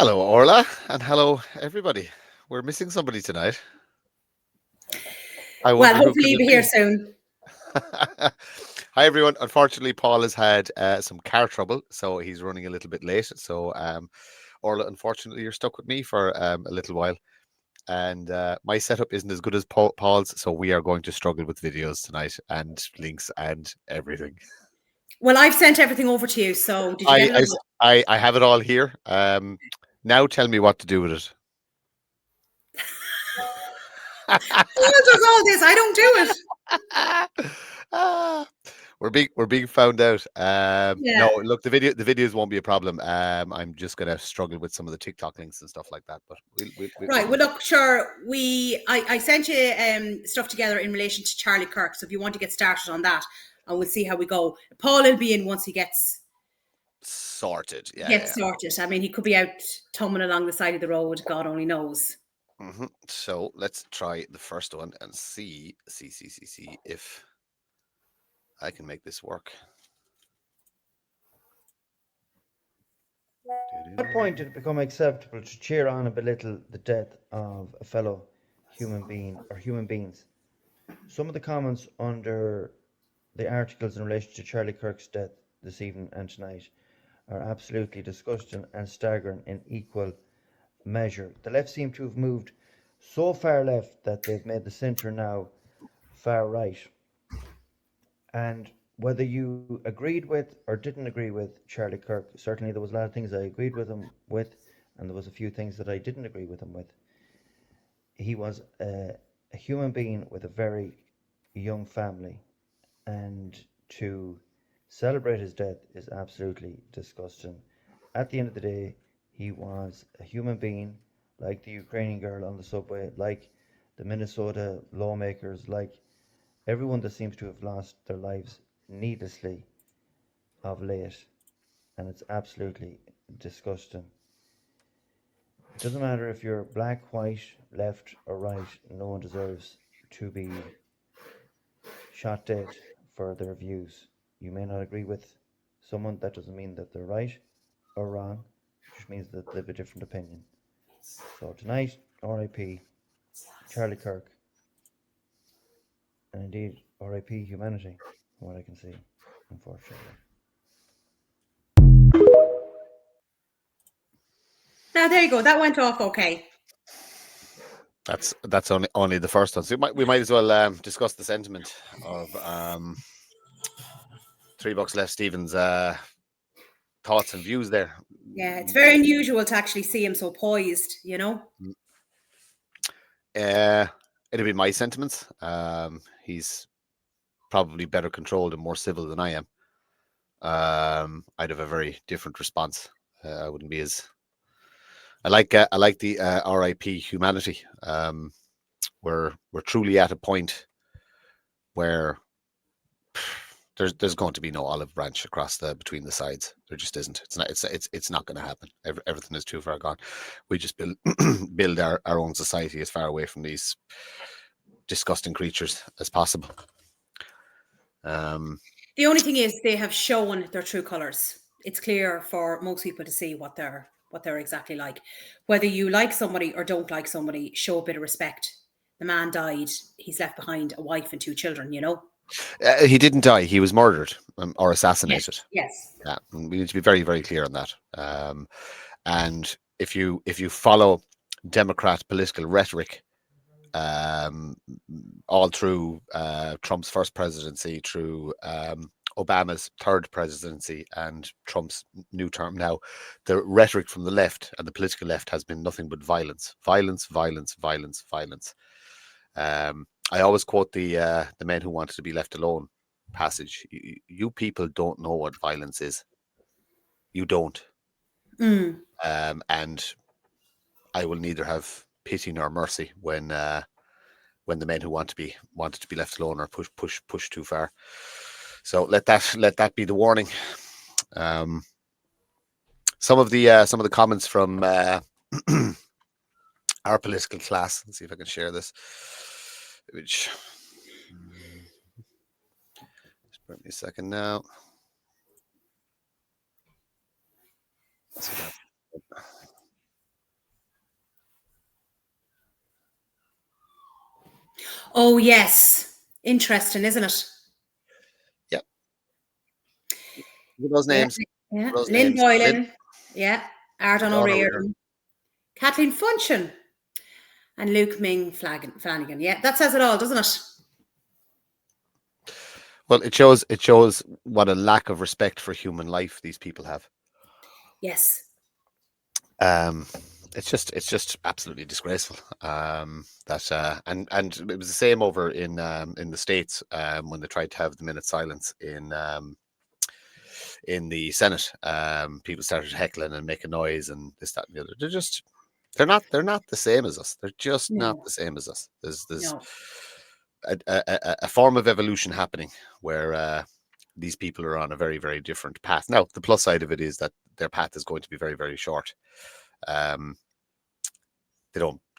Hello, Orla, and hello, everybody. We're missing somebody tonight. I Well, wonder who hopefully could you'll it be here be? soon. Hi, everyone. Unfortunately, Paul has had some car trouble, so he's running a little bit late. So, Orla, unfortunately, you're stuck with me for a little while. And my setup isn't as good as Paul's, so we are going to struggle with videos tonight and links and everything. Well, I've sent everything over to you, so did you I, get it I, all? I have it all here. Now tell me what to do with it. Paul does all this. I don't do it. Ah, we're being found out. No, Yeah. look, the videos won't be a problem. I'm just gonna struggle with some of the TikTok links and stuff like that, but we'll Right. do Well, it. look, sure. I sent you stuff together in relation to Charlie Kirk. So if you want to get started on that, and we'll see how we go. Paul will be in once he Sorted. Yeah, gets yeah. sorted. I mean, he could be out tumbling along the side of the road. God only knows. So let's try the first one and see if I can make this work. At what point did it become acceptable to cheer on and belittle the death of a fellow human being or human beings? Some of the comments under the articles in relation to Charlie Kirk's death this evening and tonight are absolutely disgusting and staggering in equal measure. The left seem to have moved so far left that they've made the centre now far right. And whether you agreed with or didn't agree with Charlie Kirk, certainly there was a lot of things I agreed with him with, and there was a few things that I didn't agree with him with. He was a human being with a very young family, and to celebrate his death is absolutely disgusting. At the end of the day, he was a human being, like the Ukrainian girl on the subway, like the Minnesota lawmakers, like everyone that seems to have lost their lives needlessly of late, and it's absolutely disgusting. It doesn't matter if you're black, white, left, or right, no one deserves to be shot dead for their views. You may not agree with someone, that doesn't mean that they're right or wrong, it just means that they have a different opinion. So tonight, RIP Charlie Kirk, and indeed RIP humanity, from what I can see, unfortunately. Now there you go. That went off okay. That's only the first one. So we might as well discuss the sentiment of $3 Left Stevens' thoughts and views there. Yeah, it's very unusual to actually see him so poised. Uh, it'll be my sentiments. He's probably better controlled and more civil than I am. I'd have a very different response. I wouldn't be as. I like the RIP humanity. We're truly at a point where there's going to be no olive branch across the between the sides. There just isn't. It's not going to happen. Everything is too far gone. We just build build our own society as far away from these disgusting creatures as possible. The only thing is they have shown their true colors. It's clear for most people to see what they're exactly like. Whether you like somebody or don't like somebody, show a bit of respect. The man died. He's left behind a wife and two children. He didn't die. He was murdered or Yes. assassinated. Yes. Yeah, we need to be very, very clear on that. And if you follow Democrat political rhetoric, um, all through Trump's first presidency, through Obama's third presidency, and Trump's new term now, the rhetoric from the left and the political left has been nothing but violence, violence, violence, violence, violence. I always quote the men who wanted to be left alone passage. You people don't know what violence is. You don't. Mm. And I will neither have pity nor mercy when the men who wanted to be left alone are push too far. So let that be the warning. Um, some of the comments from our political class. Let's see if I can share this. Which just give me a second now. Oh, yes. Interesting, isn't it? Yep. Look at those Yeah. names. Yeah. Those Lynn names. Boylan. Yeah. Ardon Donohoe. O'Riordan. Kathleen Funchion. And Luke Ming Flanagan. Yeah, that says it all, doesn't it? Well, it shows what a lack of respect for human life these people have. Yes. It's just absolutely disgraceful. That and it was the same over in the States when they tried to have the minute silence in the Senate. People started heckling and making noise and this, that, and the other. They're not the same as us. They're just not No. the same as us. There's No. a form of evolution happening where these people are on a very, very different path. Now, the plus side of it is that their path is going to be very, very short. They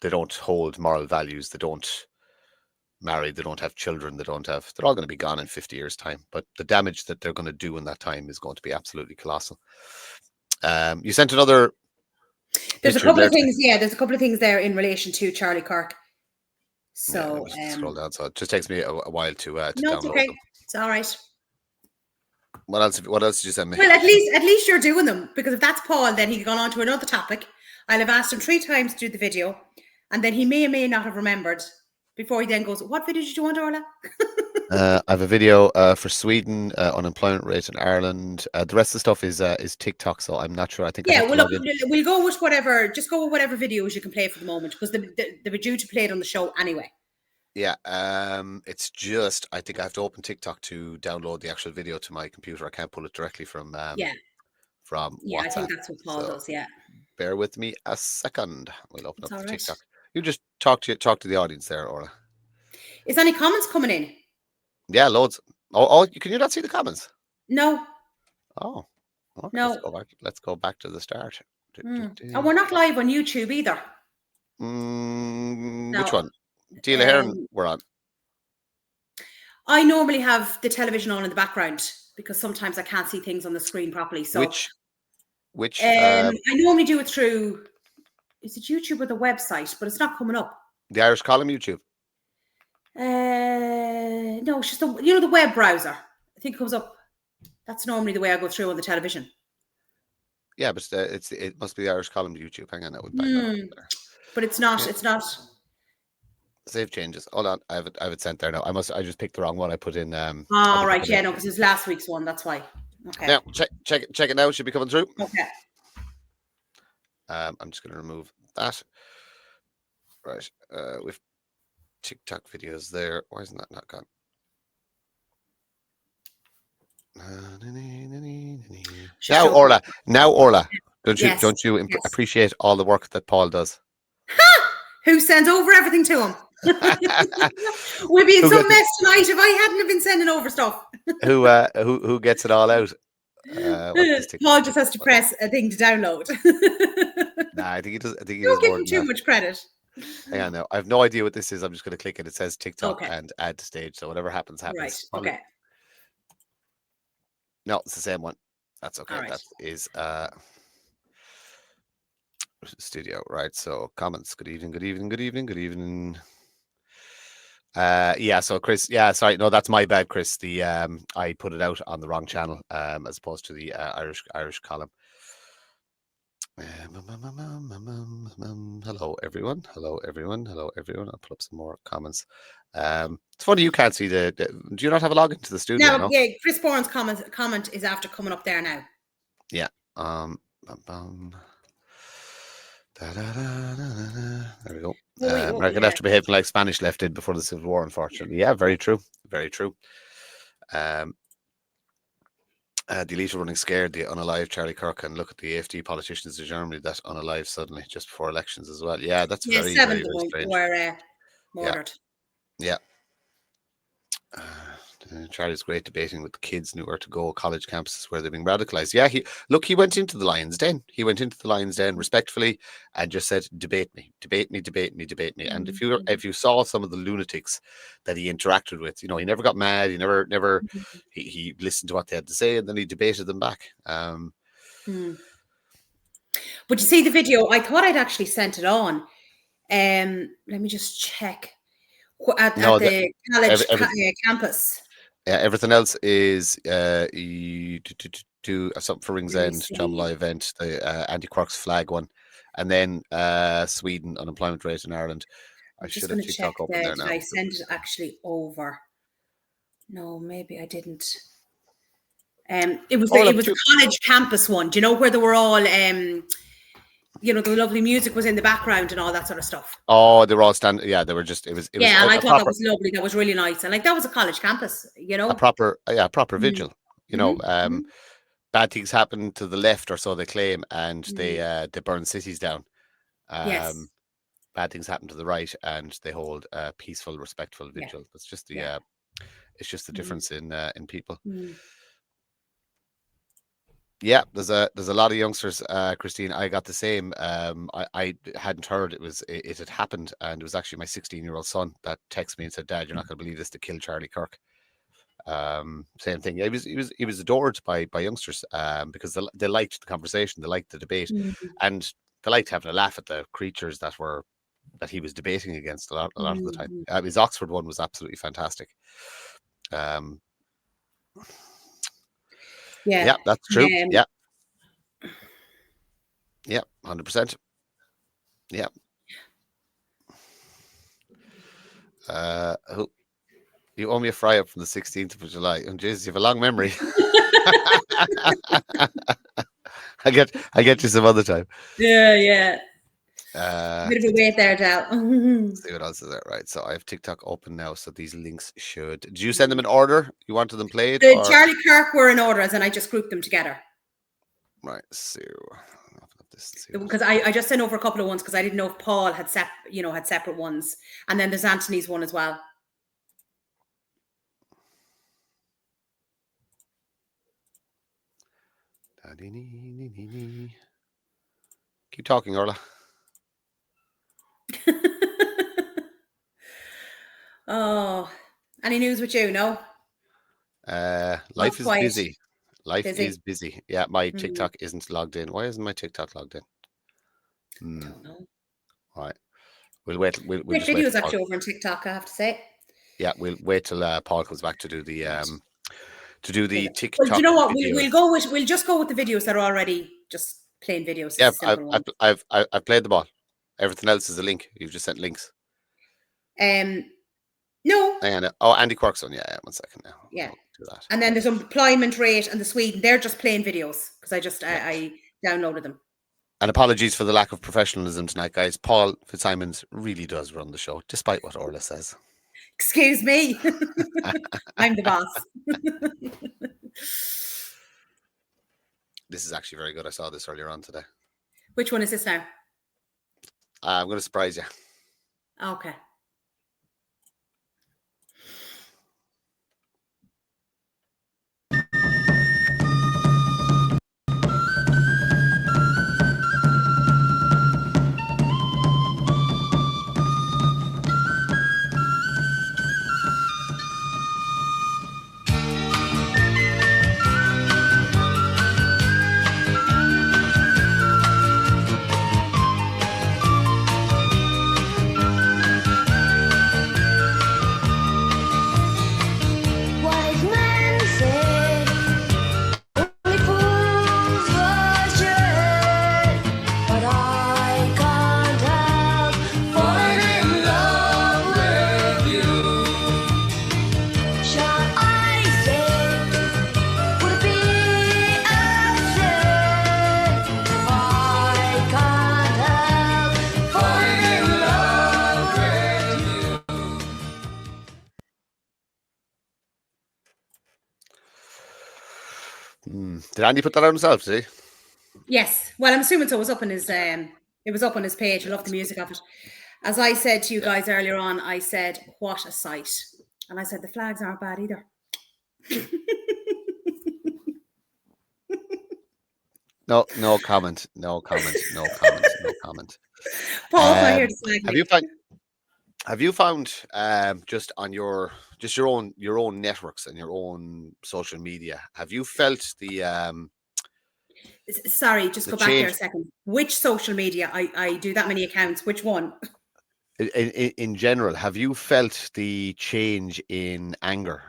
don't hold moral values. They don't marry. They don't have children. They're all going to be gone in 50 years' time. But the damage that they're going to do in that time is going to be absolutely colossal. You sent another. There's a couple of things. Yeah, there's a couple of things there in relation to Charlie Kirk. So scroll down. So it just takes me a while to no, download it's okay. them. It's all right. What else did you send me? Well, at least you're doing them, because if that's Paul, then he's gone on to another topic. I'll have asked him 3 times to do the video, and then he may or may not have remembered before he then goes, "What video did you want, Orla?" I have a video for Sweden, unemployment rate in Ireland. The rest of the stuff is TikTok, so I'm not sure. I think I have to log in. We'll go with whatever. Just go with whatever videos you can play for the moment, because they were due to play it on the show anyway. Yeah, it's just I think I have to open TikTok to download the actual video to my computer. I can't pull it directly from from WhatsApp. I think that's what Paul does. Yeah. Bear with me a second. We'll open up the right. TikTok. You just talk to the audience there, Orla. Is any comments coming in? Yeah, loads. Oh, can you not see the comments? No. Oh, okay, no. Let's go back to the start. And we're not live on YouTube either. Which one? Deal Heron, we're on. I normally have the television on in the background because sometimes I can't see things on the screen properly. So which I normally do it through, is it YouTube or the website? But it's not coming up. The Irish Column YouTube. No, it's just the web browser. I think it comes up. That's normally the way I go through on the television. Yeah, but it must be the Irish Column YouTube. Hang on, that would find that there. But it's not. It's not. Save changes. Hold on, I have it sent there now. I just picked the wrong one. I put in. Right. Yeah, no, because it's last week's one. That's why. Okay. Now check it now. It should be coming through. Okay. I'm just going to remove that. Right. With TikTok videos there. Why isn't that not gone? Now Orla. Don't you appreciate all the work that Paul does? Who sends over everything to him? We'd be in some mess tonight if I hadn't have been sending over stuff. Who gets it all out? Paul just has to press a thing to download. Nah, I think he does. I think he don't give him too much credit. Hang on now. I have no idea what this is. I'm just going to click it. It says TikTok and add to stage. So whatever happens. Right. Okay. No, it's the same one. That's okay. Right. That is studio, right? So comments. Good evening. So Chris, sorry, no, that's my bad, Chris. The I put it out on the wrong channel as opposed to the Irish Column. Hello everyone. I'll put up some more comments. It's funny you can't see the do you not have a login to the studio? No? Yeah, Chris Bourne's comment is after coming up there now. Yeah. There we go. We're going to have to behave like Spanish left did before the Civil War, unfortunately. Yeah, very true. Very true. The elite are running scared, the unalive Charlie Kirk, and look at the AfD politicians in Germany that unalive suddenly just before elections as well. Yeah, that's very, very, very strange. Were murdered. Yeah. Charlie's great debating with the kids who are to go college campuses where they're being radicalized. Yeah, he went into the Lion's Den. He went into the Lion's Den respectfully and just said, debate me. And if you saw some of the lunatics that he interacted with, he never got mad. He never he listened to what they had to say and then he debated them back. But you see the video, I thought I'd actually sent it on. Let me just check. At No, the college every, campus. everything else is you do something for Rings Let me End, Jambalaya see. event, the anti-Quirks flag one, and then Sweden unemployment rate in Ireland. I I'm just should have going to check TikTok open there. there Did now. I send it actually over? No, maybe I didn't. It was Orla, a college campus one. Do you know where they were all? You know, the lovely music was in the background and all that sort of stuff. oh, they were all standing. Yeah, they were just. It was Yeah, and I a thought that proper was lovely. That was really nice, and like that was a college campus. You know, proper Mm. vigil. You know, Mhm. bad things happen to the left, or so they claim, and Mm. they burn cities down. Yes. Bad things happen to the right, and they hold a peaceful, respectful Yeah. vigil. That's just Yeah. it's just the Mm. difference in people. Mm. Yeah, there's a lot of youngsters, Christine. I got the same. I hadn't heard it had happened, and it was actually my 16-year-old son that texted me and said, "Dad, you're not going to believe this. To kill Charlie Kirk." Same thing. Yeah, he was adored by youngsters because they liked the conversation, they liked the debate, Mm. and they liked having a laugh at the creatures that he was debating against a lot of the time. Mm. His Oxford one was absolutely fantastic. Yeah. Yeah, that's true. Yeah, 100%. Yeah. You owe me a fry up from the 16th of July. And Jesus, you have a long memory. I get you some other time. Yeah. Bit of a wait there, Dal. See what else is there, right? So I have TikTok open now, so these links should. Did you send them in order? You wanted them played, The or Charlie Kirk were in order, and I just grouped them together. right? So Because I just sent over a couple of ones because I didn't know if Paul had had separate ones, and then there's Anthony's one as well. Keep talking, Orla. Oh, any news with you? No. Life is quiet. busy. Life Busy. is busy. Yeah, my TikTok isn't logged in. Why isn't my TikTok logged in? Don't know. All right. We'll wait. We'll Great just wait. videos actually over on TikTok, I have to say. Yeah, we'll wait till Paul comes back to do the TikTok. Well, do you know what? videos. We'll just go with the videos that are already just plain videos. Yeah, Simple one. I've played them all. Everything else is a link. You've just sent links. No. Oh, Andy Quirk's on. Yeah, 1 second now. Yeah. I'll do that. And then there's employment rate and the Sweden. They're just plain videos because I just I downloaded them. And apologies for the lack of professionalism tonight, guys. Paul Fitzsimons really does run the show, despite what Orla says. Excuse me. I'm the boss. This is actually very good. I saw this earlier on today. Which one is this now? I'm going to surprise you. Okay. Did Andy put that out himself, did he? Yes. Well, I'm assuming so. It was up on his page. I love the music of it. As I said to you guys earlier on, I said, what a sight. And I said, the flags aren't bad either. No comment. No comment. No comment. No comment. Paul's not here to slag me. Have you found just on your own networks and your own social media, have you felt the Sorry, just the go back there a change? second. Which social media? I do that many accounts. Which one? in general, have you felt the change in anger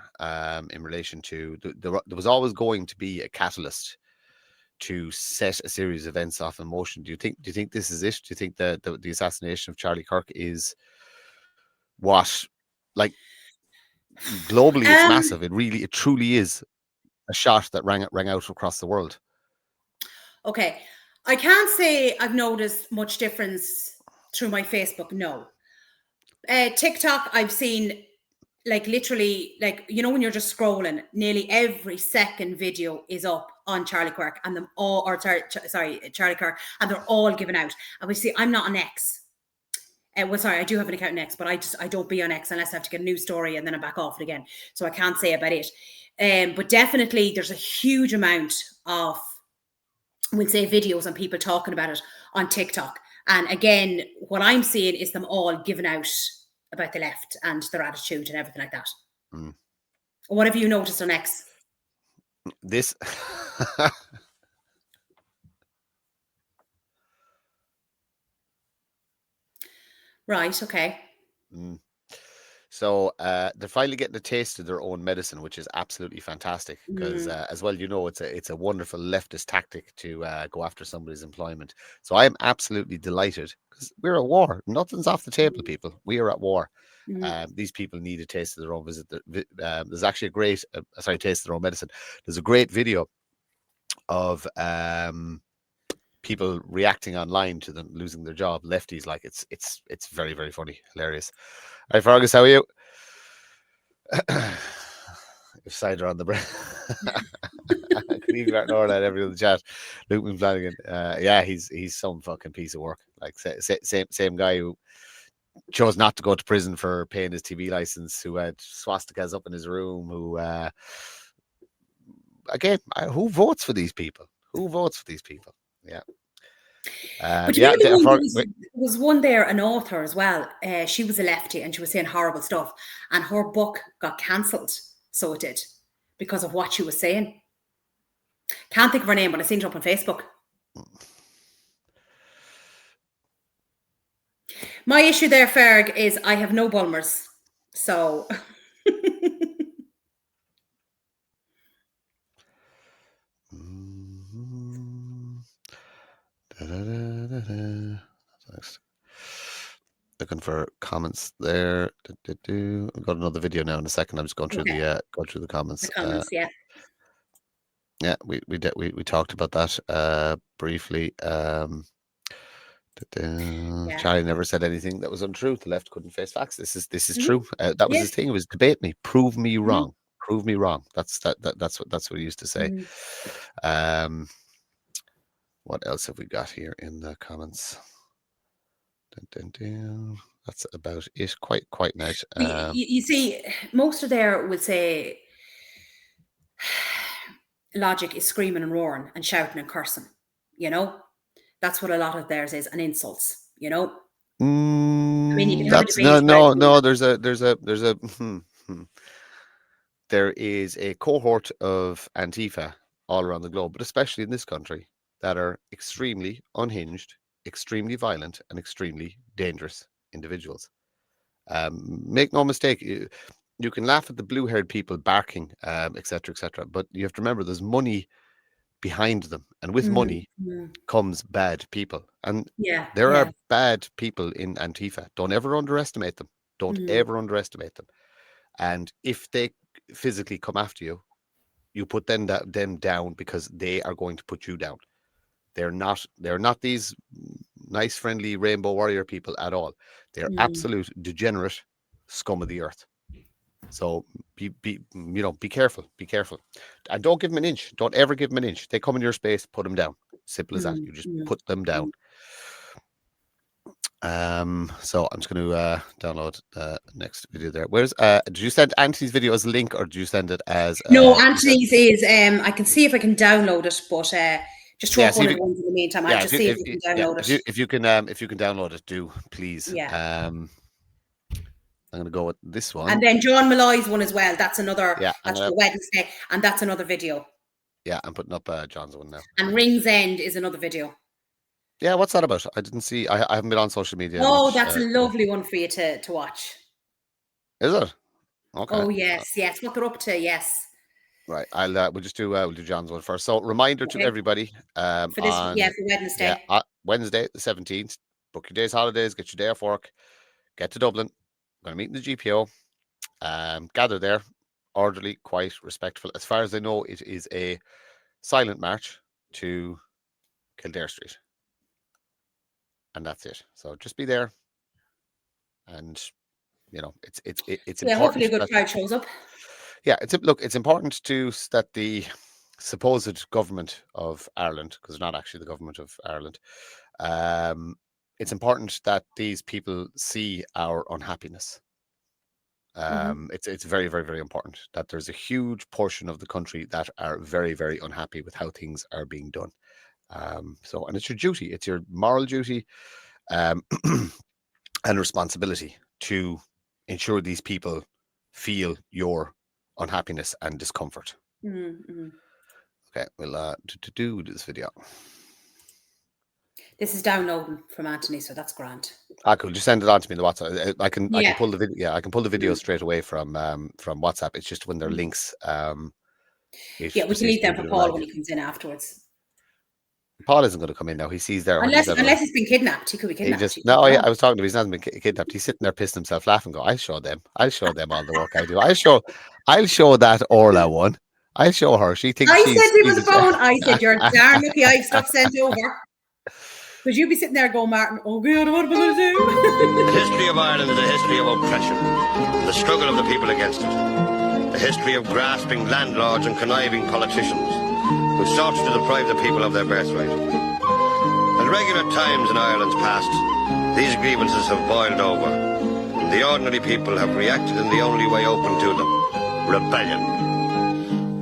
in relation to there was always going to be a catalyst to set a series of events off in motion? Do you think this is it? Do you think that the assassination of Charlie Kirk is what, like, globally it's Um, massive? It truly is a shot that rang out across the world. okay. I can't say I've noticed much difference through my Facebook. No. TikTok, I've seen, like, literally, like, you know, when you're just scrolling, nearly every second video is up on Charlie Kirk and them all, or Charlie Kirk, and they're all given out. And we see, I'm not on X. Well, sorry, I do have an account on X, but I don't be on X unless I have to get a new story and then I'm back off it again. So I can't say about it. But definitely there's a huge amount of, we'll say, videos and people talking about it on TikTok. And again, what I'm seeing is them all giving out about the left and their attitude and everything like that. Mm. What have you noticed on X? This Right, okay. So they're finally getting a taste of their own medicine, which is absolutely fantastic. Because as well, you know, it's a wonderful leftist tactic to go after somebody's employment. So I am absolutely delighted because we're at war. Nothing's off the table, people. We are at war. These people need a taste of their own visit. There's actually a great, taste of their own medicine. There's a great video of people reacting online to them losing their job. Lefties, like, it's very, very funny, hilarious. Hi Fergus, how are you? If cider on the bread. Good evening, Martin Orla and everyone in the chat. Luke Flanagan. Yeah, he's some fucking piece of work. Like, same guy who chose not to go to prison for paying his TV license, who had swastikas up in his room, who again, who votes for these people? Who votes for these people? Yeah. But you know, there was one there, an author as well. She was a lefty and she was saying horrible stuff, and her book got cancelled. So it did, because of what she was saying. Can't think of her name, but I seen it up on Facebook. My issue there, Ferg, is I have no Bulmers, so. Looking for comments there. I've got another video now in a second. I'm just going through the comments. The comments, yeah. Yeah, we talked about that briefly. Charlie never said anything that was untrue. The left couldn't face facts. This is true. That was his thing. It was debate me, prove me wrong, prove me wrong. That's what he used to say. What else have we got here in the comments? That's about it. Quite nice. You see, most of there would say logic is screaming and roaring and shouting and cursing. You know, that's what a lot of theirs is, and insults. You know, I mean, you can have a debate. No. There is a cohort of Antifa all around the globe, but especially in this country, that are extremely unhinged, extremely violent, and extremely dangerous individuals. Make no mistake, you can laugh at the blue-haired people barking, etc., but you have to remember there's money behind them, and with money comes bad people, and there are bad people in Antifa. Don't ever underestimate them. Don't ever underestimate them. And if they physically come after you, you put them down, because they are going to put you down. They're not these nice, friendly rainbow warrior people at all. They're absolute degenerate scum of the earth. So be careful. Be careful. And don't give them an inch. Don't ever give them an inch. They come in your space, put them down. Simple as that. You just put them down. So I'm just going to download the next video there. Where's did you send Anthony's video as a link, or did you send it as no? Anthony's is I can see if I can download it, but just throw up one of the ones in the meantime. I'll just see if you can download it. If you can download it, do please. Yeah. I'm going to go with this one. And then John Malloy's one as well. That's another, that's for Wednesday. And that's another video. Yeah, I'm putting up John's one now. And Rings End is another video. Yeah, what's that about? I didn't see. I haven't been on social media Oh, much. that's a Today. lovely one for you to watch. Is it? Okay. Oh, yes, what they're up to, yes. Right. We'll just do we'll do John's one first. So reminder to Okay. everybody For this, on for Wednesday. Wednesday the 17th. Book your days holidays, get your day off work, get to Dublin. We're gonna meet in the GPO. Gather there, orderly, quiet, respectful. As far as I know, it is a silent march to Kildare Street. And that's it. So just be there, and it's Yeah, hopefully a important good that crowd shows up. yeah, it's important that the supposed government of Ireland, because they're not actually the government of Ireland, it's important that these people see our unhappiness. It's very, very, very important that there's a huge portion of the country that are very, very unhappy with how things are being done. And it's your duty, it's your moral duty, um, and responsibility to ensure these people feel your unhappiness and discomfort. Mm-hmm. Okay, we'll do this video. This is downloading from Anthony, so that's grand. Cool. Just send it on to me in the WhatsApp. I can Yeah. pull the video. Yeah, I can pull the video straight away from WhatsApp. It's just when they're links. We can leave them for Paul when he comes in afterwards. Paul isn't going to come in now. He sees there. Unless he's been kidnapped. He could be kidnapped. I was talking to him. He's not been kidnapped. He's sitting there pissing himself laughing. I'll show them all the work I do. I'll show that Orla one. I'll show her. She thinks I said he was a phone. I said, you're darn lucky I have stuff sent over. Because you'd be sitting there going, Martin, oh God, what am I going to do? The history of Ireland is a history of oppression, the struggle of the people against it. A history of grasping landlords and conniving politicians who sought to deprive the people of their birthright. At regular times in Ireland's past, these grievances have boiled over, and the ordinary people have reacted in the only way open to them, rebellion.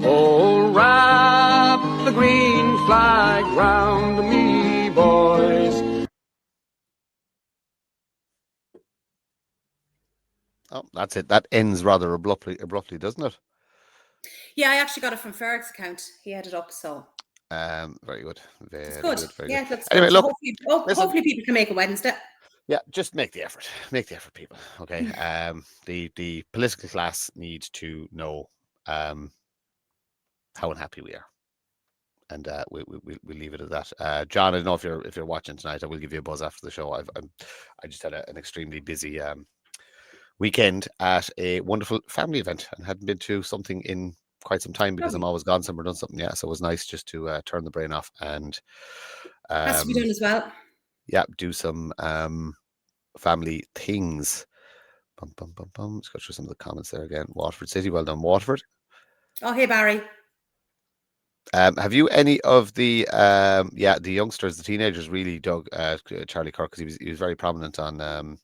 Oh, wrap the green flag round me, boys. Oh, that's it. That ends rather abruptly, doesn't it? Yeah, I actually got it from Ferg's account. He had it up, so. Very good. It's good. Very yeah, good. It looks Anyway, good. look. Hopefully people can make a Wednesday. Yeah, just make the effort. Make the effort, people. Okay. The political class need to know how unhappy we are, and we leave it at that. John, I don't know if you're watching tonight. I will give you a buzz after the show. I just had an extremely busy weekend at a wonderful family event and hadn't been to something in quite some time because I'm always gone somewhere done something. Yeah, so it was nice just to turn the brain off and has to be done as well. Yeah, do some family things. Let's go through some of the comments there again. Waterford City, well done, Waterford. Oh, hey Barry. Have you any of the the youngsters, the teenagers really dug Charlie Kirk because he was very prominent on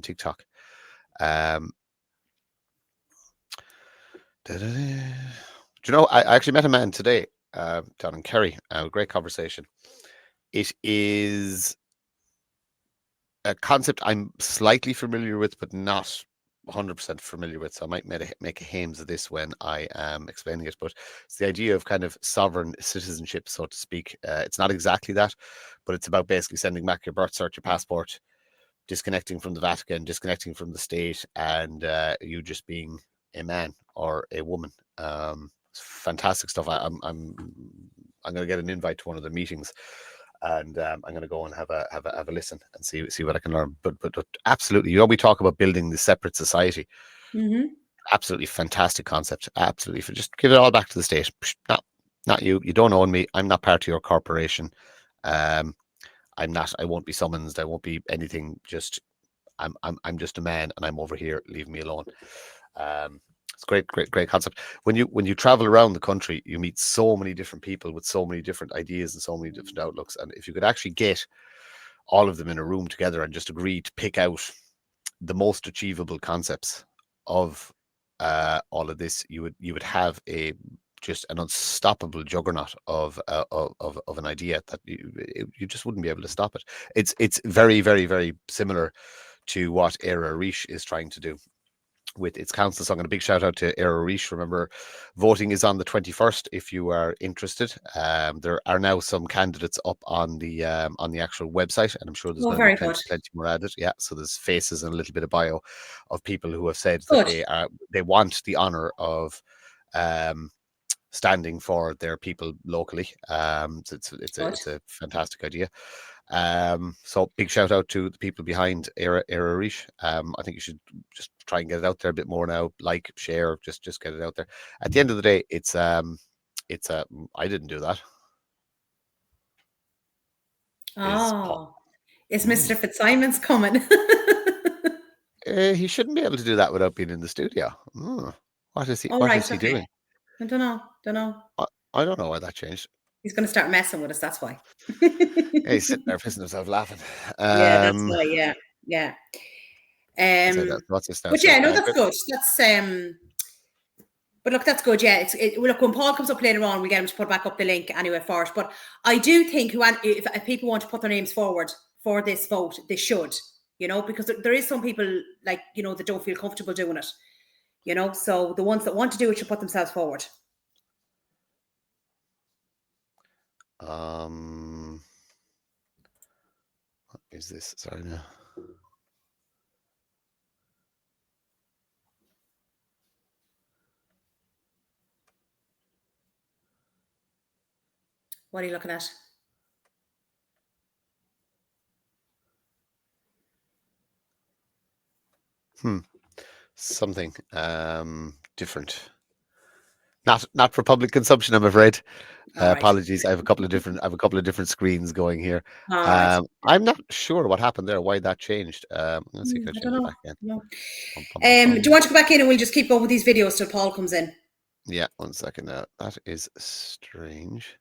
TikTok. Do you know, I actually met a man today down in Kerry. Great conversation. It is a concept I'm slightly familiar with, but not 100% familiar with. So I might make a hames of this when I am explaining it. But it's the idea of kind of sovereign citizenship, so to speak. It's not exactly that, but it's about basically sending back your birth cert, your passport, disconnecting from the Vatican, disconnecting from the state, and you just being a man or a woman. It's fantastic stuff. I'm going to get an invite to one of the meetings, and I'm going to go and have a listen and see what I can learn. But absolutely, we talk about building the separate society. Mm-hmm. Absolutely fantastic concept. Absolutely, for just give it all back to the state. Not you. You don't own me. I'm not part of your corporation. I'm not. I won't be summoned. I won't be anything. Just I'm just a man, and I'm over here. Leave me alone. It's great concept. When you travel around the country, you meet so many different people with so many different ideas and so many different outlooks. And if you could actually get all of them in a room together and just agree to pick out the most achievable concepts of all of this, you would have just an unstoppable juggernaut of an idea that you just wouldn't be able to stop it. It's very, very, very similar to what Era Riche is trying to do. with its council song. And a big shout out to Éire Rísh. Remember, voting is on the 21st if you are interested. There are now some candidates up on the actual website, and I'm sure there's Oh, going to be very good. plenty more added. Yeah, so there's faces and a little bit of bio of people who have said Good. that they want the honour of standing for their people locally. So it's a fantastic idea. So big shout out to the people behind Éire Rísh. I think you should just try and get it out there a bit more now. Like, share, just get it out there. At the end of the day, it's I didn't do that. Oh, is Mr. Fitzsimons coming? He shouldn't be able to do that without being in the studio. What is he? All What right, is he okay. doing? I don't know. I don't know why that changed. He's going to start messing with us. That's why. Yeah, he's sitting there pissing himself laughing. Yeah, that's why. Yeah. What's this now? But yeah, no, that's good. That's but look, that's good. Yeah, look, when Paul comes up later on, we'll get him to put back up the link anyway for it. But I do think if people want to put their names forward for this vote, they should, because there is some people like, that don't feel comfortable doing it, so the ones that want to do it should put themselves forward. What is this? Sorry now. What are you looking at? Something different. Not for public consumption, I'm afraid. Apologies. I have a couple of different screens going here. Right. I'm not sure what happened there, why that changed. Let's see if I change it back again. No. Do you want to go back in and we'll just keep going with these videos till Paul comes in? Yeah, 1 second now. That is strange.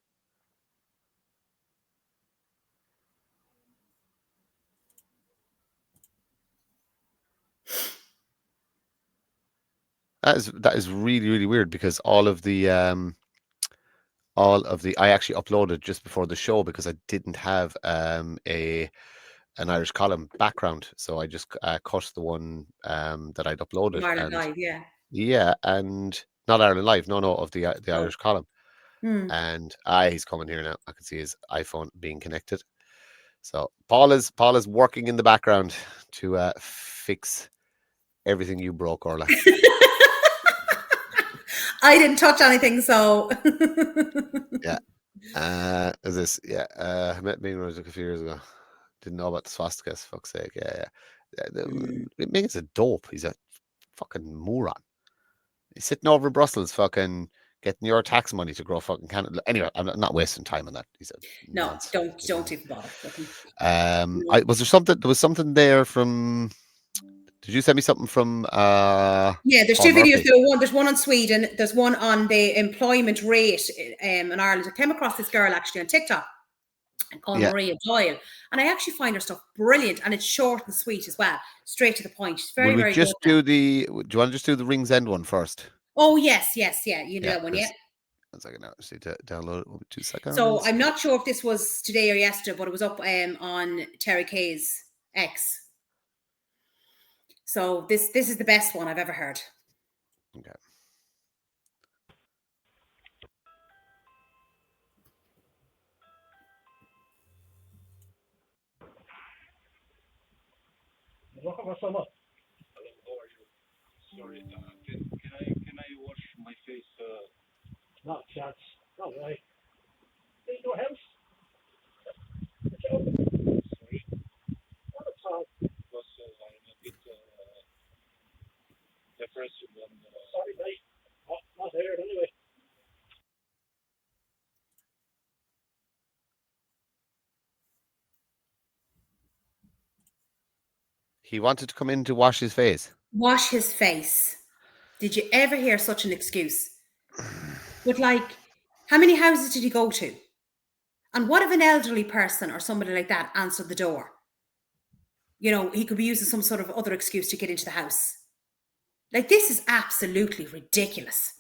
That is really, really weird, because all of the I actually uploaded just before the show because I didn't have an Irish column background, so I just cut the one that I'd uploaded. Ireland Live, yeah. Yeah, and not Ireland Live, no, of the Irish column. And he's coming here now. I can see his iPhone being connected. So Paul is working in the background to fix everything you broke, Orla. I didn't touch anything, so Yeah. Is this? Yeah. I met me a few years ago. Didn't know about the swastikas. Fuck's sake. Yeah. It means a dope. He's a fucking moron. He's sitting over in Brussels, fucking getting your tax money to grow fucking Canada. Anyway, I'm not wasting time on that. He's a nonce. don't even bother. Was there something? There was something there from. Did you send me something from? Yeah, there's Paul two videos. Murphy? There's one on Sweden. There's one on the employment rate in Ireland. I came across this girl actually on TikTok called Maria Doyle, and I actually find her stuff brilliant, and it's short and sweet as well, straight to the point. She's very, very good. Do you want to just do the Rings End one first? Oh yes, yeah. You do that one, yeah. 1 second now. Just need to download it. 2 seconds. So I'm not sure if this was today or yesterday, but it was up on Terry Kay's X. So this is the best one I've ever heard. Okay. Welcome, how are you? Sorry, can I wash my face? Not a chance. No way. In your house? Sorry. Not at all. Because I'm a bit depressed. Sorry, mate. Not here anyway. He wanted to come in to wash his face. Wash his face. Did you ever hear such an excuse? But like, how many houses did he go to? And what if an elderly person or somebody like that answered the door? He could be using some sort of other excuse to get into the house. Like, this is absolutely ridiculous.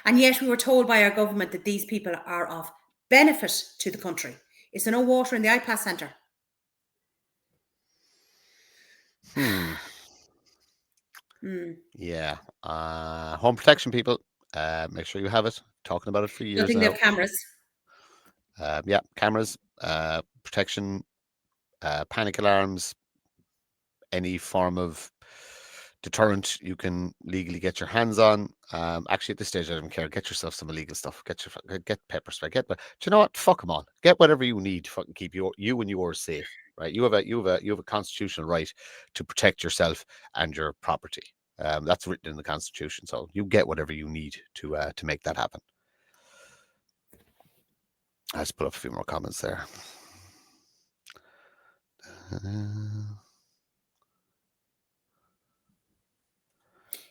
And yet we were told by our government that these people are of benefit to the country. Is there no water in the iPass centre? Yeah. Home protection, people. Make sure you have it. Talking about it for Don't years think they now. have cameras. Yeah, cameras, protection, panic alarms, any form of deterrent you can legally get your hands on. Actually, at this stage, I don't care. Get yourself some illegal stuff. Get pepper spray. But do you know what? Fuck them all. Get whatever you need to fucking keep you and yours safe. Right? You have a constitutional right to protect yourself and your property. That's written in the Constitution. So you get whatever you need to make that happen. Let's put up a few more comments there.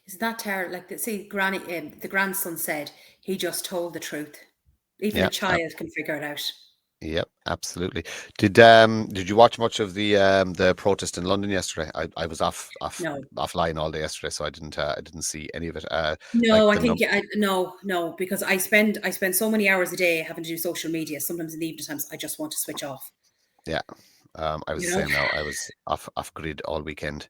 Isn't that terrible? Like, see, Granny, the grandson said he just told the truth. Even Yeah, a child can figure it out. Yep, absolutely. Did you watch much of the protest in London yesterday? I was No, offline all day yesterday, so I didn't see any of it. no, I think no, because I spend so many hours a day having to do social media. Sometimes in the evening times, I just want to switch off. Yeah, I was You the know, same now. I was off grid all weekend.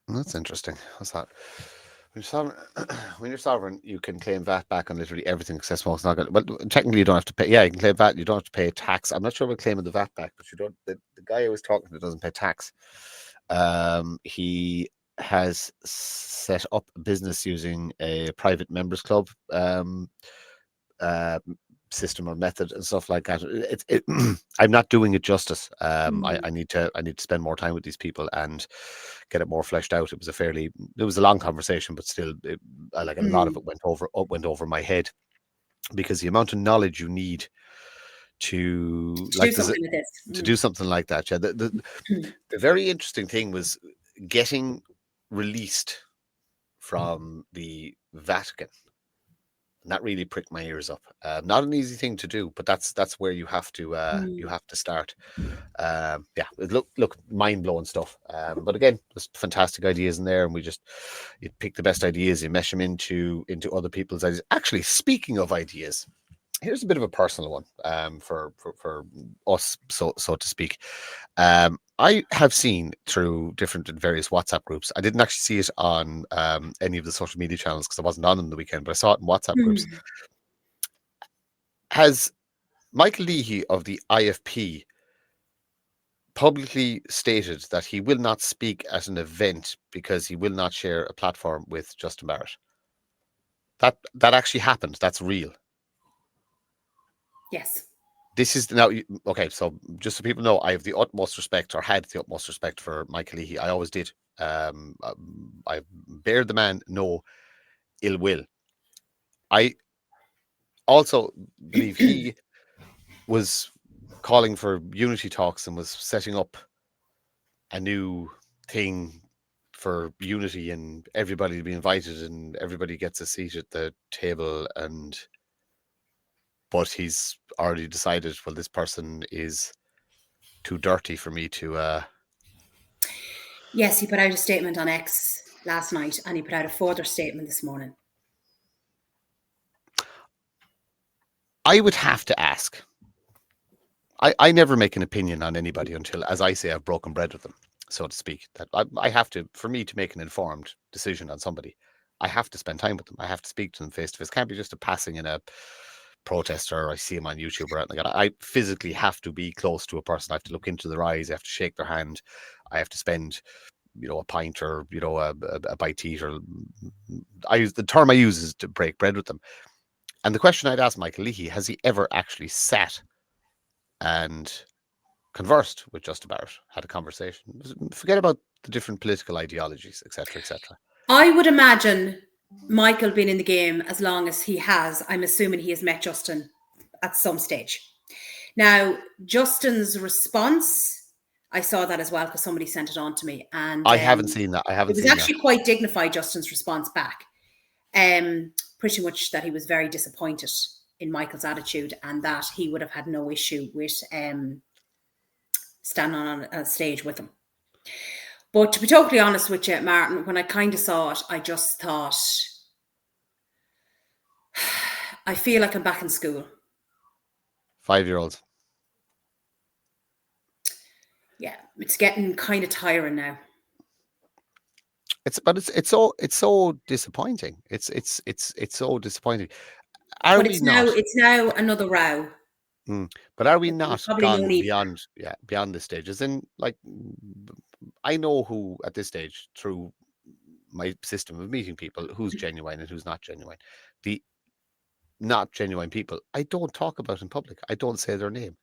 That's interesting. What's that? When you're sovereign, you can claim VAT back on literally everything except smoke. It's not good. Well, technically, you don't have to pay. Yeah, you can claim VAT. You don't have to pay tax. I'm not sure about claiming the VAT back, but you don't. The guy I was talking to doesn't pay tax. He has set up a business using a private members club uh, system or method and stuff like that. I'm not doing it justice. I need to spend more time with these people and get it more fleshed out. It was a long conversation, but still, a lot of it went over my head, because the amount of knowledge you need to to do something with this. to do something like that. Yeah, the very interesting thing was getting released from the Vatican. And that really pricked my ears up. Not an easy thing to do, but that's where you have to start. Yeah, look, mind blowing stuff. But again, there's fantastic ideas in there, and you pick the best ideas, you mesh them into other people's ideas. Actually, speaking of ideas, here's a bit of a personal one, for us, so to speak. I have seen through different and various WhatsApp groups. I didn't actually see it on any of the social media channels because I wasn't on them the weekend, but I saw it in WhatsApp groups. Has Michael Leahy of the IFP publicly stated that he will not speak at an event because he will not share a platform with Justin Barrett? That actually happened. That's real. Yes. This is now okay. So just so people know, I have the utmost respect, or had the utmost respect, for Michael Leahy. I always did. I bear the man no ill will. I also believe he was calling for unity talks and was setting up a new thing for unity, and everybody to be invited and everybody gets a seat at the table. But he's already decided, well, this person is too dirty for me to. Yes, he put out a statement on X last night, and he put out a further statement this morning. I would have to ask. I never make an opinion on anybody until, as I say, I've broken bread with them, so to speak. That I have to, for me to make an informed decision on somebody, I have to spend time with them. I have to speak to them face to face. Can't be just a passing in a protest, or I see them on YouTube or anything like that. I physically have to be close to a person. I have to look into their eyes. I have to shake their hand. I have to spend, a pint, or a bite to eat, or the term I use is to break bread with them. And the question I'd ask Michael Leahy: has he ever actually sat and conversed with Justin Barrett, had a conversation? Forget about the different political ideologies, etc., etc. I would imagine Michael being in the game as long as he has, I'm assuming he has met Justin at some stage. Now, Justin's response, I saw that as well because somebody sent it on to me, and I haven't seen that. it was actually quite dignified, Justin's response back. Pretty much that he was very disappointed in Michael's attitude, and that he would have had no issue with standing on a stage with him. But to be totally honest with you, Martin, when I kind of saw it, I just thought, I feel like I'm back in school. 5-year-olds. Yeah, it's getting kind of tiring now. It's so disappointing. It's so disappointing. Are But we not? it's now another row. But are we There's not probably no gone need for beyond, beyond this stage? As in, like, I know who at this stage, through my system of meeting people, who's genuine and who's not genuine. The not genuine people, I don't talk about in public. I don't say their name.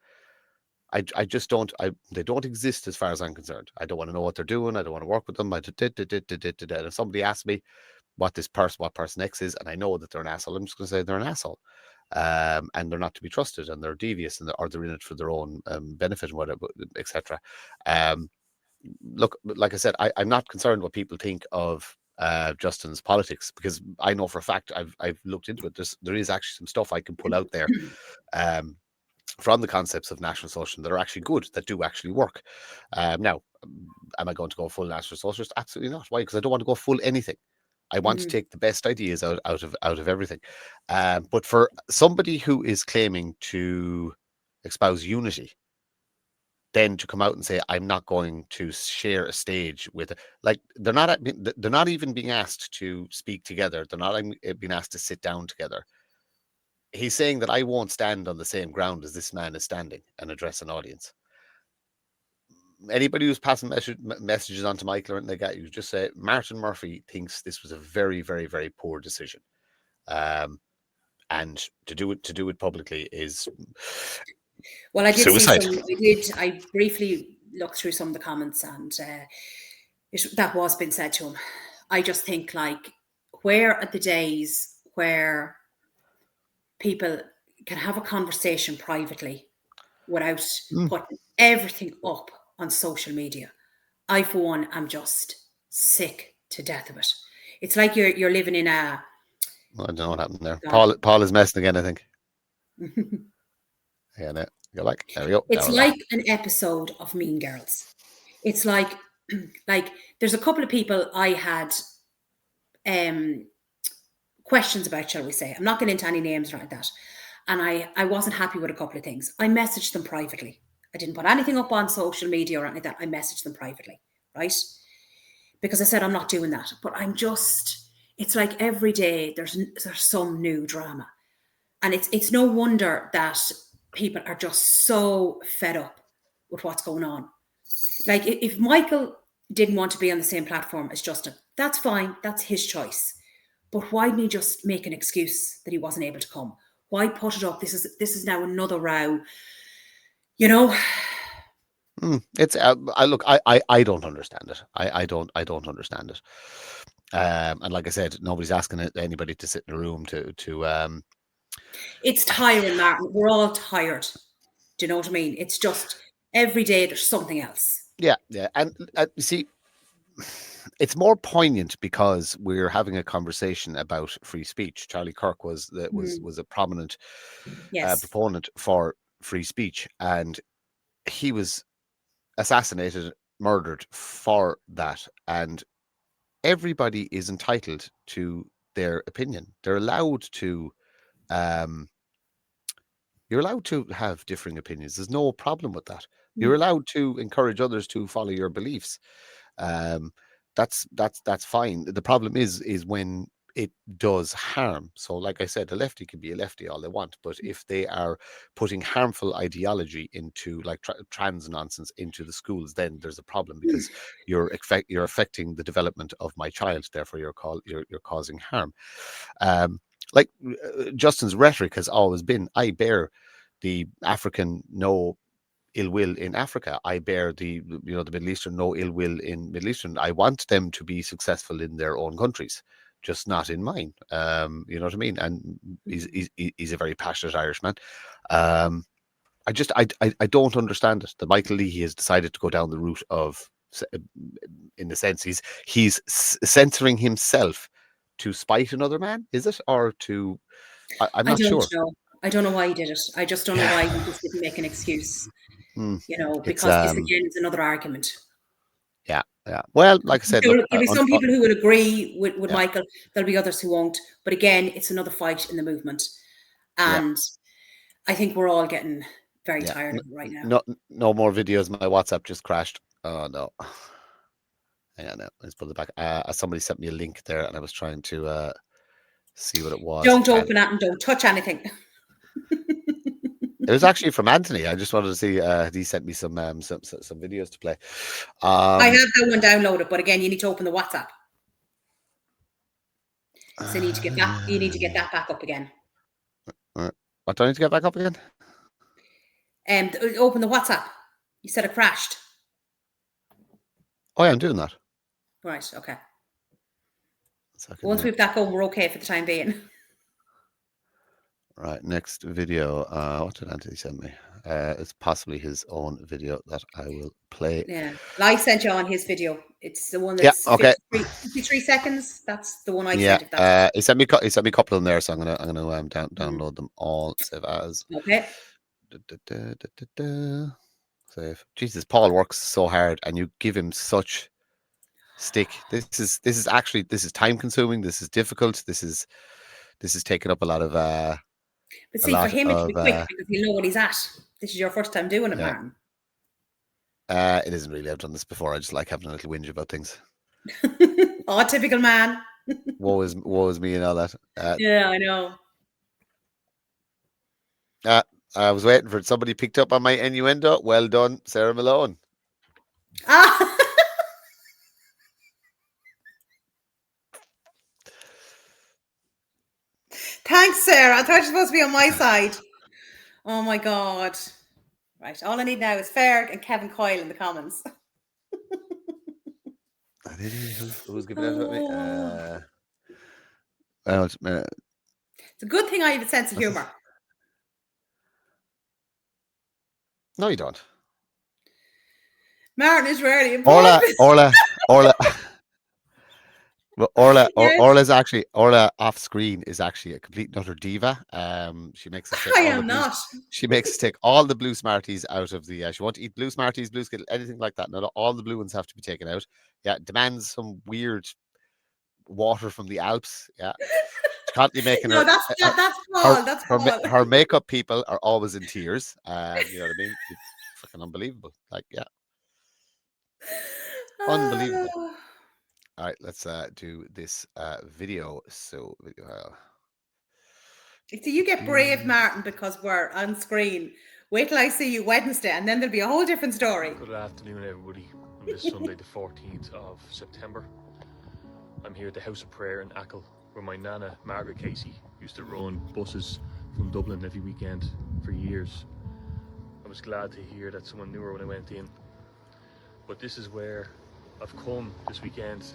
I just don't. They don't exist as far as I'm concerned. I don't want to know what they're doing. I don't want to work with them. And if somebody asks me what person X is, and I know that they're an asshole, I'm just going to say they're an asshole. And they're not to be trusted, and they're devious, or they're in it for their own benefit and whatever, etc. Look, like I said, I'm not concerned what people think of Justin's politics, because I know for a fact, I've looked into it. There is actually some stuff I can pull out there from the concepts of National Socialism that are actually good, that do actually work. Now, am I going to go full National Socialist? Absolutely not. Why? Because I don't want to go full anything. I want to take the best ideas out of everything. But for somebody who is claiming to espouse unity, then to come out and say, I'm not going to share a stage with, like, they're not even being asked to speak together. They're not being asked to sit down together. He's saying that I won't stand on the same ground as this man is standing and address an audience. Anybody who's passing messages on to Michael or anything like that, you just say Martin Murphy thinks this was a very, very, very poor decision. And to do it publicly is Well, I did suicide. I briefly looked through some of the comments, and that was been said to him. I just think, like, where are the days where people can have a conversation privately without putting everything up on social media? I, for one, am just sick to death of it. It's like you're living in a... I don't know what happened there. God. Paul is messing again, I think. Yeah, no, go back. There we go. It's like an episode of Mean Girls. It's like there's a couple of people I had questions about, shall we say. I'm not getting into any names or like that. And I wasn't happy with a couple of things. I messaged them privately. I didn't put anything up on social media or anything like that. I messaged them privately, right? Because I said I'm not doing that. But it's like every day there's some new drama. And it's no wonder that people are just so fed up with what's going on. Like, if Michael didn't want to be on the same platform as Justin, that's fine. That's his choice. But why didn't he just make an excuse that he wasn't able to come? Why put it up? This is now another row. You know? It's I don't understand it. I don't understand it. And like I said, nobody's asking anybody to sit in a room to It's tiring, Martin. We're all tired. Do you know what I mean? It's just every day there's something else. Yeah. And you see, it's more poignant because we're having a conversation about free speech. Charlie Kirk was a prominent proponent for free speech, and he was assassinated, murdered for that. And everybody is entitled to their opinion. They're allowed to you're allowed to have differing opinions. There's no problem with that. You're allowed to encourage others to follow your beliefs. That's fine. The problem is when it does harm. So, like I said, a lefty can be a lefty all they want, but if they are putting harmful ideology into, like, trans nonsense into the schools, then there's a problem, because you're affecting the development of my child. Therefore, you're causing harm. Justin's rhetoric has always been, I bear the African no ill will in Africa. I bear the Middle Eastern no ill will in Middle Eastern. I want them to be successful in their own countries, just not in mine. You know what I mean? And he's a very passionate Irishman. I don't understand it. That Michael Leahy has decided to go down the route of, in the sense, he's censoring himself to spite another man. Is it, or to? I'm not sure. Know. I don't know why he did it. I just don't know why he just didn't make an excuse. Because this again is another argument. Yeah. Well, like I said, there'll be some people who will agree with Michael. There'll be others who won't. But again, it's another fight in the movement, and I think we're all getting very Yeah. tired of it right now. No more videos. My WhatsApp just crashed. Oh no. Hang on now. Let's put it back. Somebody sent me a link there, and I was trying to see what it was. Don't open it and don't touch anything. It was actually from Anthony. I just wanted to see. He sent me some videos to play. I have that one downloaded, but again, you need to open the WhatsApp. So you need to get that. You need to get that back up again. What do I need to get back up again? Open the WhatsApp. You said it crashed. Oh yeah, I'm doing that. Right. Okay. Second, Once yeah. we've that going, we're okay for the time being. Right, next video. What did Anthony send me? It's possibly his own video that I will play. Yeah, I sent you on his video. It's the one that's 53 seconds. That's the one I sent. If that's he sent me a couple of them there, so I'm gonna download them all. Save as. Okay. Save. Jesus, Paul works so hard, and you give him such stick. This is time consuming. This is difficult. This is taking up a lot of. But see, for him, it'll be quick because he'll know what he's at. This is your first time doing it, Martin. It isn't really. I've done this before. I just like having a little whinge about things. Oh, typical man. woe is me and all that. Yeah, I know. I was waiting for it. Somebody picked up on my innuendo. Well done, Sarah Malone. Ah. Thanks, Sarah. I thought you were supposed to be on my side. Oh my God. Right. All I need now is Fair and Kevin Coyle in the comments. Who's giving that at me? It's a good thing I have a sense of humour. No, you don't. Martin is rarely Orla. Yes. Orla off screen is actually a complete and utter diva. She makes us She makes us take all the blue Smarties out of the. She won't eat blue Smarties, blue Skittle, anything like that. No, all the blue ones have to be taken out. Yeah, demands some weird water from the Alps. Yeah, she can't be making no, her. That's Paul. That's Paul. Her makeup people are always in tears. You know what I mean? It's fucking unbelievable. Like, yeah, unbelievable. All right, let's do this video. So, you get brave, Martin, because we're on screen. Wait till I see you Wednesday, and then there'll be a whole different story. Good afternoon, everybody. On this Sunday, the 14th of September, I'm here at the House of Prayer in Achill, where my nana, Margaret Casey, used to run buses from Dublin every weekend for years. I was glad to hear that someone knew her when I went in. But this is where I've come this weekend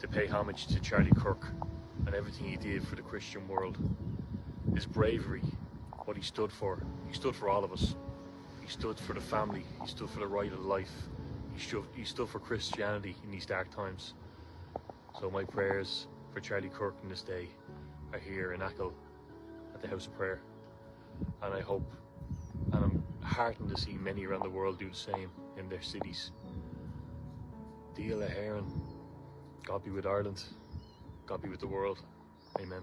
to pay homage to Charlie Kirk and everything he did for the Christian world. His bravery, what he stood for all of us. He stood for the family, he stood for the right of life, he stood for Christianity in these dark times. So my prayers for Charlie Kirk in this day are here in Achill at the House of Prayer. And I hope, and I'm heartened to see many around the world do the same in their cities. Díla Éireann. God be with Ireland. God be with the world. Amen.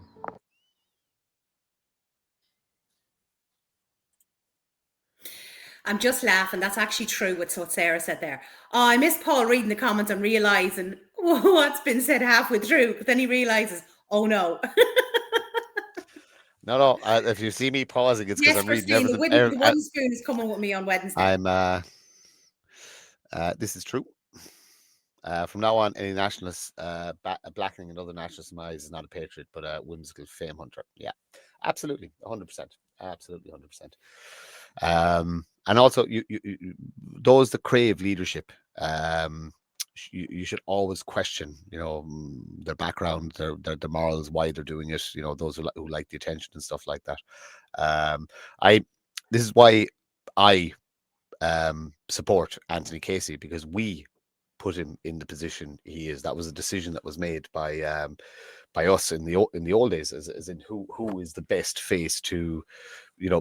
I'm just laughing. That's actually true what Sarah said there. Oh, I missed Paul reading the comments and realising what's been said halfway through. But then he realises, oh no. No. If you see me pausing, it's because I'm reading everything. The one spoon is coming with me on Wednesday. This is true. From now on, any nationalist blackening another nationalist in my eyes is not a patriot, but a whimsical fame hunter. Yeah, absolutely, 100%, absolutely 100%. And also, you those that crave leadership, you should always question, their background, their morals, why they're doing it. Those who like the attention and stuff like that. This is why I support Anthony Casey, because we put him in the position he is. That was a decision that was made by us in the old days, as in who is the best face to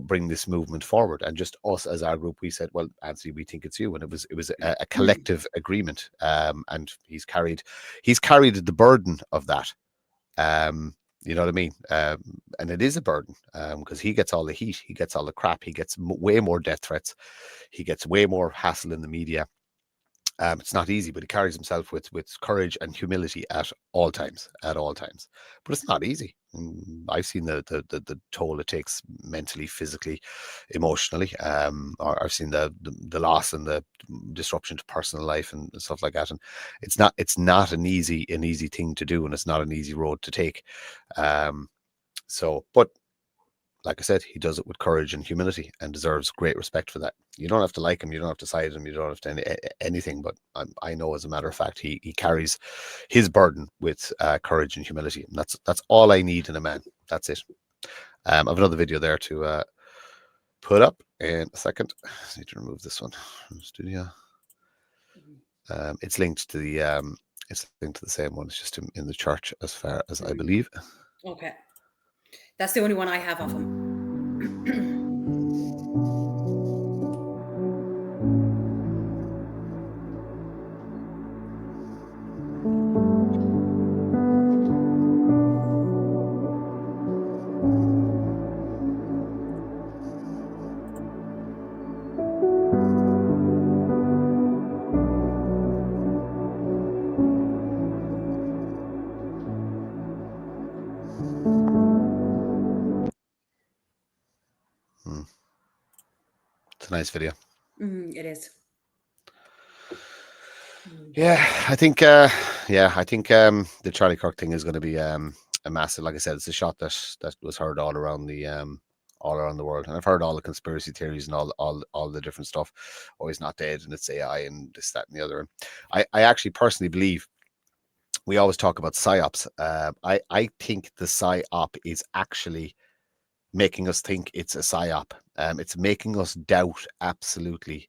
bring this movement forward. And just us as our group, we said, well, Anthony, we think it's you. And it was a collective agreement, and he's carried the burden of that. You know what I mean? And it is a burden because he gets all the heat, he gets all the crap, he gets way more death threats, he gets way more hassle in the media. It's not easy, but he carries himself with courage and humility at all times, at all times. But it's not easy. I've seen the toll it takes mentally, physically, emotionally. Or I've seen the loss and the disruption to personal life and stuff like that. And it's not an easy thing to do, and it's not an easy road to take. But like I said, he does it with courage and humility and deserves great respect for that. You don't have to like him, you don't have to side him, you don't have to anything, but I know as a matter of fact, he carries his burden with courage and humility. And that's all I need in a man. That's it. I have another video there to put up in a second. I need to remove this one from the studio. It's linked to the same one. It's just in the church, as far as I believe. Okay. That's the only one I have of him. It's a nice video. It is. Yeah, I think the Charlie Kirk thing is going to be a massive. Like I said, it's a shot that was heard all around the world, and I've heard all the conspiracy theories and all the different stuff. Oh, he's not dead, and it's AI, and this, that, and the other. And I actually personally believe, we always talk about psyops. I think the psyop is actually making us think it's a psyop. It's making us doubt absolutely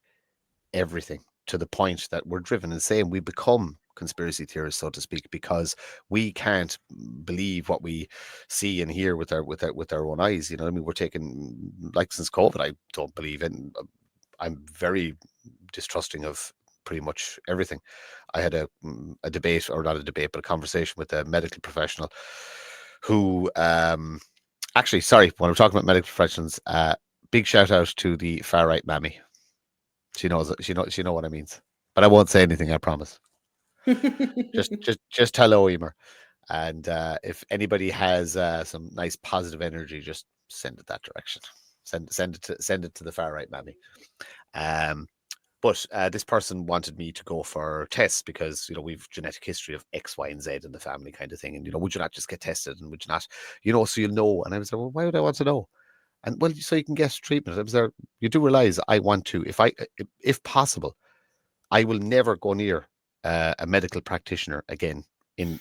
everything, to the point that we're driven insane. We become conspiracy theorists, so to speak, because we can't believe what we see and hear with our own eyes. You know what I mean? We're taking, like, since COVID, I don't believe in. I'm very distrusting of pretty much everything. I had a debate, or not a debate, but a conversation with a medical professional who, actually, sorry, when we're talking about medical professionals, big shout out to the far right mammy. She knows what I means, but I won't say anything, I promise. just hello, Emer. And if anybody has some nice positive energy, just send it that direction. Send it to the far right mammy. But this person wanted me to go for tests because, we've genetic history of X, Y, and Z in the family, kind of thing. And, would you not just get tested, and would you not, so you'll know? And I was like, well, why would I want to know? And well, so you can get treatment. I was there. You do realize I want to, if possible, I will never go near a medical practitioner again in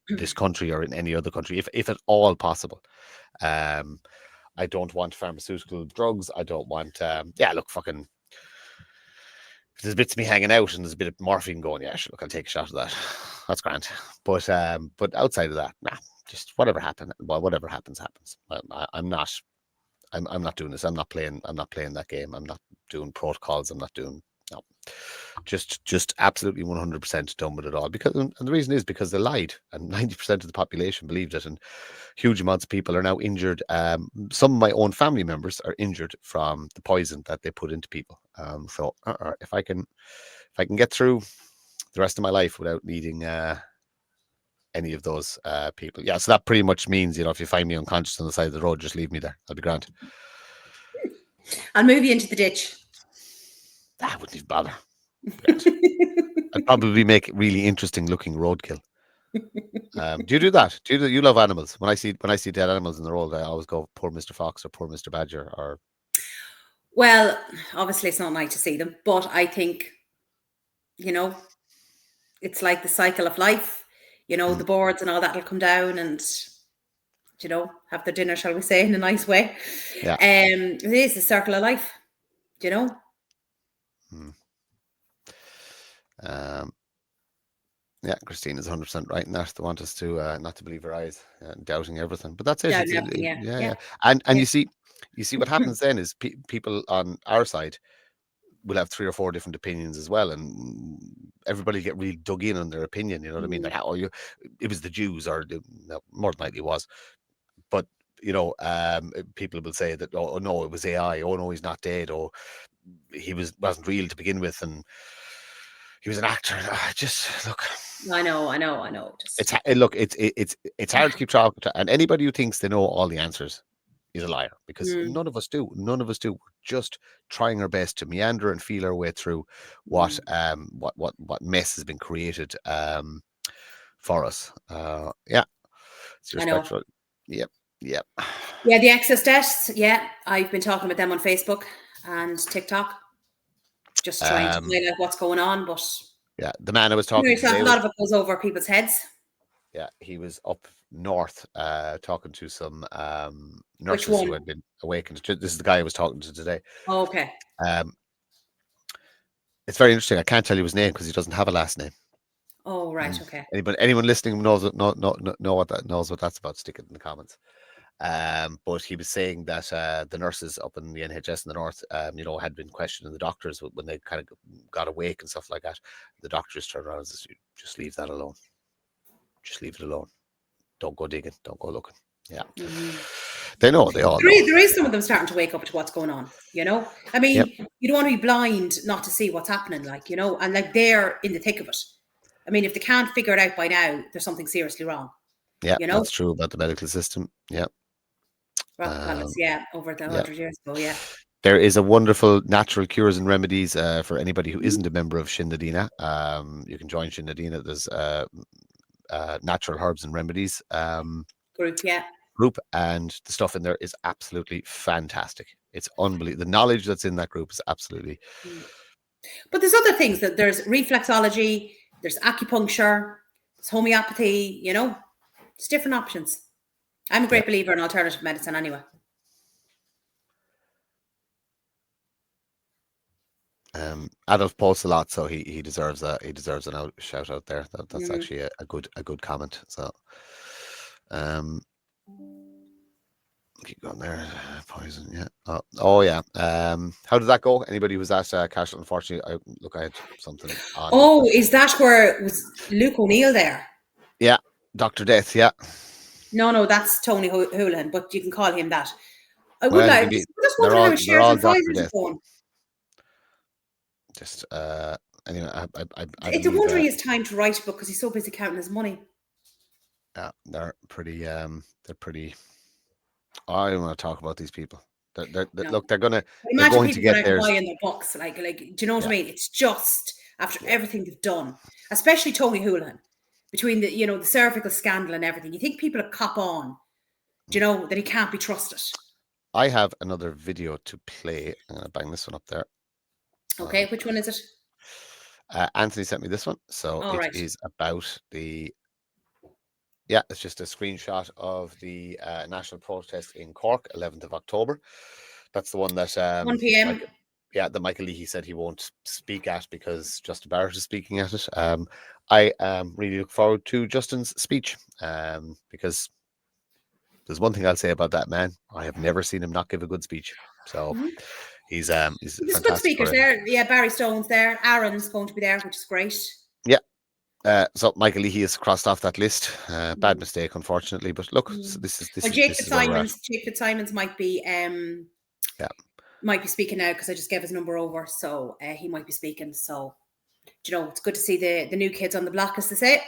this country or in any other country, if at all possible. I don't want pharmaceutical drugs. I don't want. Fucking. If there's bits of me hanging out and there's a bit of morphine going, yeah, sure, look, I'll take a shot of that. That's grand. But outside of that, nah, just whatever happens. Well, whatever happens. I'm not doing this. I'm not playing that game. I'm not doing protocols. I'm not doing, no. Just absolutely 100% done with it all. And the reason is because they lied, and 90% of the population believed it, and huge amounts of people are now injured. Some of my own family members are injured from the poison that they put into people. So if I can get through the rest of my life without needing any of those people, yeah. So that pretty much means, if you find me unconscious on the side of the road, just leave me there. I'll be grand. I'll move you into the ditch. I wouldn't even bother. I'd probably make it really interesting looking roadkill. Do you do that? You love animals? When I see dead animals in the road, I always go, poor Mr. Fox or poor Mr. Badger. Or, well, obviously it's not nice to see them, but I think, it's like the cycle of life. The boards and all that will come down and, have their dinner, shall we say, in a nice way. Yeah. It is the circle of life, Yeah, Christine is 100% right in that. They want us to not to believe our eyes, doubting everything. But that's it. Yeah. And you see what happens then is people on our side will have 3 or 4 different opinions as well, and everybody get really dug in on their opinion. You know what I mean? Like, oh, it was the Jews, or no, more than likely it was. But you know, people will say that, oh no, it was AI. Oh no, he's not dead. Oh, he wasn't real to begin with, and he was an actor. Just look. I know. It's hard to keep track, and anybody who thinks they know all the answers is a liar, because none of us do. None of us do. We're just trying our best to meander and feel our way through what mess has been created for us. Yeah, it's respectful. Yep. Yeah, the excess deaths. Yeah, I've been talking with them on Facebook and TikTok, just trying to find out what's going on. But yeah, the man I was talking to today, a lot of it goes over people's heads. Yeah, he was up north talking to some nurses who had been awakened. This is the guy I was talking to today. Oh, okay. It's very interesting. I can't tell you his name because he doesn't have a last name. Oh, right. Okay. Anyone listening knows what that's about. Stick it in the comments. But he was saying that the nurses up in the NHS in the north, had been questioning the doctors when they kind of got awake and stuff like that. The doctors turned around and said, "Just leave that alone. Just leave it alone. Don't go digging. Don't go looking." Yeah. They know. They all know. There is some of them starting to wake up to what's going on, you know? I mean, you don't want to be blind not to see what's happening, like, you know, and like they're in the thick of it. I mean, if they can't figure it out by now, there's something seriously wrong. Yeah, you know? That's true about the medical system. Yeah. Over the 100 years ago, yeah. There is a wonderful natural cures and remedies for anybody who isn't a member of Shin Nadina. You can join Shin Nadina. There's natural herbs and remedies group, and the stuff in there is absolutely fantastic. It's unbelievable. The knowledge that's in that group is absolutely. But there's other things, that there's reflexology, there's acupuncture, there's homeopathy. You know, it's different options. I'm a great believer in alternative medicine anyway. Adolf posts a lot, so he deserves a shout out there. That's actually a good comment. So keep going there. Poison, yeah. Oh yeah. How did that go? Anybody who was at Cash? Unfortunately, I had something on. Oh, is that where was Luke O'Neill there? Yeah, Dr. Death. Yeah. No, that's Tony Houlihan, but you can call him that. I would like. Just wonder how his shares and Pfizer's are going. Just anyway, it's a wonder he has time to write a book because he's so busy counting his money. Yeah, they're pretty. I don't want to talk about these people. Look, they're going to get theirs. Buying their books, like, do you know what I mean? It's just after everything they've done, especially Tony Houlihan, between the cervical scandal and everything. You think people are cop on, that he can't be trusted. I have another video to play. I'm going to bang this one up there. Okay, which one is it? Anthony sent me this one, so is about the. Yeah, it's just a screenshot of the national protest in Cork, 11th of October. That's the one that 1 p.m. That Michael Leahy said he won't speak at because Justin Barrett is speaking at it. I really look forward to Justin's speech because there's one thing I'll say about that man. I have never seen him not give a good speech. So he's good speakers there. Yeah, Barry Stone's there. Aaron's going to be there, which is great. Yeah. So Michael Leahy has crossed off that list. Bad mistake, unfortunately. But look, so this is Jake Fitzsimons might be speaking now because I just gave his number over, so he might be speaking. So it's good to see the new kids on the block, as they say.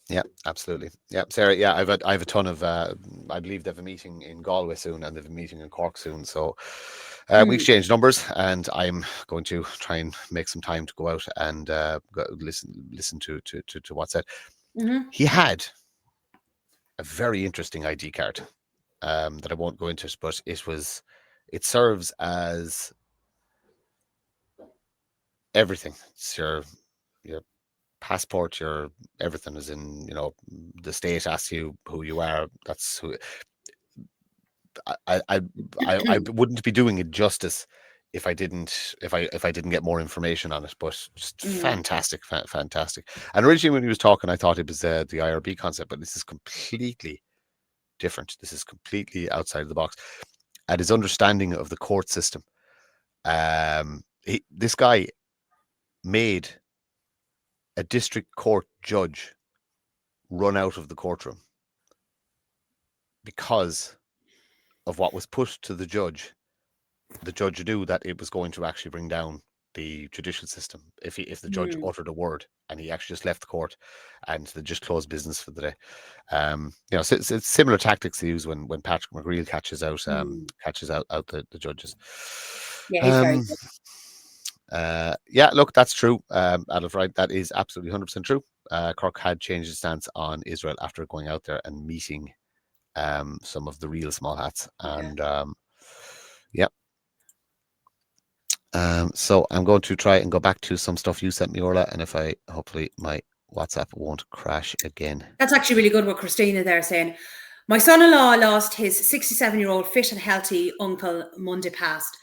Yeah, absolutely. Yeah, Sarah. Yeah, I have a ton of. I believe they have a meeting in Galway soon, and they have a meeting in Cork soon. So we exchange numbers, and I'm going to try and make some time to go out and listen to what's said. He had a very interesting ID card that I won't go into, but it serves as everything. It's your passport, your everything is in, the state asks you who you are. That's who. I wouldn't be doing it justice if I didn't get more information on it. But just fantastic. And originally when he was talking, I thought it was the IRB concept, but this is completely different. This is completely outside of the box. And his understanding of the court system. This guy made a district court judge run out of the courtroom because of what was put to the judge. The judge knew that it was going to actually bring down the judicial system if the judge uttered a word, and he actually just left the court and they just closed business for the day. So it's similar tactics they use when Patrick McGreal catches out the judges. Yeah, he's very good. Look, that's true. Adolf, right? That is absolutely 100% true. Cork had changed his stance on Israel after going out there and meeting some of the real small hats, and so I'm going to try and go back to some stuff you sent me, Orla, and hopefully my WhatsApp won't crash again. That's actually really good what Christina there saying. My son-in-law lost his 67-year-old fit and healthy uncle Monday past.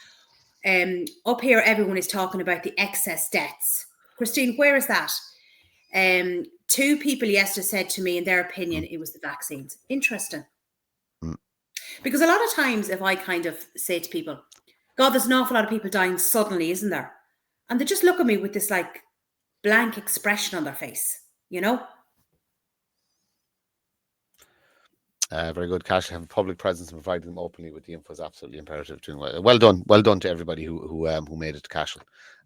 Up here, everyone is talking about the excess deaths. Christine, where is that? 2 people yesterday said to me, in their opinion, it was the vaccines. Interesting. Because a lot of times, if I kind of say to people, God, there's an awful lot of people dying suddenly, isn't there? And they just look at me with this like blank expression on their face, you know? Very good, Cash. Have a public presence and providing them openly with the info is absolutely imperative. Doing well done to everybody who made it to Cashel.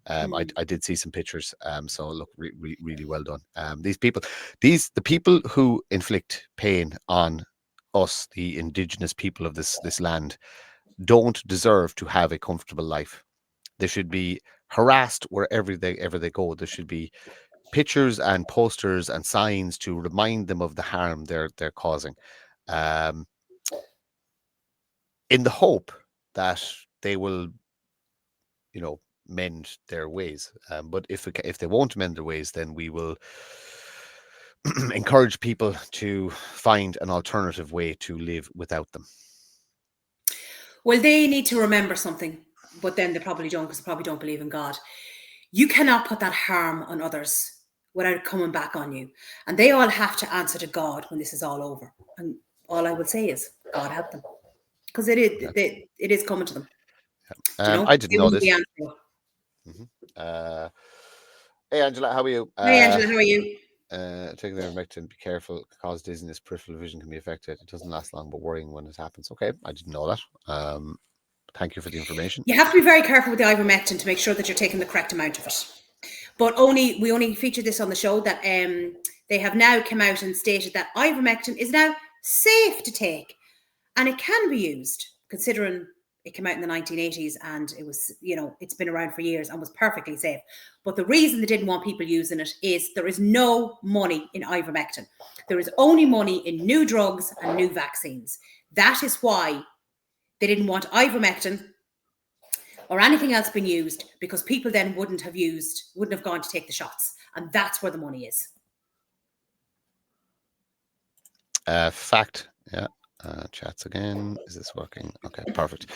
I did see some pictures. So look, really well done. These people, the people who inflict pain on us, the indigenous people of this land, don't deserve to have a comfortable life. They should be harassed wherever they go. There should be pictures and posters and signs to remind them of the harm they're causing, in the hope that they will, mend their ways. But if they won't mend their ways, then we will encourage people to find an alternative way to live without them. Well, they need to remember something, but then they probably don't, because they probably don't believe in God. You cannot put that harm on others without it coming back on you. And they all have to answer to God when this is all over. And all I would say is, God help them. Because it is coming to them. I didn't know this. Hey, Angela, how are you? Hey, Angela, how are you? Taking the ivermectin, be careful, cause dizziness, peripheral vision can be affected. It doesn't last long, but worrying when it happens. Okay, I didn't know that. Thank you for the information. You have to be very careful with the ivermectin to make sure that you're taking the correct amount of it. But we only featured this on the show that they have now come out and stated that ivermectin is now safe to take, and it can be used, considering it came out in the 1980s and it was, it's been around for years and was perfectly safe. But the reason they didn't want people using it is there is no money in ivermectin. There is only money in new drugs and new vaccines. That is why they didn't want ivermectin or anything else being used, because people then wouldn't have gone to take the shots. And that's where the money is. Fact. Yeah. Chats again. Is this working? Okay, perfect.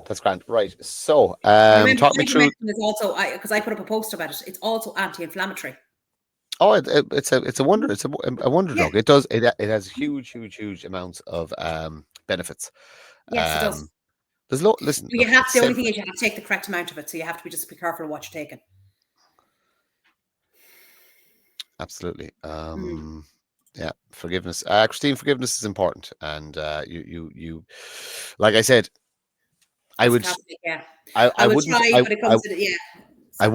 That's grand. Right. So, talk me through. Is also, because I put up a post about it, it's also anti-inflammatory. Oh, it's a wonder. It's a wonder drug. It does. It has huge amounts of benefits. Yes, it does. There's listen. The only thing is you have to take the correct amount of it, so you have to be careful of what you're taking. Absolutely. Yeah, forgiveness. Christine, forgiveness is important, and you, like I said, I would. Catholic, yeah. I would wouldn't. try when it comes to it. Yeah. I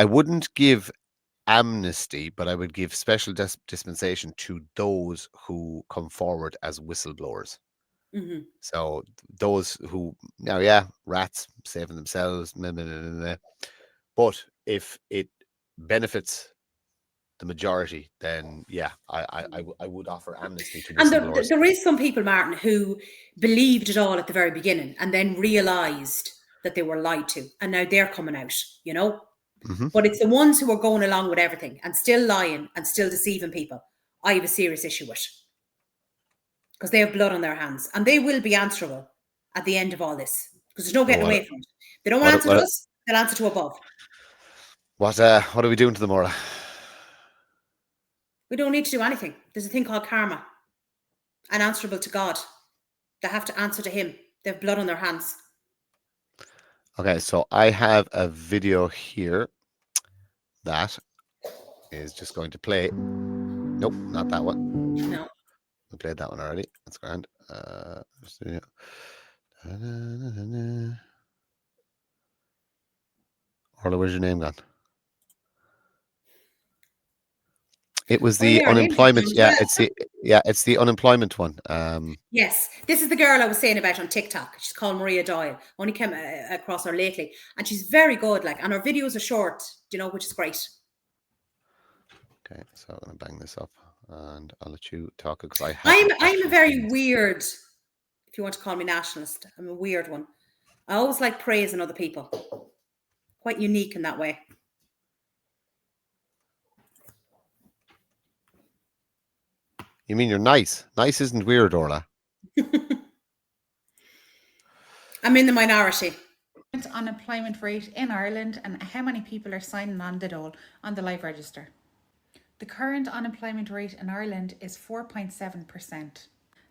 wouldn't give amnesty, but I would give special dispensation to those who come forward as whistleblowers. Mm-hmm. So those who rats saving themselves, but if it benefits the majority, then I would offer amnesty to whistleblowers. And there is some people, Martin, who believed it all at the very beginning and then realised that they were lied to, and now they're coming out, Mm-hmm. But it's the ones who are going along with everything and still lying and still deceiving people I have a serious issue with, because they have blood on their hands and they will be answerable at the end of all this, because there's no getting away from it. They don't answer to us, they'll answer to above. What are we doing to them, Orla? We don't need to do anything. There's a thing called karma, and answerable to God. They have to answer to him. They have blood on their hands. Okay, so I have a video here that is just going to play. Nope, not that one. No. We played that one already. That's grand. Orla, where's your name gone? It was the unemployment. Yeah, it's the unemployment one. Yes, this is the girl I was saying about on TikTok. She's called Maria Doyle. Only came across her lately, and she's very good. Like, and her videos are short, which is great. Okay, so I'm gonna bang this up, and I'll let you talk because I. I'm a very weird, if you want to call me nationalist. I'm a weird one. I always like praising other people. Quite unique in that way. You mean you're nice? Nice isn't weird, Orla. I'm in the minority. Unemployment rate in Ireland and how many people are signing on the dole on the live register. The current unemployment rate in Ireland is 4.7%.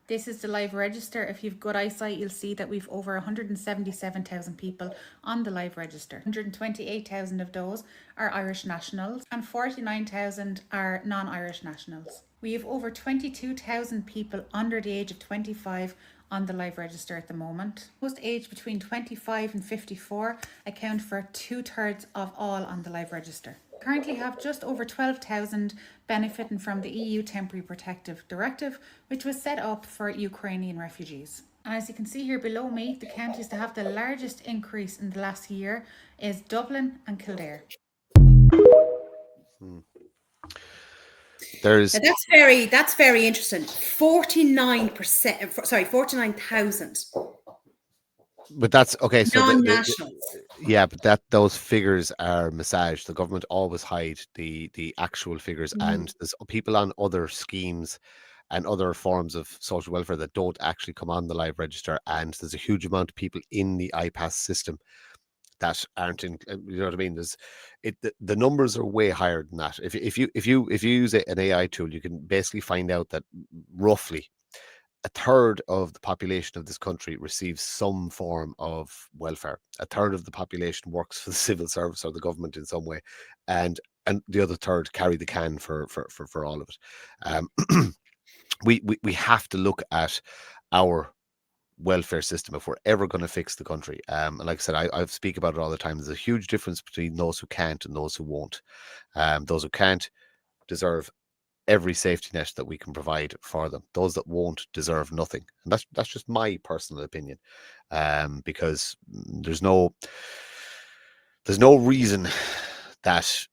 This is the live register. If you've good eyesight, you'll see that we've over 177,000 people on the live register. 128,000 of those are Irish nationals and 49,000 are non-Irish nationals. We have over 22,000 people under the age of 25 on the live register at the moment. Most aged between 25 and 54 account for 2/3 of all on the live register. Currently have just over 12,000 benefiting from the EU Temporary Protective Directive, which was set up for Ukrainian refugees. And as you can see here below me, the counties that have the largest increase in the last year is Dublin and Kildare. That's very interesting. 49,000. But that's okay. So non-nationals. But those figures are massaged. The government always hide the actual figures, and there's people on other schemes and other forms of social welfare that don't actually come on the live register, and there's a huge amount of people in the iPass system that aren't in. You know what I mean? The numbers are way higher than that. If you use an AI tool, you can basically find out that roughly 1/3 of the population of this country receives some form of welfare. 1/3 of the population works for the civil service or the government in some way, and the other third carry the can for all of it. We have to look at our welfare system if we're ever going to fix the country. And like I said, I speak about it all the time. There's a huge difference between those who can't and those who won't. Those who can't deserve every safety net that we can provide for them. Those that won't deserve nothing, and that's just my personal opinion. Because there's no reason that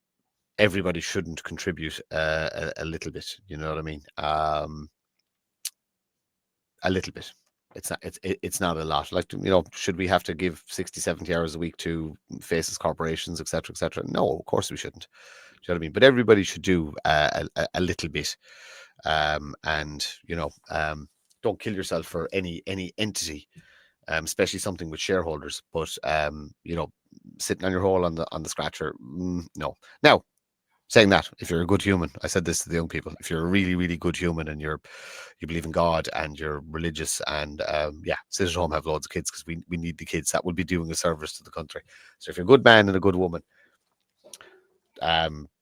everybody shouldn't contribute a little bit. You know what I mean? A little bit. It's not a lot. Like, should we have to give 60, 70 hours a week to faceless corporations, etc., etc.? No, of course we shouldn't. Do you know what I mean? But everybody should do a little bit, and don't kill yourself for any entity, especially something with shareholders. But sitting on your hole on the scratcher, no. Now, saying that, if you're a good human, I said this to the young people, if you're a really, really good human and you believe in God and you're religious and sit at home, have loads of kids because we need the kids, that would be doing a service to the country. So if you're a good man and a good woman,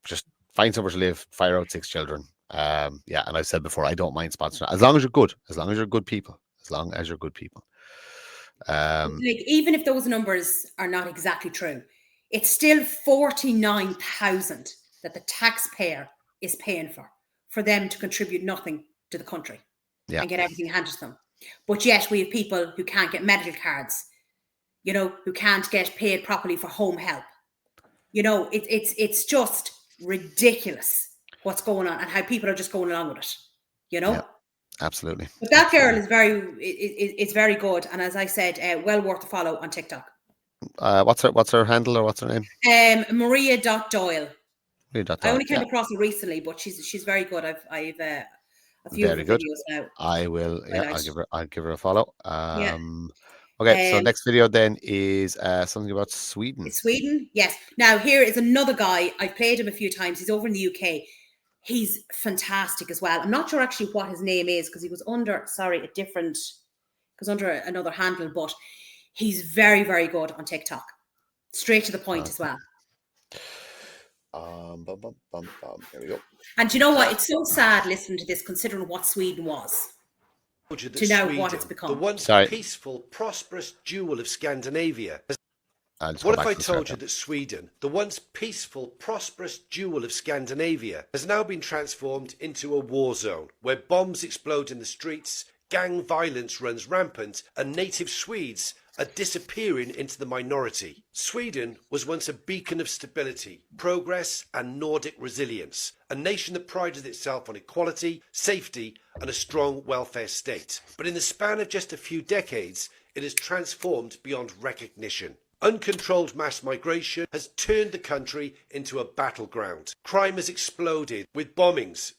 just find somewhere to live, fire out 6 children. And I've said before, I don't mind sponsoring, as long as you're good, as long as you're good people. Like, even if those numbers are not exactly true, it's still 49,000 that the taxpayer is paying for them to contribute nothing to the country and get everything handed to them. But yet we have people who can't get medical cards, who can't get paid properly for home help. It's just ridiculous what's going on and how people are just going along with it. Yeah, absolutely. But that girl is very good, and as I said, well worth a follow on TikTok. What's her handle, or what's her name? Maria.Doyle. I only came across her recently, but she's very good. I've a few of her videos now. I will. I'll give her a follow. Okay, so next video then is something about Sweden. Sweden, yes. Now here is another guy. I've played him a few times. He's over in the UK. He's fantastic as well. I'm not sure actually what his name is because he was under another handle, but he's very, very good on TikTok. Straight to the point as well. Here we go. And do you know what? It's so sad listening to this, considering what Sweden was. To now what it's become. The once peaceful, prosperous jewel of Scandinavia. What if I told you that Sweden, the once peaceful, prosperous jewel of Scandinavia, has now been transformed into a war zone where bombs explode in the streets, gang violence runs rampant, and native Swedes are disappearing into the minority? Sweden was once a beacon of stability, progress, and Nordic resilience, a nation that prided itself on equality, safety, and a strong welfare state. But in the span of just a few decades, it has transformed beyond recognition. Uncontrolled mass migration has turned the country into a battleground. Crime has exploded with bombings,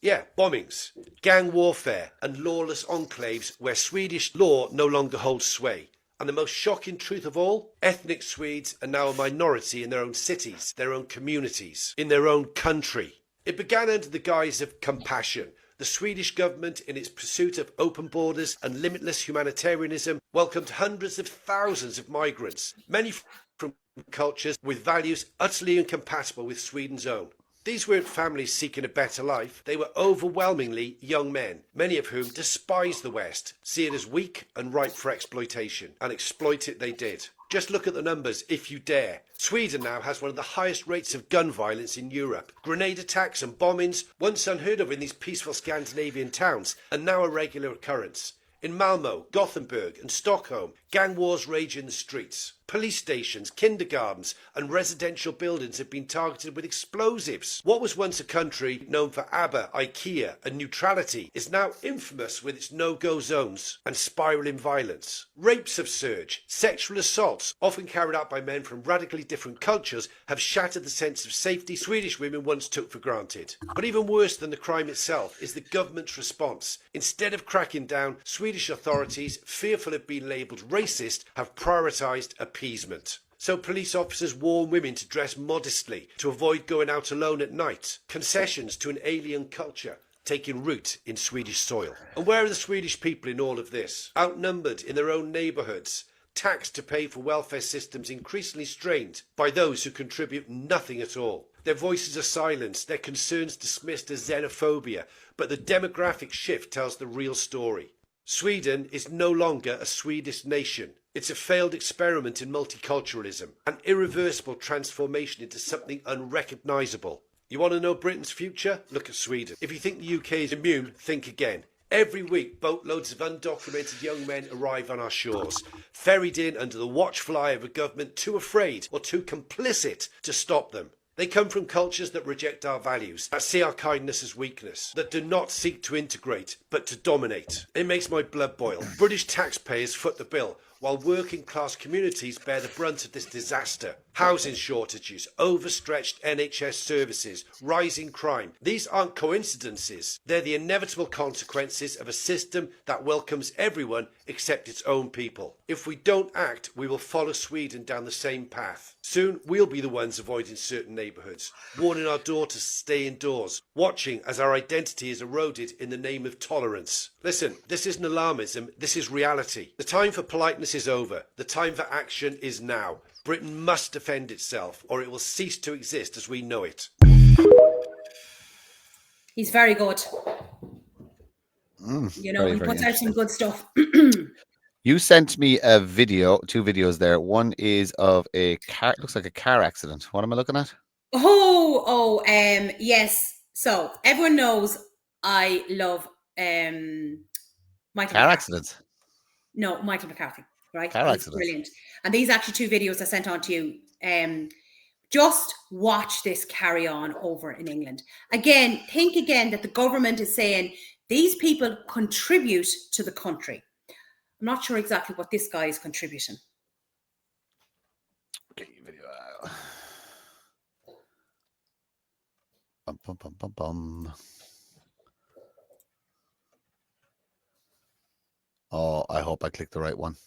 gang warfare, and lawless enclaves where Swedish law no longer holds sway. And the most shocking truth of all, ethnic Swedes are now a minority in their own cities, their own communities, in their own country. It began under the guise of compassion. The Swedish government, in its pursuit of open borders and limitless humanitarianism, welcomed hundreds of thousands of migrants, many from cultures with values utterly incompatible with Sweden's own. These weren't families seeking a better life. They were overwhelmingly young men, many of whom despise the West, see it as weak and ripe for exploitation, and exploit it they did. Just look at the numbers, if you dare. Sweden now has one of the highest rates of gun violence in Europe. Grenade attacks and bombings, once unheard of in these peaceful Scandinavian towns, are now a regular occurrence. In Malmö, Gothenburg and Stockholm, gang wars rage in the streets. Police stations, kindergartens and residential buildings have been targeted with explosives. What was once a country known for ABBA, IKEA and neutrality is now infamous with its no-go zones and spiralling violence. Rapes have surged. Sexual assaults, often carried out by men from radically different cultures, have shattered the sense of safety Swedish women once took for granted. But even worse than the crime itself is the government's response. Instead of cracking down, Swedish authorities, fearful of being labelled racist, have prioritised appeasement. So police officers warn women to dress modestly, to avoid going out alone at night. Concessions to an alien culture taking root in Swedish soil. And where are the Swedish people in all of this? Outnumbered in their own neighbourhoods, taxed to pay for welfare systems increasingly strained by those who contribute nothing at all. Their voices are silenced, their concerns dismissed as xenophobia, but the demographic shift tells the real story. Sweden is no longer a Swedish nation. It's a failed experiment in multiculturalism, an irreversible transformation into something unrecognisable. You want to know Britain's future? Look at Sweden. If you think the UK is immune, think again. Every week, boatloads of undocumented young men arrive on our shores, ferried in under the watchful eye of a government too afraid or too complicit to stop them. They come from cultures that reject our values, that see our kindness as weakness, that do not seek to integrate, but to dominate. It makes my blood boil. British taxpayers foot the bill, while working class communities bear the brunt of this disaster. Housing shortages, overstretched NHS services, rising crime. These aren't coincidences. They're the inevitable consequences of a system that welcomes everyone except its own people. If we don't act, we will follow Sweden down the same path. Soon, we'll be the ones avoiding certain neighbourhoods, warning our daughters to stay indoors, watching as our identity is eroded in the name of tolerance. Listen, this isn't alarmism, this is reality. The time for politeness is over. The time for action is now. Britain must defend itself, or it will cease to exist as we know it. He's very good. You know, he puts out some good stuff. You sent me a video, 2 videos there. One is of a car, looks like a car accident. What am I looking at? Yes. So everyone knows I love Michael Car accidents. No, Michael McCarthy, right? Car He's accidents. brilliant. And these actually 2 videos I sent on to you. Just watch this carry on over in England. Again, think again that the government is saying these people contribute to the country. I'm not sure exactly what this guy is contributing. Okay, video out. Bum, bum, bum, bum, bum. Oh, I hope I clicked the right one.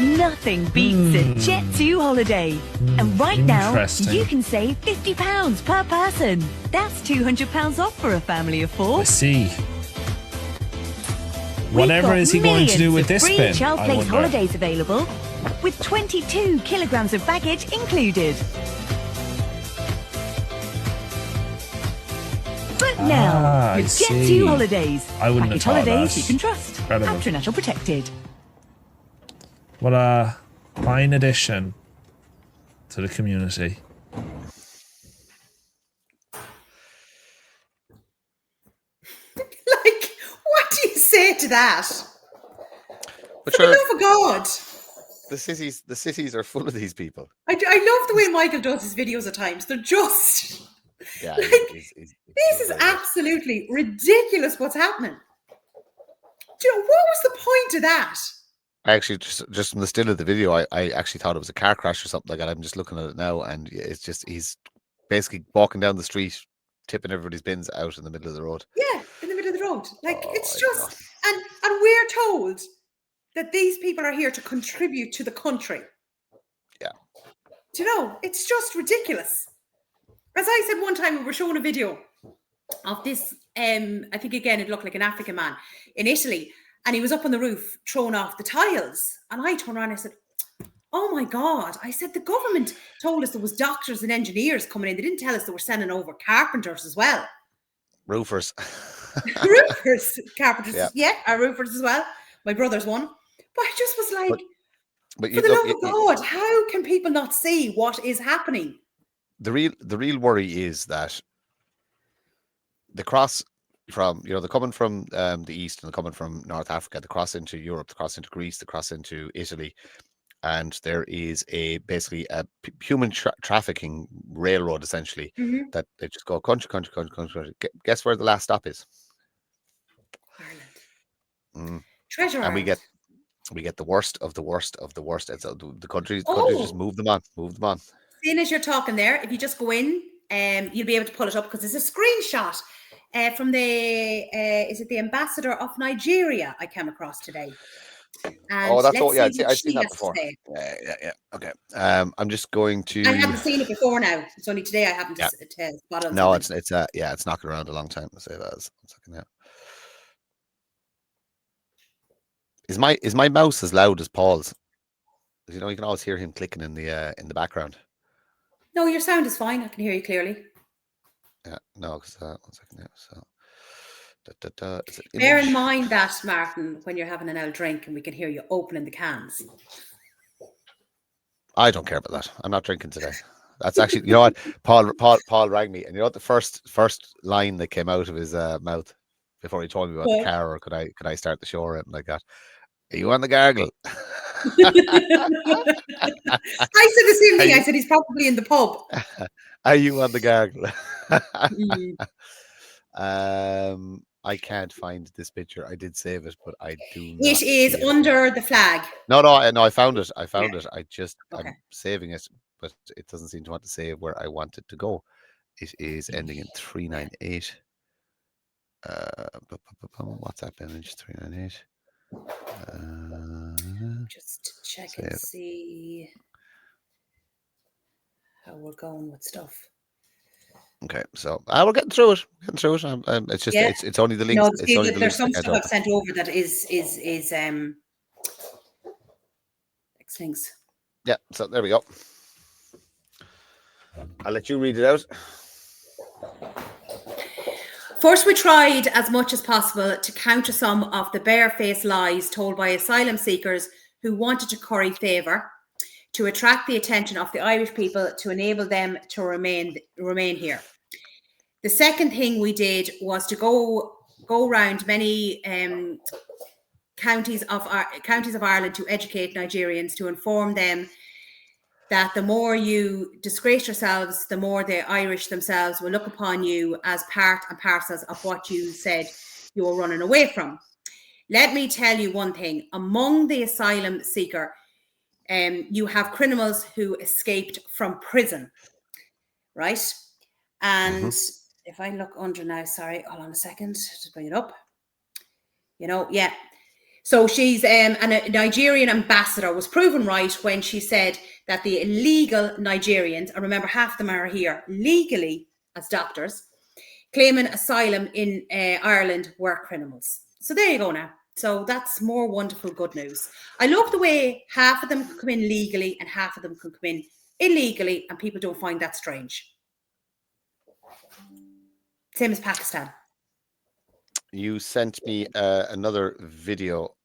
Nothing beats a Jet2 holiday. And right now, you can save £50 per person. That's £200 off for a family of 4. I see. Whatever is he going to do with this free bin? child I place wonder. holidays available. with 22 kilograms of baggage included. But now, with Jet2 Holidays. I wouldn't Package have thought holidays that. you can trust. Incredible. After protected. What a fine addition to the community. Like, what do you say to that? But For the love of God. The cities are full of these people. I love the way Michael does his videos at times. They're just... Yeah, like, this is absolutely ridiculous what's happening. Do you know, what was the point of that? I actually, just from the still of the video, I actually thought it was a car crash or something like that. I'm just looking at it now, and it's just, he's basically walking down the street, tipping everybody's bins out in the middle of the road. Yeah, in the middle of the road. Like, it's just... And we're told that these people are here to contribute to the country. Yeah. Do you know, it's just ridiculous. As I said one time, we were showing a video of this, I think again, it looked like an African man in Italy, and he was up on the roof throwing off the tiles. And I turned around and I said, oh my God. I said, the government told us there was doctors and engineers coming in. They didn't tell us they were sending over carpenters as well. Roofers. Roofers, carpenters, yeah, our roofers as well. My brother's one. But I just was like, but for the love of God, how can people not see what is happening? The real worry is that the cross from, they're coming from the east and they're coming from North Africa, the cross into Europe, the cross into Greece, the cross into Italy, and there is basically a human trafficking railroad essentially that they just go country. Guess where the last stop is? Ireland. Treasure and Island. we get the worst of the worst of the worst. It's the countries just move them on. Seeing as you're talking there, if you just go in, you'll be able to pull it up because it's a screenshot from is it the ambassador of Nigeria I came across today. And that's all. Yeah, I've she seen that has to before. say. Yeah. Okay. I'm just going to. I haven't seen it before now. It's only today I happened to spot it. No, it's knocking around a long time. I'll say that. 1 second now. Is my mouse as loud as Paul's? You can always hear him clicking in the background. No, your sound is fine. I can hear you clearly. Yeah, no, because 1 second now. So, bear in mind that, Martin, when you're having an old drink and we can hear you opening the cans. I don't care about that. I'm not drinking today. That's actually, you know what? Paul rang me, and you know what? The first line that came out of his mouth before he told me about the car, or could I start the show or anything like that? Are you on the gargle? I said the same thing. I said he's probably in the pub. Are you on the gargle? I can't find this picture. I did save it, but I do not. It is under the flag. No, I found it. I'm saving it, but it doesn't seem to want to save where I want it to go. It is ending in 398. WhatsApp image 398. Just check and see how we're going with stuff. Okay, so we're getting through it. It's just it's only the links. No, it's only there's some stuff I've sent over that is links. Yeah, so there we go. I'll let you read it out. First, we tried as much as possible to counter some of the barefaced lies told by asylum seekers who wanted to curry favour, to attract the attention of the Irish people, to enable them to remain here. The second thing we did was to go around many counties of Ireland to educate Nigerians, to inform them that the more you disgrace yourselves, the more the Irish themselves will look upon you as part and parcels of what you said you were running away from. Let me tell you one thing. Among the asylum seeker, you have criminals who escaped from prison, right? And if I look under now, sorry, hold on a second, just bring it up. So she's a Nigerian ambassador was proven right when she said that the illegal Nigerians, and remember half of them are here legally as doctors, claiming asylum in Ireland were criminals. So there you go now. So that's more wonderful good news. I love the way half of them can come in legally and half of them can come in illegally, and people don't find that strange. Same as Pakistan. You sent me another video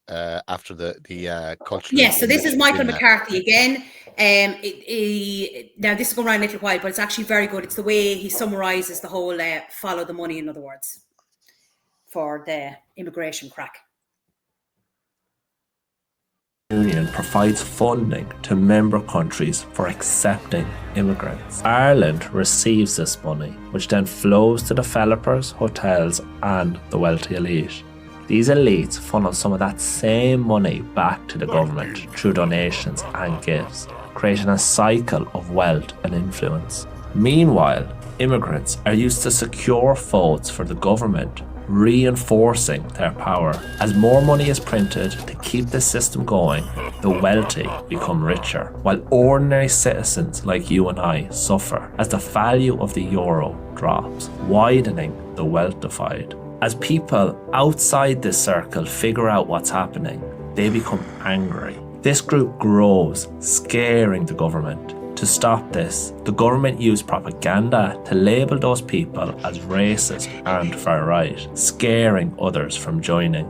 after the culturally. Yes, so this is Michael McCarthy again. Now this is going around a little while, but it's actually very good. It's the way he summarises the whole follow the money, in other words, for the immigration crack. Union provides funding to member countries for accepting immigrants. Ireland receives this money, which then flows to developers, hotels, and the wealthy elite. These elites funnel some of that same money back to the government through donations and gifts, creating a cycle of wealth and influence. Meanwhile, immigrants are used to secure votes for the government, reinforcing their power. As more money is printed to keep the system going, the wealthy become richer, while ordinary citizens like you and I suffer as the value of the euro drops, widening the wealth divide. As people outside this circle figure out what's happening, they become angry. This group grows, scaring the government. To stop this, the government used propaganda to label those people as racist and far right, scaring others from joining.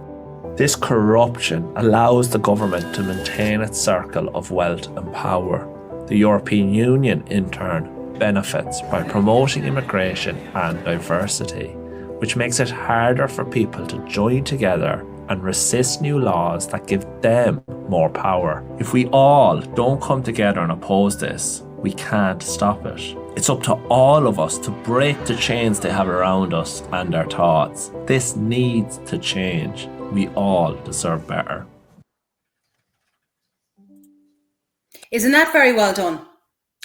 This corruption allows the government to maintain its circle of wealth and power. The European Union, in turn, benefits by promoting immigration and diversity, which makes it harder for people to join together and resist new laws that give them more power. If we all don't come together and oppose this, we can't stop it. It's up to all of us to break the chains they have around us and our thoughts. This needs to change. We all deserve better. Isn't that very well done?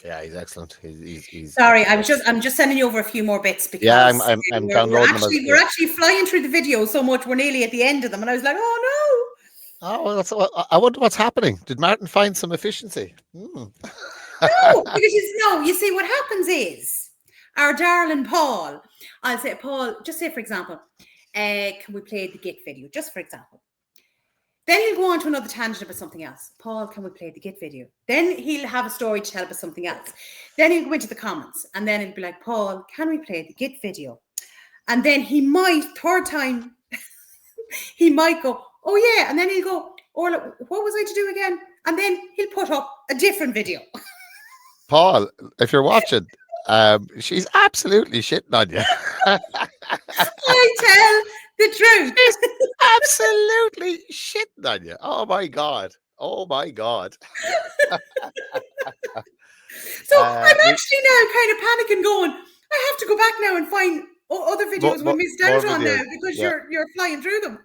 Yeah, he's excellent. He's sorry. I'm just sending you over a few more bits because I'm downloading them. We're actually flying through the video so much. We're nearly at the end of them, and I was like, oh no. Oh, I wonder what's happening. Did Martin find some efficiency? No, because you see what happens is our darling Paul. I'll say, Paul, just say for example, can we play the Git video? Just for example. Then he'll go on to another tangent about something else. Paul, can we play the Git video? Then he'll have a story to tell about something else. Then he'll go into the comments and then he'll be like, Paul, can we play the Git video? And then he might, third time, he might go, oh yeah. And then he'll go, Orla, what was I to do again? And then he'll put up a different video. Paul, if you're watching, she's absolutely shitting on you. I tell the truth. She's absolutely shitting on you. Oh my God. Oh my God. So I'm actually now kind of panicking going, I have to go back now and find other videos we missed out on now because you're flying through them.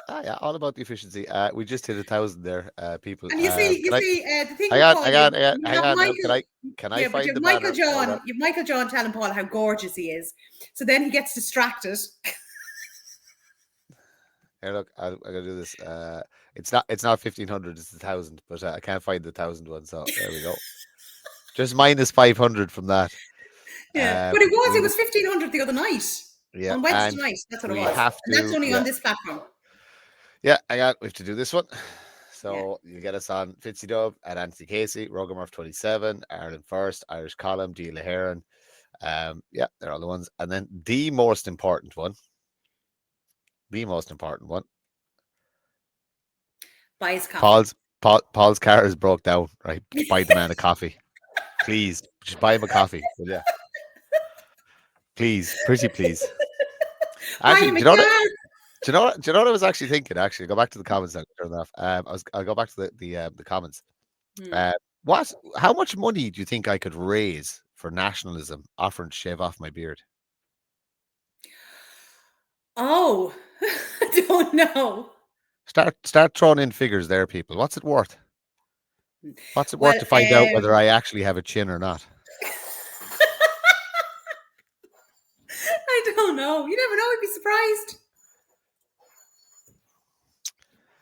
Yeah, all about the efficiency. We just hit 1,000 there, people. And you see, the thing. Hang on. Can I find the Michael John? You've Michael John telling Paul how gorgeous he is. So then he gets distracted. Here, look, I'm gonna do this. It's not 1,500. It's 1,000, but I can't find the 1,000 one. So there we go. Just minus 500 from that. Yeah, but it was 1,500 the other night. Yeah, on Wednesday night. That's what it was. And that's only on this platform. Yeah, hang on. We have to do this one. So you get us on Fitzy at Anthony Casey, Rogamurph 27, Ireland First, Irish Column, D. Laheron. Yeah, they're all the ones. And then the most important one. Buy his coffee. Paul's car is broke down. Right, buy the man a coffee, please. Just buy him a coffee, will you? Please, pretty please. Actually, do you know what I was actually thinking? Actually, go back to the comments and turn that off. I'll go back to the comments. How much money do you think I could raise for nationalism offering to shave off my beard? Oh, I don't know. Start throwing in figures there, people. What's it worth? What's it worth to find out whether I actually have a chin or not? I don't know. You never know. I'd be surprised.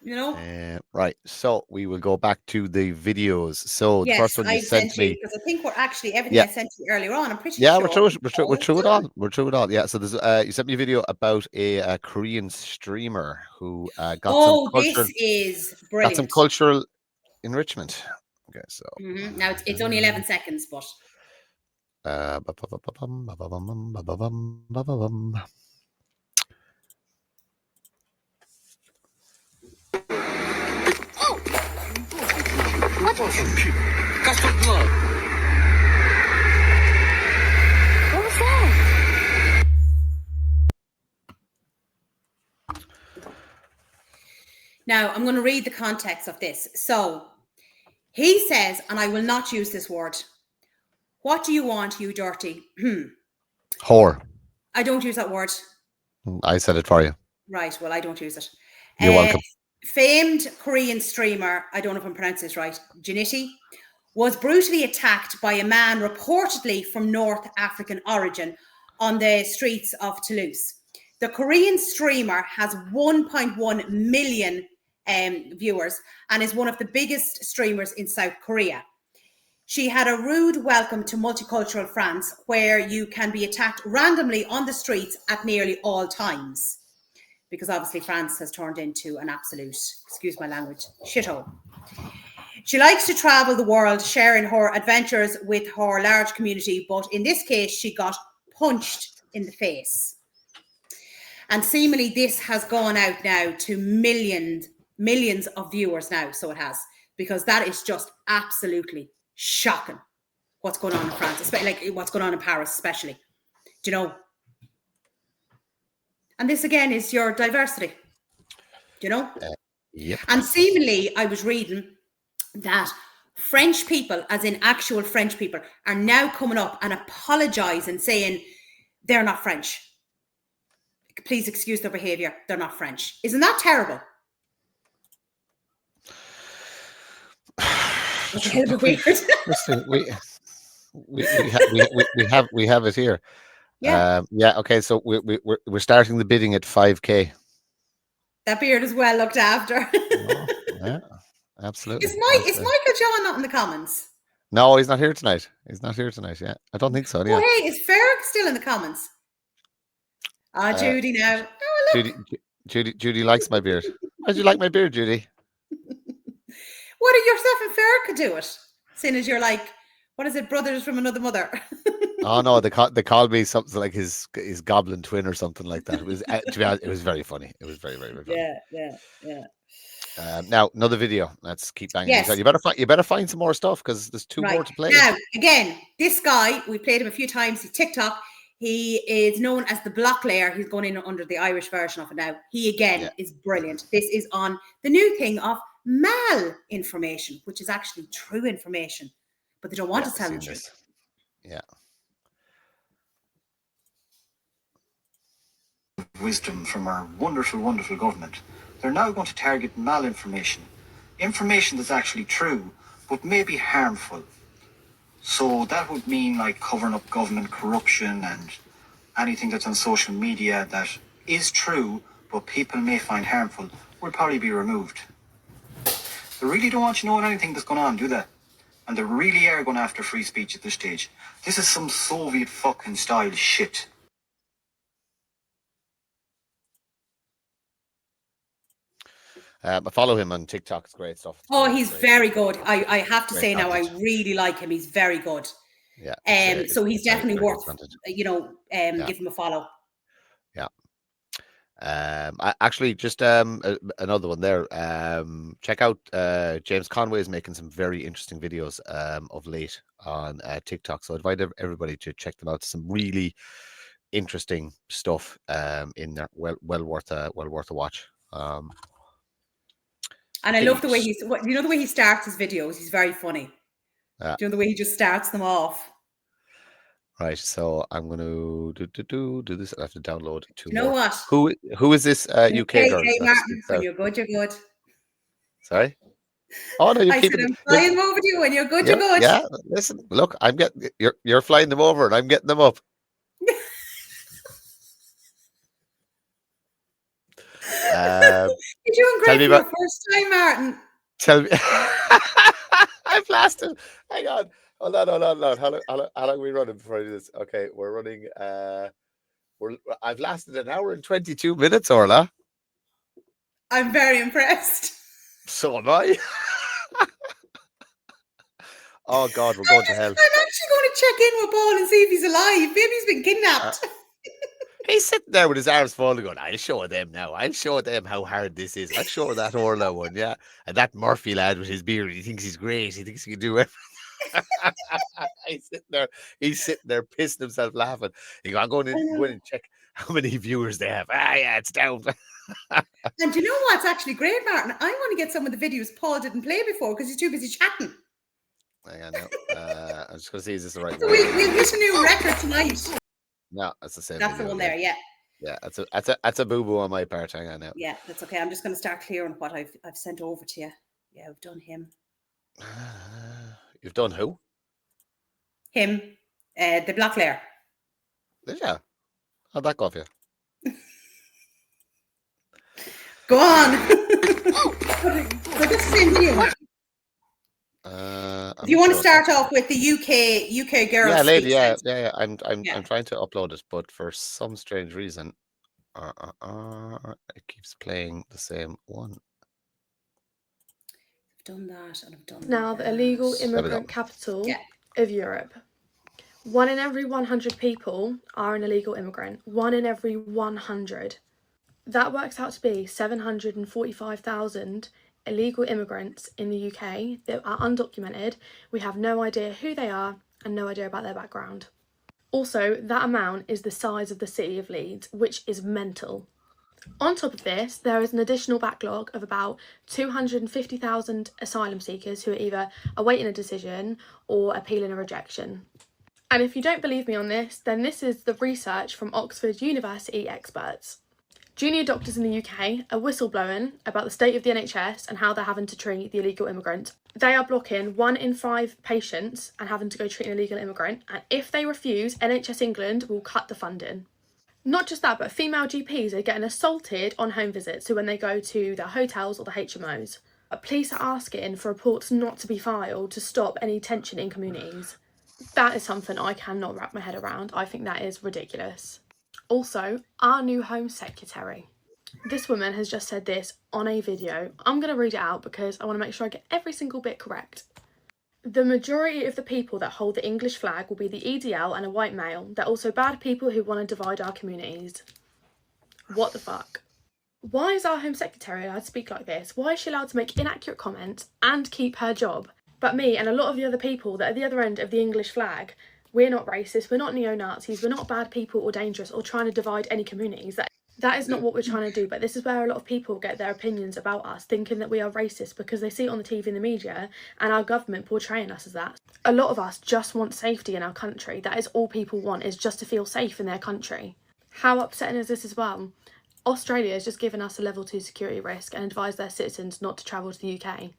You know? Right. So we will go back to the videos. So the Yes, first one you I've sent sent you me. because I think we're actually everything Yeah. I sent you earlier on. I'm pretty Yeah, sure. we're through it. We're through it all. We're through it all. Yeah. So there's you sent me a video about a Korean streamer who Oh, this is got some brilliant. cultural enrichment. Okay, so Now it's only 11 seconds, but What was that? now I'm going to read the context of this. So he says, and I will not use this word. What do you want, you dirty? whore. I don't use that word. I said it for you. Right. Well, I don't use it. You're welcome. Famed Korean streamer, I don't know if I'm pronouncing this right, Janity, was brutally attacked by a man reportedly from North African origin on the streets of Toulouse. The Korean streamer has 1.1 million viewers and is one of the biggest streamers in South Korea. She had a rude welcome to multicultural France, where you can be attacked randomly on the streets at nearly all times. Because obviously France has turned into an absolute, excuse my language, shithole. She likes to travel the world, sharing her adventures with her large community, but in this case, she got punched in the face. And seemingly this has gone out now to millions of viewers now, so it has, because that is just absolutely shocking what's going on in France, especially like what's going on in Paris, especially. Do you know? And this again is your diversity. Do you know? Yep. And seemingly, I was reading that French people, as in actual French people, are now coming up and apologizing, saying they're not French. Please excuse their behavior. They're not French. Isn't that terrible? It's a little bit weird. Listen, we have it here. Yeah. Yeah. Okay. So we're starting the bidding at 5K. That beard is well looked after. Yeah, absolutely. Is Michael John not in the comments? No, he's not here tonight. He's not here tonight. Yeah, I don't think so. Yeah. Oh, hey, is Ferric still in the comments? Judy now. Oh, look. Judy likes my beard. Why do you like my beard, Judy? What if yourself and Ferric could do it? Seeing as you're like, what is it, brothers from another mother? Oh no, they called me something like his goblin twin or something like that. It was to be honest, it was very funny. It was very funny. Yeah. Now another video. Let's keep banging Yes. these out. You better find some more stuff because there's two more to play. Now, again, this guy, we played him a few times. He's TikTok. He is known as the Block Layer. He's going in under the Irish version of it now. He again is brilliant. This is on the new thing of malinformation, which is actually true information, but they don't want to tell the truth. Yeah. Wisdom from our wonderful government. They're now going to target malinformation. Information that's actually true, but may be harmful. So that would mean like covering up government corruption and anything that's on social media that is true, but people may find harmful, will probably be removed. They really don't want you knowing anything that's going on, do they? And they really are going after free speech at this stage. This is some Soviet fucking style shit. I follow him on TikTok. It's great stuff. Oh, he's very good. I have to say now, I really like him. He's very good. Yeah. So he's definitely worth, give him a follow. Yeah. I actually just another one there. Check out James Conway is making some very interesting videos of late on TikTok. So I invite everybody to check them out. Some really interesting stuff in there. Well worth a watch. And I love the way the way he starts his videos. He's very funny. Do you know the way he just starts them off? Right. So I'm going to do this. I have to download two. You know more. what? Who is this UK girl? Hey, Martin, when you're good, you're good. Sorry. Oh no, I said I'm flying them over to you. When you're good, you're good. Yeah. Listen, look, I'm getting you're flying them over, and I'm getting them up. You're doing great for your first time, Martin. Tell me. I've lasted. Hang on. Hold on. How long are we running before I do this? Okay, we're running. I've lasted an hour and 22 minutes, Orla. I'm very impressed. So am I. Oh God, we're going to hell. I'm actually going to check in with Paul and see if he's alive. Maybe he's been kidnapped. He's sitting there with his arms folded going, I'll show them now. I'll show them how hard this is. I'll show that Orla one, yeah. And that Murphy lad with his beard, he thinks he's great. He thinks he can do everything. He's sitting there pissing himself laughing. He go, I'm going in, go in and check how many viewers they have. Yeah, it's down. And you know what's actually great, Martin? I want to get some of the videos Paul didn't play before because he's too busy chatting. Hang on now. I'm just going to see, is this the right So one? we'll hit a new record tonight. No, that's the same. That's the one there, yeah. Yeah, that's a boo-boo on my part. Hang on now. Yeah, that's okay. I'm just going to start clearing what I've sent over to you. Yeah, I've done him. You've done who? Him. The black layer. Yeah. How'd that go for you? Go on. So this is in video. If you want to start off with the UK girls. Yeah, lady, yeah. I'm trying to upload it, but for some strange reason, it keeps playing the same one. I've done that and I've done now that. The illegal immigrant capital of Europe. 1 in every 100 people are an illegal immigrant. 1 in every 100. That works out to be 745,000 illegal immigrants in the UK that are undocumented. We have no idea who they are and no idea about their background. Also, that amount is the size of the city of Leeds, which is mental. On top of this, there is an additional backlog of about 250,000 asylum seekers who are either awaiting a decision or appealing a rejection. And if you don't believe me on this, then this is the research from Oxford University experts. Junior doctors in the UK are whistleblowing about the state of the NHS and how they're having to treat the illegal immigrant. They are blocking 1 in 5 patients and having to go treat an illegal immigrant, and if they refuse, NHS England will cut the funding. Not just that, but female GPs are getting assaulted on home visits, so when they go to their hotels or the HMOs. Police are asking for reports not to be filed to stop any tension in communities. That is something I cannot wrap my head around. I think that is ridiculous. Also, our new Home Secretary. This woman has just said this on a video. I'm going to read it out because I want to make sure I get every single bit correct. The majority of the people that hold the English flag will be the EDL and a white male. They're also bad people who want to divide our communities. What the fuck? Why is our Home Secretary allowed to speak like this? Why is she allowed to make inaccurate comments and keep her job? But me and a lot of the other people that are at the other end of the English flag, we're not racist, we're not neo-Nazis, we're not bad people or dangerous or trying to divide any communities. That is not what we're trying to do, but this is where a lot of people get their opinions about us, thinking that we are racist because they see it on the TV and the media and our government portraying us as that. A lot of us just want safety in our country. That is all people want, is just to feel safe in their country. How upsetting is this as well? Australia has just given us a level 2 security risk and advised their citizens not to travel to the UK.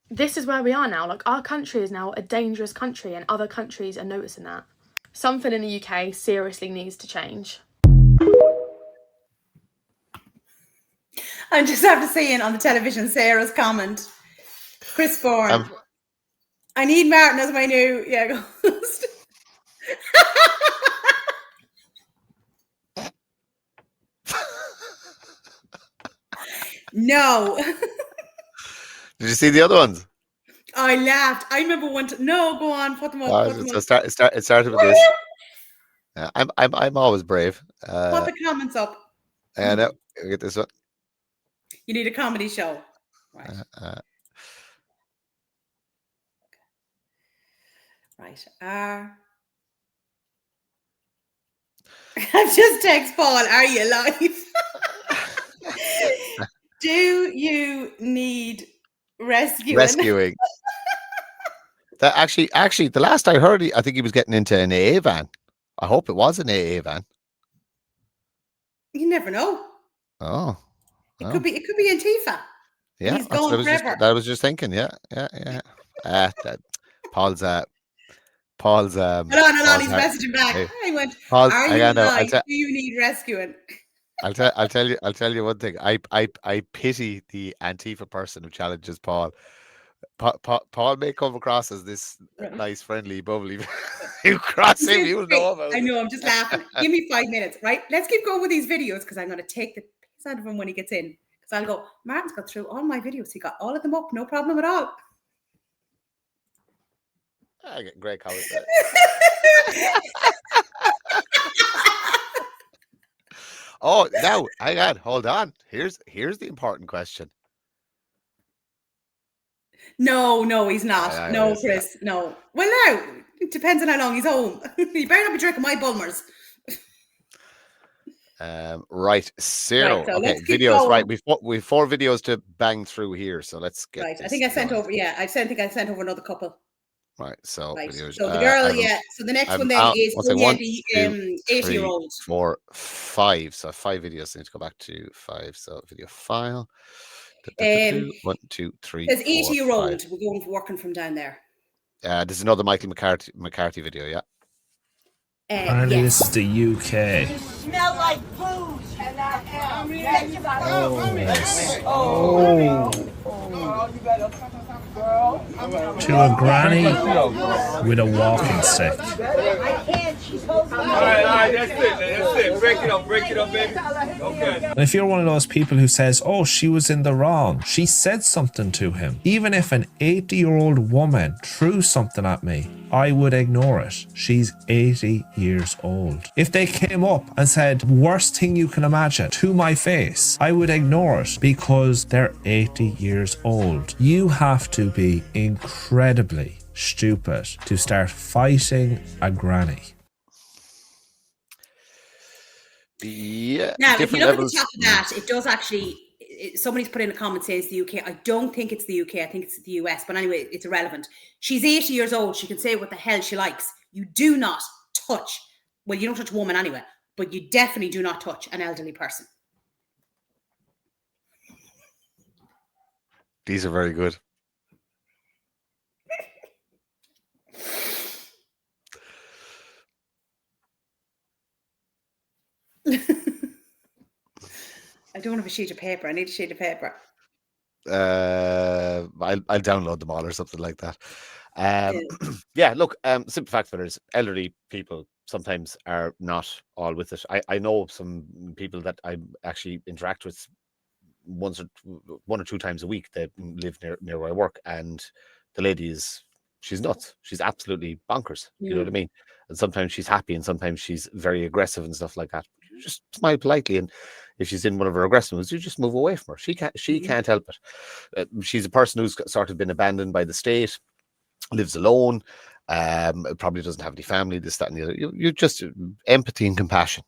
This is where we are now. Like, our country is now a dangerous country and other countries are noticing that. Something in the UK seriously needs to change. I'm just after seeing on the television Sarah's comment. Chris Bourne. I need Martin as my new host. No. Did you see the other ones? I laughed. I remember one. No, go on. Put them up. It started with this. I'm always brave. Put the comments up. I know. Get this one. You need a comedy show. Right. Right. I've just texted Paul, are you live? Do you need rescuing? That actually, the last I heard, I think he was getting into an AA van. I hope it was an AA van. You never know. Oh. It could be Antifa. Yeah, he's gone forever. I was just thinking, yeah. Paul's Hold on, he's messaging back. I went, are you live? Do you need rescuing? I'll tell you one thing. I pity the Antifa person who challenges Paul. Paul may come across as this nice, friendly, bubbly. You cross him, you'll know about I it. know, I'm just laughing. Give me 5 minutes, right? Let's keep going with these videos because I'm going to take the piss out of him when he gets in. Because I'll go, Martin's got through all my videos. He got all of them up, no problem at all. I get great comments. Oh, now, hang on, hold on. Here's the important question. No, he's not. No, Chris, no. Well, now, it depends on how long he's home. You better not be drinking my Bulmers. Right, Cyril. Right, so okay, let's keep videos. going. Right, we've 4 videos to bang through here, so let's get. Right, I think I sent over. Yeah, I think I sent over another couple. Right, so Right, videos. so the girl, yeah. So the next one then is I'll say 1, 2, 80-year-old. 3, 4, 5. So 5 videos. So I need to go back to 5. So video file. 1, 2, 3. There's 4, 80-year-old. 5. We're going working from down there. There's another Michael McCarthy video. Yeah. Apparently, yes. this is the UK. Smell like food. To a granny with a walking stick. I can't. She's holding me. All right, that's it. Break it up, baby. Okay. And if you're one of those people who says, oh, she was in the wrong, she said something to him. Even if an 80-year-old woman threw something at me, I would ignore it. She's 80 years old. If they came up and said, worst thing you can imagine, to my face, I would ignore it because they're 80 years old. You have to be incredibly stupid to start fighting a granny. Yeah. Now, if you look at the top of that, it does actually. Somebody's put in a comment saying it's the UK. I don't think it's the UK. I think it's the US. But anyway, it's irrelevant. She's 80 years old. She can say what the hell she likes. You do not touch. Well, you don't touch a woman anyway, but you definitely do not touch an elderly person. These are very good. I don't have a sheet of paper. I need a sheet of paper. I'll download them all or something like that. Yeah, look, simple fact is elderly people sometimes are not all with it. I know some people that I actually interact with one or two times a week that live near where I work, and the lady she's nuts. She's absolutely bonkers. You know what I mean? And sometimes she's happy and sometimes she's very aggressive and stuff like that. You just smile politely, and if she's in one of her aggressive moods, you just move away from her. She can't help it. She's a person who's sort of been abandoned by the state, lives alone, probably doesn't have any family, this, that, and the other. You just empathy and compassion.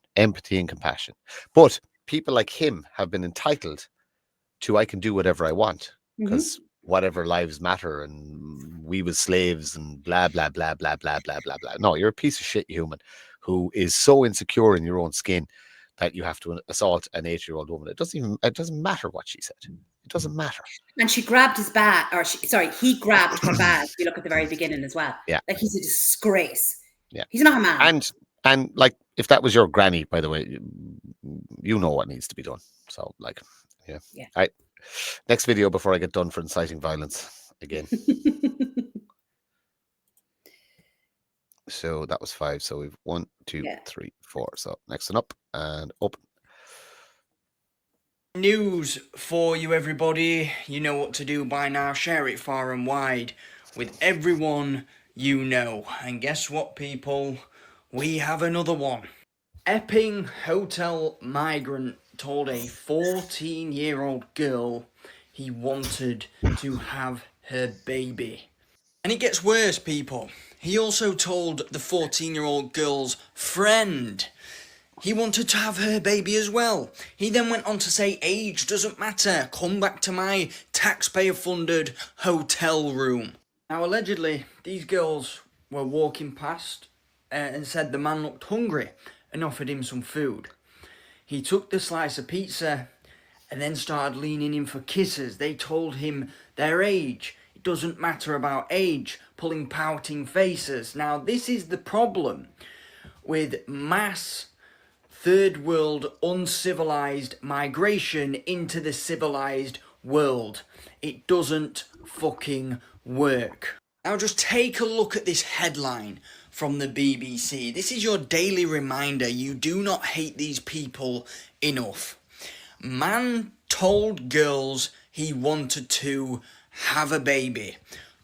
But people like him have been entitled to, I can do whatever I want because whatever lives matter and we was slaves and blah, blah, blah, blah, blah, blah, blah, blah. No, you're a piece of shit human who is so insecure in your own skin that you have to assault an 80-year-old woman. It doesn't matter what she said. It doesn't matter. And she grabbed his bag, he grabbed her bag. You look at the very beginning as well. Yeah. Like he's a disgrace. Yeah. He's not a man. And like, if that was your granny, by the way, you know what needs to be done. So like, yeah. All right. Next video before I get done for inciting violence again. So that was 5. So we've 1, 2, 3, 4. So next one up and open. News for you, everybody. You know what to do by now. Share it far and wide with everyone you know. And guess what, people? We have another one. Epping hotel migrant told a 14-year-old girl he wanted to have her baby. And it gets worse, people. He also told the 14-year-old girl's friend he wanted to have her baby as well. He then went on to say, age doesn't matter. Come back to my taxpayer-funded hotel room. Now, allegedly, these girls were walking past and said the man looked hungry and offered him some food. He took the slice of pizza and then started leaning in for kisses. They told him their age. It doesn't matter about age. Pulling pouting faces. Now, this is the problem with mass third world uncivilized migration into the civilized world. It doesn't fucking work. Now just take a look at this headline from the BBC. This is your daily reminder. You do not hate these people enough. Man told girls he wanted to have a baby.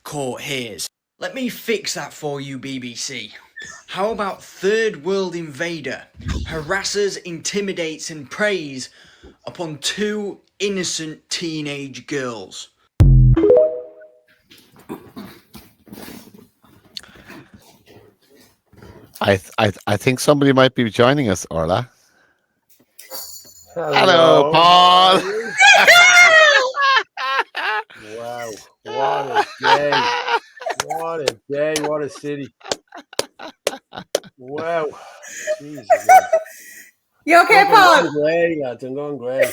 Court hears. Let me fix that for you, BBC. How about third world invader harasses, intimidates and preys upon 2 innocent teenage girls? I think somebody might be joining us, Orla. Hello, Paul. Wow, what a day. What a day, what a city. Wow. Jesus, man. You okay, I'm Paul? going grey, lads. I'm going grey.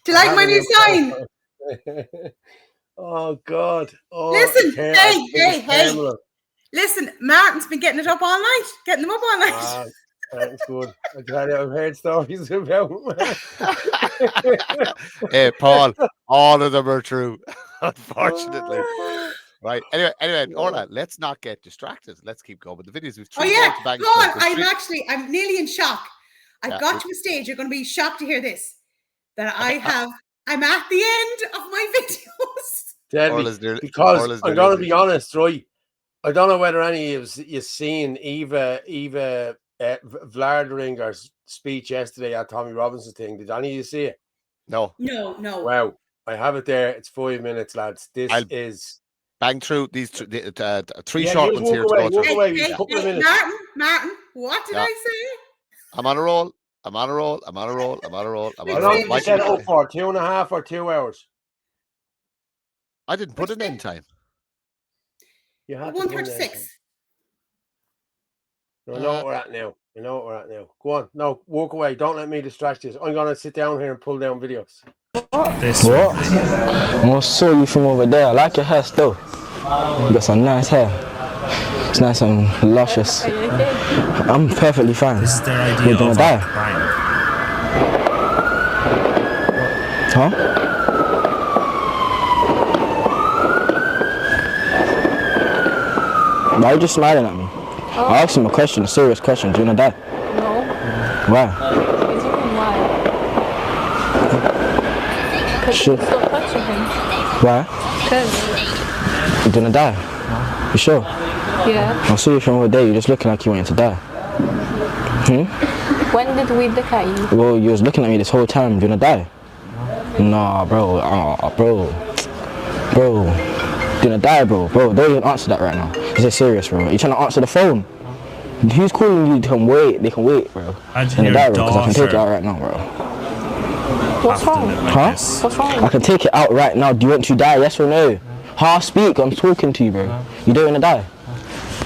Do you like my new sign? Oh, God. Oh, Listen, hey. Pamela. Listen, Martin's been getting it up all night. Getting them up all night. Ah, that's good. I tell you, I've heard stories about Hey, Paul, all of them are true, unfortunately. Right. Anyway, Orla, let's not get distracted. Let's keep going with the videos. We've three more to bang Paul, through. I'm nearly in shock. I've got to a stage, you're going to be shocked to hear this, that I'm at the end of my videos. Because I'm going to be honest, right? I don't know whether any of you've seen Eva Vladringer's speech yesterday at Tommy Robinson's thing. Did any of you see it? No. Wow. I have it there. It's 5 minutes, lads. This is... Bang through these three short ones here to go through. A couple of minutes. Martin, what did I say? I'm on a roll. I'm on a roll. You set it up for 2.5 or 2 hours. I didn't put an end time. You had 1:36. I know what we're at now. Go on. No, walk away. Don't let me distract you. I'm going to sit down here and pull down videos. What? I'm going to saw you from over there. I like your hair still. You got some nice hair. It's nice and luscious. I'm perfectly fine. This is their idea. We're gonna die. Huh? Why are you just smiling at me? I asked him a question, a serious question. Do you wanna die? No. Why? Because Sure. you still touching him. Why? Because. You're gonna die. You sure? Yeah. I see you from over there. You're just looking like you wanted to die. When did we look at you? Well, you was looking at me this whole time. You wanna die? Nah, bro. Bro. You gonna die, bro. Bro, don't even answer that right now. Is it serious, bro? You trying to answer the phone? Who's calling you? They can wait, bro. And you're gonna die, bro, because I can take it out right now, bro. What's wrong? Huh? What's wrong? I can take it out right now. Do you want to die? Yes or no? Speak. I'm talking to you, bro. You don't wanna die?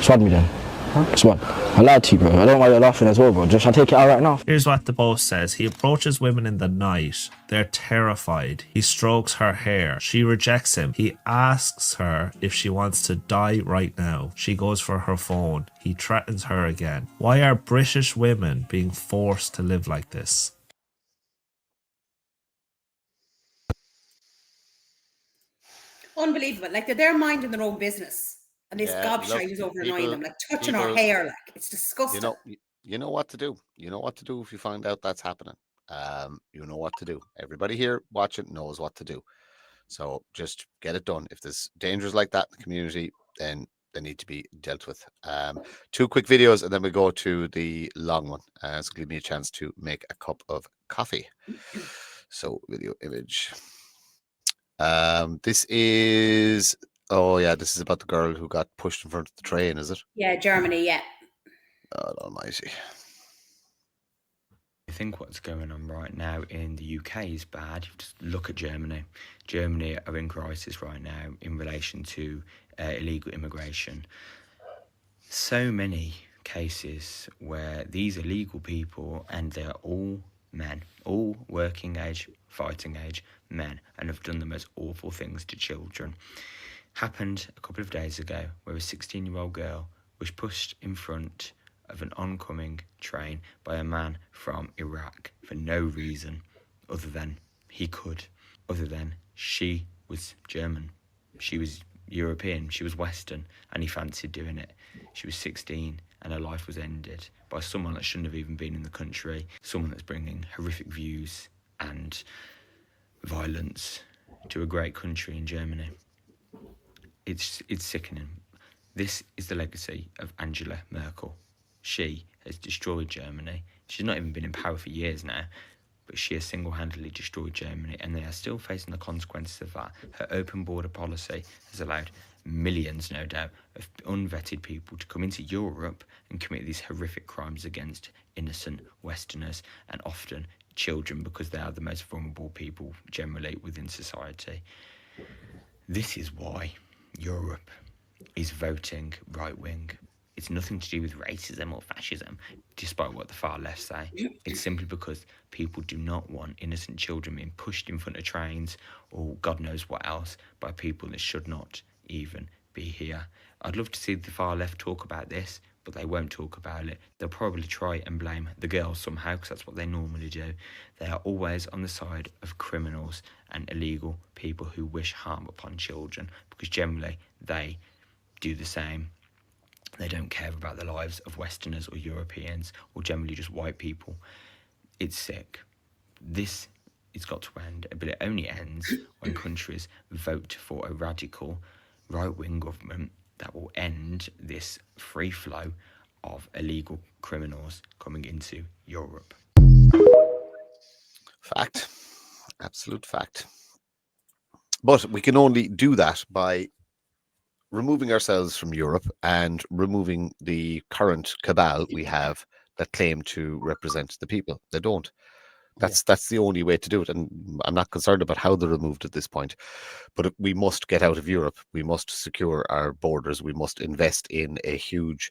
Swat me then. Swat. I lied to you, bro. I don't know why you're laughing as well, bro. Just I take it out right now. Here's what the post says. He approaches women in the night. They're terrified. He strokes her hair. She rejects him. He asks her if she wants to die right now. She goes for her phone. He threatens her again. Why are British women being forced to live like this? Unbelievable. Like they're minding their own business. And this gobshite is over annoying them, like touching our hair, like it's disgusting. You know what to do. You know what to do if you find out that's happening. You know what to do. Everybody here watching knows what to do. So just get it done. If there's dangers like that in the community, then they need to be dealt with. 2 quick videos, and then we go to the long one. So give me a chance to make a cup of coffee. So video image. This is. Oh, yeah, this is about the girl who got pushed in front of the train, is it? Yeah, Germany, yeah. God almighty. I think what's going on right now in the UK is bad. Just look at Germany. Germany are in crisis right now in relation to illegal immigration. So many cases where these illegal people, and they're all men, all working age, fighting age men, and have done the most awful things to children. Happened a couple of days ago where a 16-year-old girl was pushed in front of an oncoming train by a man from Iraq for no reason other than he could, other than she was German, she was European, she was Western, and he fancied doing it. She was 16 and her life was ended by someone that shouldn't have even been in the country, someone that's bringing horrific views and violence to a great country in Germany. It's sickening. This is the legacy of Angela Merkel. She has destroyed Germany. She's not even been in power for years now, but she has single-handedly destroyed Germany, and they are still facing the consequences of that. Her open border policy has allowed millions, no doubt, of unvetted people to come into Europe and commit these horrific crimes against innocent Westerners, and often children, because they are the most vulnerable people generally within society. This is why Europe is voting right-wing. It's nothing to do with racism or fascism, despite what the far left say. It's simply because people do not want innocent children being pushed in front of trains or God knows what else by people that should not even be here. I'd love to see the far left talk about this, but they won't talk about it. They'll probably try and blame the girls somehow, because that's what they normally do. They are always on the side of criminals and illegal people who wish harm upon children, because generally they do the same. They don't care about the lives of Westerners or Europeans or generally just white people. It's sick. This has got to end, but it only ends when countries vote for a radical right-wing government that will end this free flow of illegal criminals coming into Europe. Fact. Absolute fact. But we can only do that by removing ourselves from Europe and removing the current cabal we have that claim to represent the people. They don't. That's the only way to do it. And I'm not concerned about how they're removed at this point. But we must get out of Europe. We must secure our borders. We must invest in a huge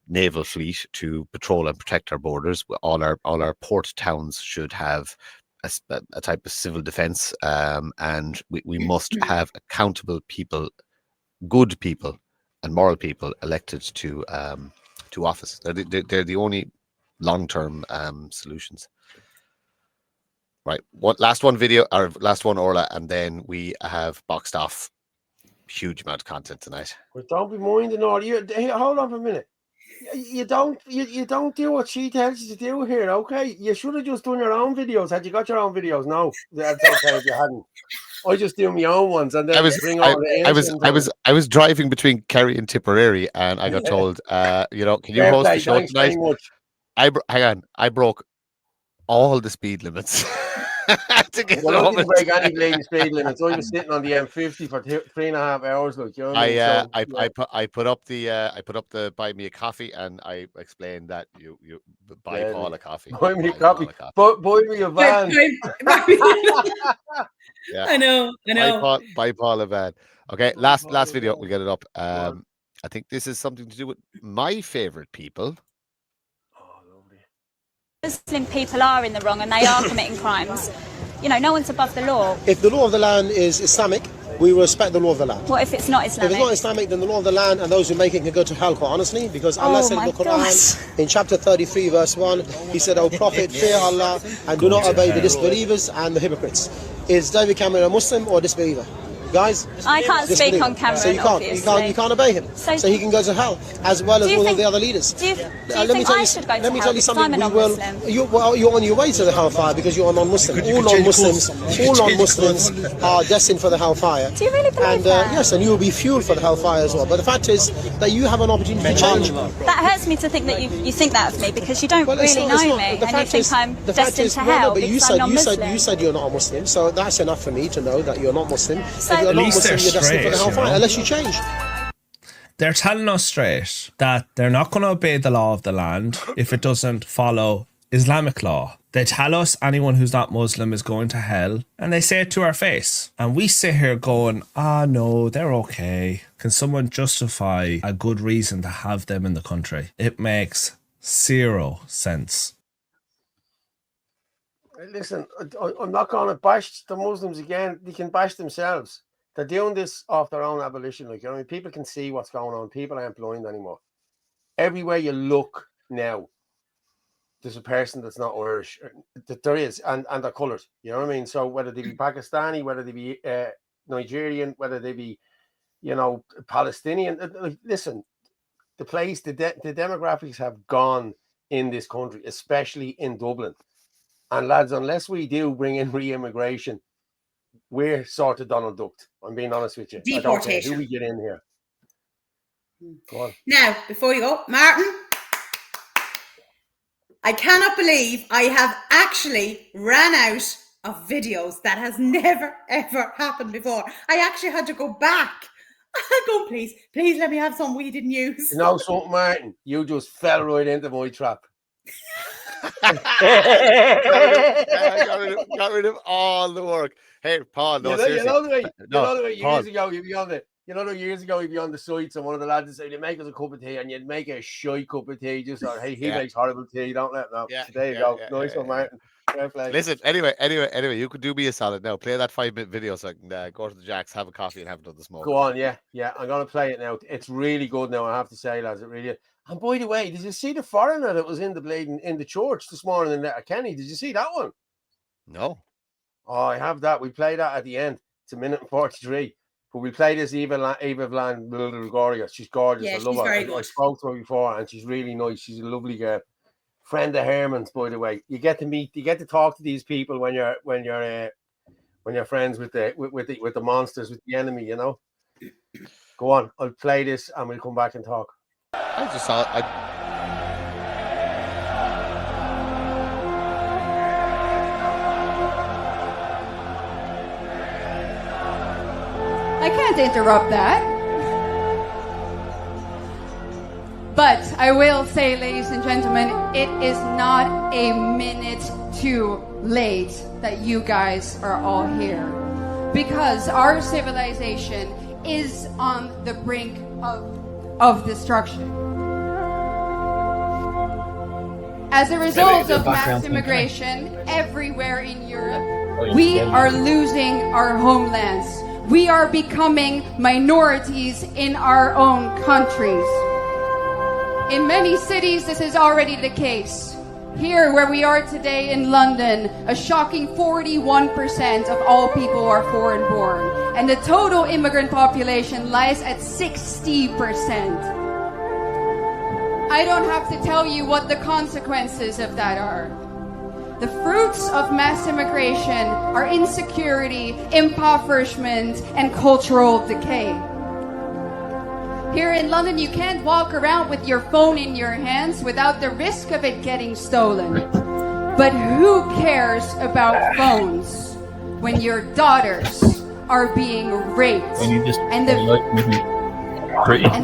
naval fleet to patrol and protect our borders. All our port towns should have a type of civil defense, and we must have accountable people, good people and moral people elected to office. They're the only long-term solutions. Right. Last one, Orla, and then we have boxed off huge amount of content tonight. But don't be minding all you. Hey, hold on for a minute. You don't do what she tells you to do here, okay? You should have just done your own videos. Had you got your own videos? No, that's okay if you hadn't. I just do my own ones, and then I was driving between Kerry and Tipperary, and I got told, can you host the show tonight? I broke all the speed limits. I didn't break any bleeding speed limits. I was sitting on the M50 for 3.5 hours. Like, you know what I put up the buy me a coffee, and I explained that you buy Paul a coffee. Buy me a coffee. Buy me a van. Yeah, I know. Buy Paul a van. Okay, last video, we'll get it up. I think this is something to do with my favorite people. Muslim people are in the wrong and they are committing crimes. No one's above the law. If the law of the land is Islamic, we will respect the law of the land. What if it's not Islamic? If it's not Islamic, then the law of the land and those who make it can go to hell, quite honestly, because Allah said in the Quran, in chapter 33, verse 1, He said, "O Prophet, fear Allah and do not obey the disbelievers and the hypocrites." Is David Cameron a Muslim or a disbeliever? Guys, I can't speak on camera. So you can't obey him. So he can go to hell, as well as all of the other leaders. Do you think I should go to hell? Let me tell you something. You're on your way to the hellfire because you're a non-Muslim. All non-Muslims are destined for the hellfire. Do you really believe that? Yes, and you will be fueled for the hellfire as well. But the fact is that you have an opportunity to change. That hurts me to think that you think that of me, because you don't really know me, and you think I'm destined to hell because I'm non-Muslim. You said you're not a Muslim, so that's enough for me to know that you're not Muslim. At least they're straight, unless you change. They're telling us straight that they're not going to obey the law of the land if it doesn't follow Islamic law. They tell us anyone who's not Muslim is going to hell, and they say it to our face. And we sit here going, no, they're okay. Can someone justify a good reason to have them in the country? It makes zero sense. Listen, I'm not going to bash the Muslims again. They can bash themselves. They're doing this off their own abolition. People can see what's going on. People aren't blind anymore. Everywhere you look, now there's a person that's not Irish, there is, and they're coloured. You know what I mean? So whether they be Pakistani, whether they be Nigerian, whether they be, you know, Palestinian. Listen, the demographics have gone in this country, especially in Dublin. And lads, unless we do bring in re-immigration, we're sort of Donald Ducked. I'm being honest with you. Deportation. I don't care who we get in here. Go on. Now, before you go, Martin, I cannot believe I have actually ran out of videos. That has never, ever happened before. I actually had to go back. I go, please let me have some we didn't use. You know something, Martin? You just fell right into my trap. got rid of all the work. Hey, Paul, no, seriously. Years ago, you'd be on the sites and one of the lads would say, "You make us a cup of tea," and you'd make a shy cup of tea. Just like, hey, he makes horrible tea. You don't let him know. Yeah, so there you go. Nice one, Martin. Listen, anyway, you could do me a solid now. Play that 5-minute video so I can go to the Jacks, have a coffee, and have another smoke. Go on, yeah. I'm gonna play it now. It's really good now. I have to say, lads, it really is. And by the way, did you see the foreigner that was in the church this morning in Kenny? Did you see that one? No. Oh, I have that. We play that at the end. It's 1:43. But we play this Eva Longoria. She's gorgeous. Yeah, I love her. I spoke to her before, and she's really nice. She's a lovely girl. Friend of Herman's, by the way. You get to talk to these people when you're friends with the monsters, with the enemy. You know. Go on. I'll play this, and we'll come back and talk. I just saw. I can't interrupt that. But I will say, ladies and gentlemen, it is not a minute too late that you guys are all here. Because our civilization is on the brink of destruction. As a result of mass immigration everywhere in Europe, we are losing our homelands. We are becoming minorities in our own countries. In many cities, this is already the case. Here, where we are today in London, a shocking 41% of all people are foreign-born, and the total immigrant population lies at 60%. I don't have to tell you what the consequences of that are. The fruits of mass immigration are insecurity, impoverishment, and cultural decay. Here in London, you can't walk around with your phone in your hands without the risk of it getting stolen. But who cares about phones when your daughters are being raped? And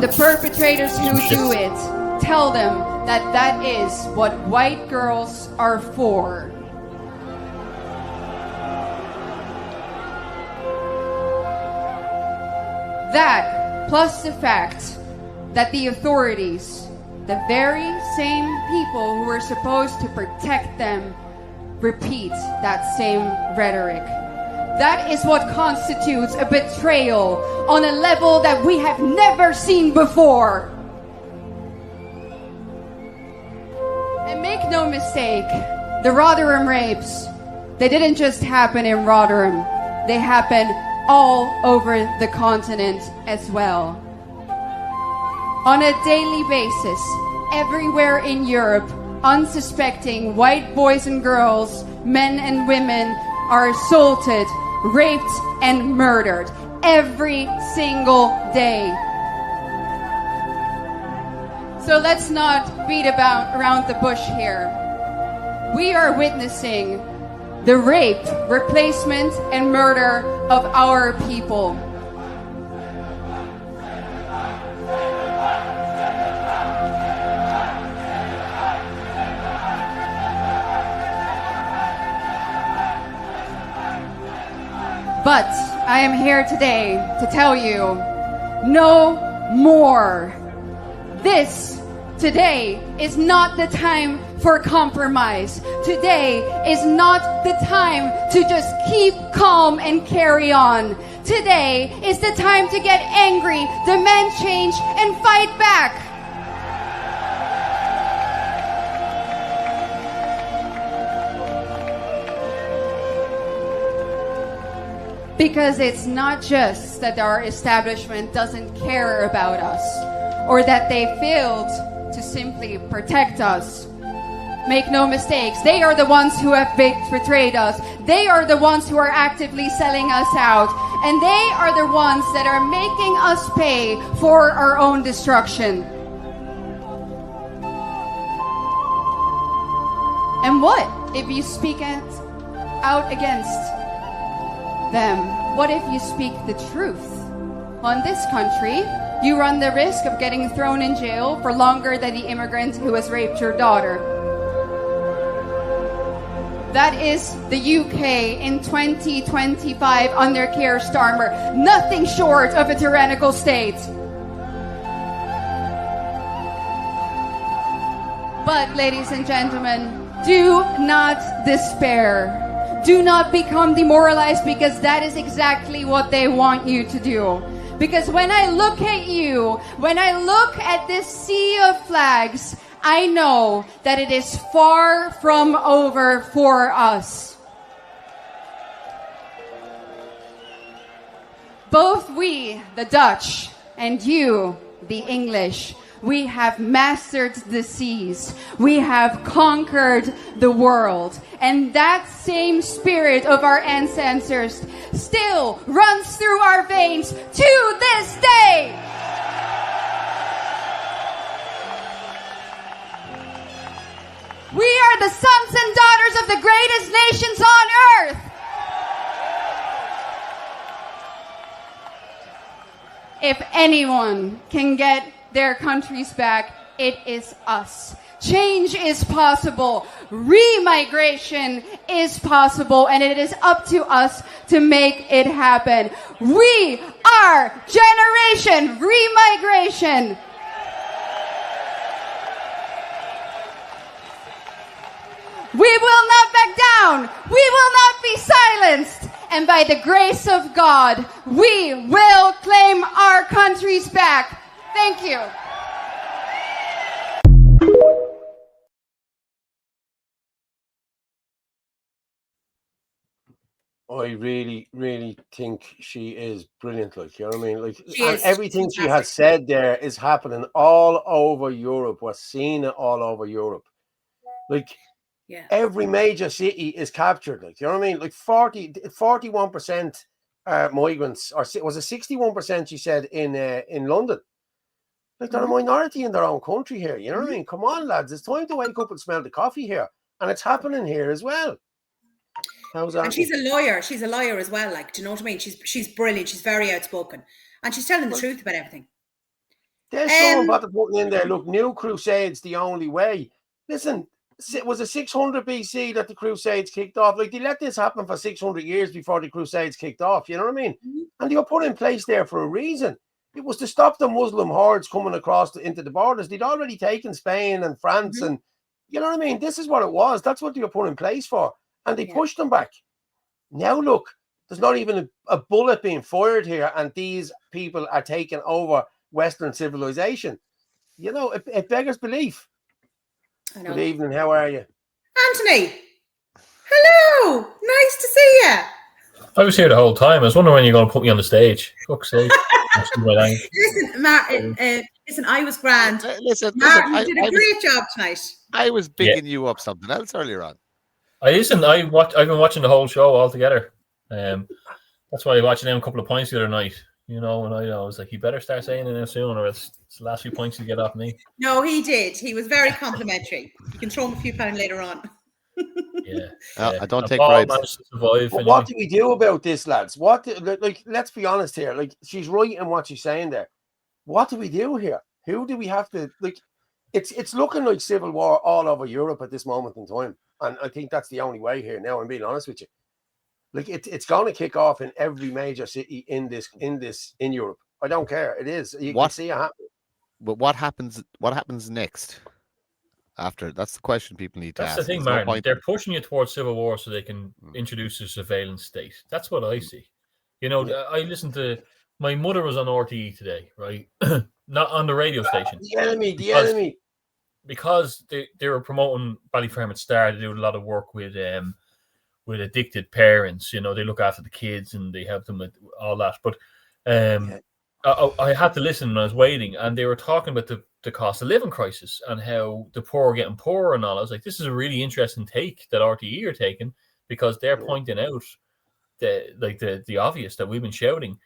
the perpetrators who do it tell them that is what white girls are for. That, plus the fact that the authorities, the very same people who are supposed to protect them, repeat that same rhetoric. That is what constitutes a betrayal on a level that we have never seen before. And make no mistake, the Rotherham rapes, they didn't just happen in Rotherham. They happened all over the continent as well. On a daily basis, everywhere in Europe, unsuspecting white boys and girls, men and women are assaulted, raped, and murdered every single day. So let's not beat around the bush here. We are witnessing the rape, replacement, and murder of our people. But I am here today to tell you, no more. This today is not the time for compromise. Today is not the time to just keep calm and carry on. Today is the time to get angry, demand change, and fight back. Because it's not just that our establishment doesn't care about us or that they failed to simply protect us. Make no mistakes, they are the ones who have betrayed us. They are the ones who are actively selling us out. And they are the ones that are making us pay for our own destruction. And what if you speak out against them? What if you speak the truth? On this country, you run the risk of getting thrown in jail for longer than the immigrant who has raped your daughter. That is the UK in 2025 under Keir Starmer. Nothing short of a tyrannical state. But, ladies and gentlemen, do not despair. Do not become demoralized, because that is exactly what they want you to do. Because when I look at you, when I look at this sea of flags, I know that it is far from over for us. Both we, the Dutch, and you, the English, we have mastered the seas. We have conquered the world. And that same spirit of our ancestors still runs through our veins to this day. We are the sons and daughters of the greatest nations on earth. If anyone can get their countries back, it is us. Change is possible. Remigration is possible, and it is up to us to make it happen. We are Generation Remigration. We will not back down. We will not be silenced. And by the grace of God, we will claim our countries back. Thank you. I really, really think she is brilliant. Like, you know what I mean? Like, and everything she has said there is happening all over Europe. We're seeing it all over Europe. Like, every major city is captured. Like, you know what I mean? Like 41% migrants, or was it 61%? She said in London. Like, they're a minority in their own country here. You know what I mean? Come on, lads! It's time to wake up and smell the coffee here, and it's happening here as well. How's that? And she's a lawyer. She's a lawyer as well. Like, do you know what I mean? She's brilliant. She's very outspoken, and she's telling the truth about everything. There's someone about to put in there. Look, new crusades the only way. Listen, was it 600 BC that the crusades kicked off? Like, they let this happen for 600 years before the crusades kicked off. You know what I mean? And they were put in place there for a reason. It was to stop the Muslim hordes coming across into the borders. They'd already taken Spain and France, and you know what I mean? This is what it was. That's what they were put in place for. And they pushed them back. Now, look, there's not even a bullet being fired here, and these people are taking over Western civilization. You know, it beggars belief. I know. Good evening. How are you? Anthony. Hello. Nice to see you. I was here the whole time. I was wondering when you're going to put me on the stage. Fuck's sake. Listen, Matt, listen, I was grand. Listen, you did a great job tonight. I was bigging you up something else earlier on. I've been watching the whole show all together. That's why I watched them a couple of points the other night. You know, and I was like, you better start saying it now soon, or it's the last few points you get off me. No, he did. He was very complimentary. You can throw him a few pounds later on. I don't take bribes. What do we do about this, lads? Let's be honest here. Like, she's right in what she's saying there. What do we do here? Who do we have to like? It's looking like civil war all over Europe at this moment in time, and I think that's the only way here. Now, I'm being honest with you. Like, it's going to kick off in every major city in Europe. I don't care. It is. You can see it happen. But what happens next? After, that's the question people need to ask. That's the thing, Martin. They're pushing you towards civil war so they can introduce a surveillance state. That's what I see. You know, I listened to my mother was on RTE today, right? Not on the radio station. The enemy. Because they were promoting Ballyfermot Star. They do a lot of work with with addicted parents. You know, they look after the kids and they help them with all that. But I had to listen when I was waiting, and they were talking about the cost of living crisis and how the poor are getting poorer and all. I was like, this is a really interesting take that RTE are taking, because they're pointing out the obvious that we've been shouting.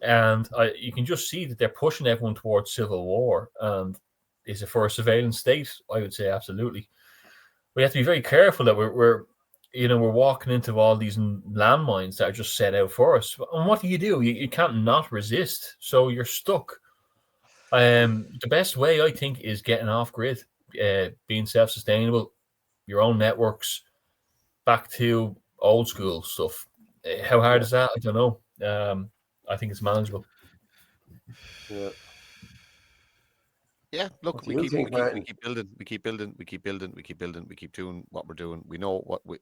And you can just see that they're pushing everyone towards civil war. And is it for a surveillance state? I would say absolutely. We have to be very careful that we're walking into all these landmines that are just set out for us. And what do? You can't not resist. So you're stuck. The best way, I think, is getting off grid, being self-sustainable, your own networks, back to old school stuff. How hard is that? I don't know. I think it's manageable. Yeah, look, we keep building, we keep doing what we're doing. We know what we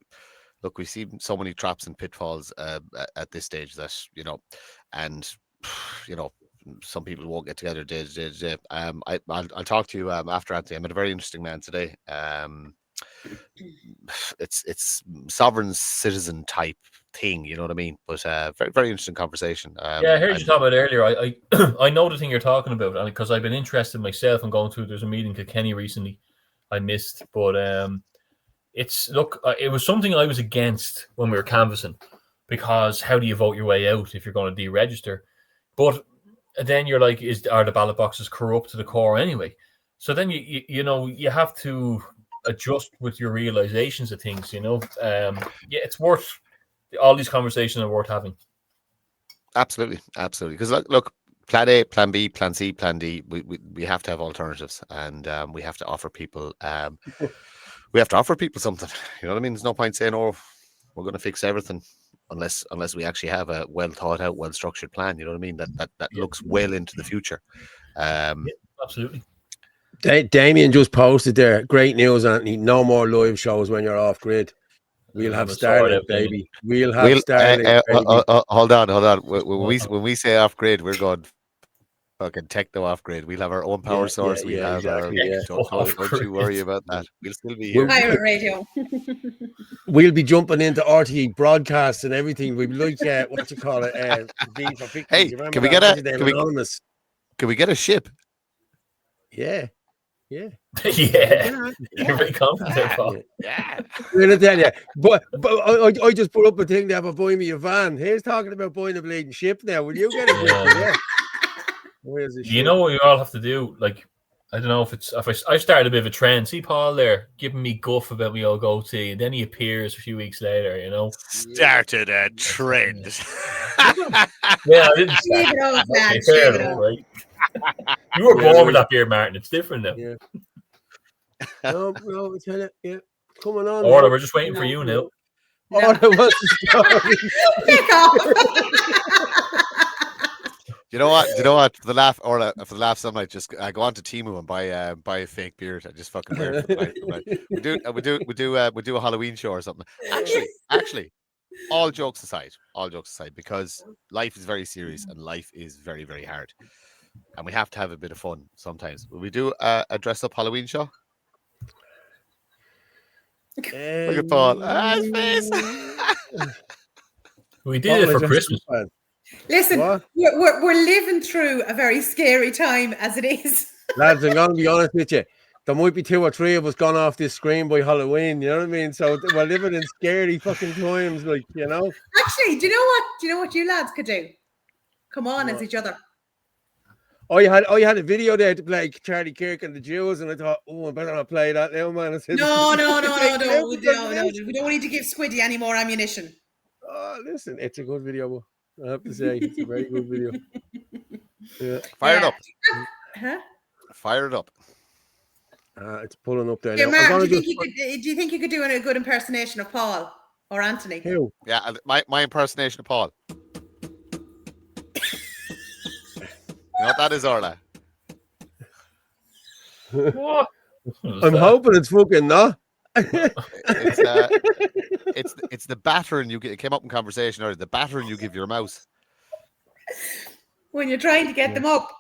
see so many traps and pitfalls at this stage that, and some people won't get together day to day. I'll talk to you after, Anthony. I met a very interesting man today. It's sovereign citizen type thing, you know what I mean? But very, very interesting conversation. I heard you talk about it earlier. I know the thing you're talking about, and because I've been interested myself in going through. There's a meeting in Kilkenny recently I missed, but it was something I was against when we were canvassing, because how do you vote your way out if you're going to deregister? But then you're like, are the ballot boxes corrupt to the core anyway? So then you have to adjust with your realizations of things. It's worth. All these conversations are worth having. Absolutely. Because look, plan A, plan B, plan C, plan D. We have to have alternatives, and we have to offer people. We have to offer people something. You know what I mean? There's no point saying, "Oh, we're going to fix everything," unless we actually have a well thought out, well structured plan. You know what I mean? That looks well into the future. Absolutely. Damien just posted there. Great news, Anthony. No more live shows when you're off grid. We'll have Starlink, baby. We'll have Starlink, baby. Hold on. When we say off grid, we're going fucking techno off grid. We'll have our own power source. Don't you worry about that. We'll still be here. Pirate radio. We'll be jumping into RTE broadcasts and everything. We'd like what you call it, V for Victory. Hey, can we get a ship? Yeah. You're very confident there, Paul. I'm gonna tell you, but I just put up a thing there for buying me a van. He's talking about buying a bleeding ship now. Will you get it? Yeah. Where's the ship? You know what we all have to do? Like, I don't know if I started a bit of a trend. See Paul there giving me guff about me old goatee, and then he appears a few weeks later. Started a trend. I didn't start. Fair enough, right? You were born with that beard, Martin. It's different now. Yeah. No, tell it. Yeah, coming on. Orla, we're just waiting for you now. Orla, what's the story? Pick up. You know what? For the laugh, some night just go on to Temu and buy a fake beard. I just fucking wear it. We do a Halloween show or something. Actually, all jokes aside, because life is very serious and life is very, very hard. And we have to have a bit of fun sometimes. Will we do a dress-up Halloween show? Look at Paul. His face. We did it for Christmas. Listen, we're living through a very scary time as it is. Lads, I'm going to be honest with you. There might be 2 or 3 of us gone off this screen by Halloween. You know what I mean? So we're living in scary fucking times, Actually, do you know what you lads could do? Come on as each other. I had a video there to play Charlie Kirk and the Jews, and I thought, I better not play that now, man. No. We don't need to give Squiddy any more ammunition. Oh, listen, it's a good video. I have to say, it's a very good video. Yeah. Fire it up. Huh? Fire it up. It's pulling up there. Yeah, now. Mark, do you think you could do a good impersonation of Paul or Anthony? Who? Yeah, my impersonation of Paul. You know what that is, Orla? What? I'm hoping it's fucking not. It's the battering you get. It came up in conversation earlier. The battering you give your mouse when you're trying to get them up.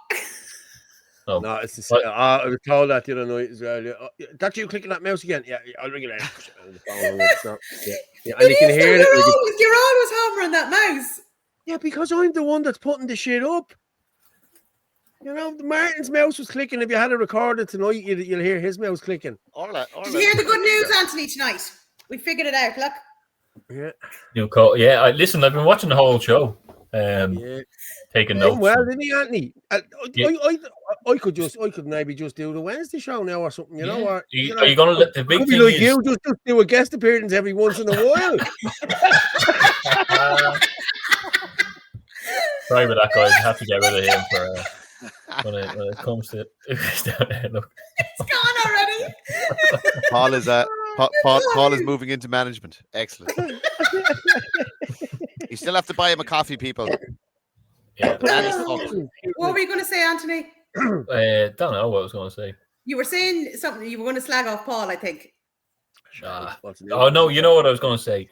Oh. No, it's the same. I was told that the other night as well. That's you clicking that mouse again? Yeah, I'll ring it out. The phone hung up, so, yeah. And you can hear it. You're always hammering that mouse. Yeah, because I'm the one that's putting the shit up. You know, Martin's mouse was clicking. If you had it recorded tonight, you'll hear his mouse clicking. Orla, did you hear the good news, Anthony, tonight? We figured it out. Look. Yeah. New call. Yeah, listen, I've been watching the whole show. Taking notes. Well, didn't he, Anthony? I could maybe just do the Wednesday show now or something, you know. Or, are you going to let the big thing like is... you just do a guest appearance every once in a while? Sorry about that, guys. I have to get rid of him for when it comes to look. It's gone already. Paul is moving into management. Excellent. You still have to buy him a coffee, people. Yeah. What were you going to say, Anthony? Don't know what I was going to say. You were saying something. You were going to slag off Paul, I think. Oh no, you know what I was going to say.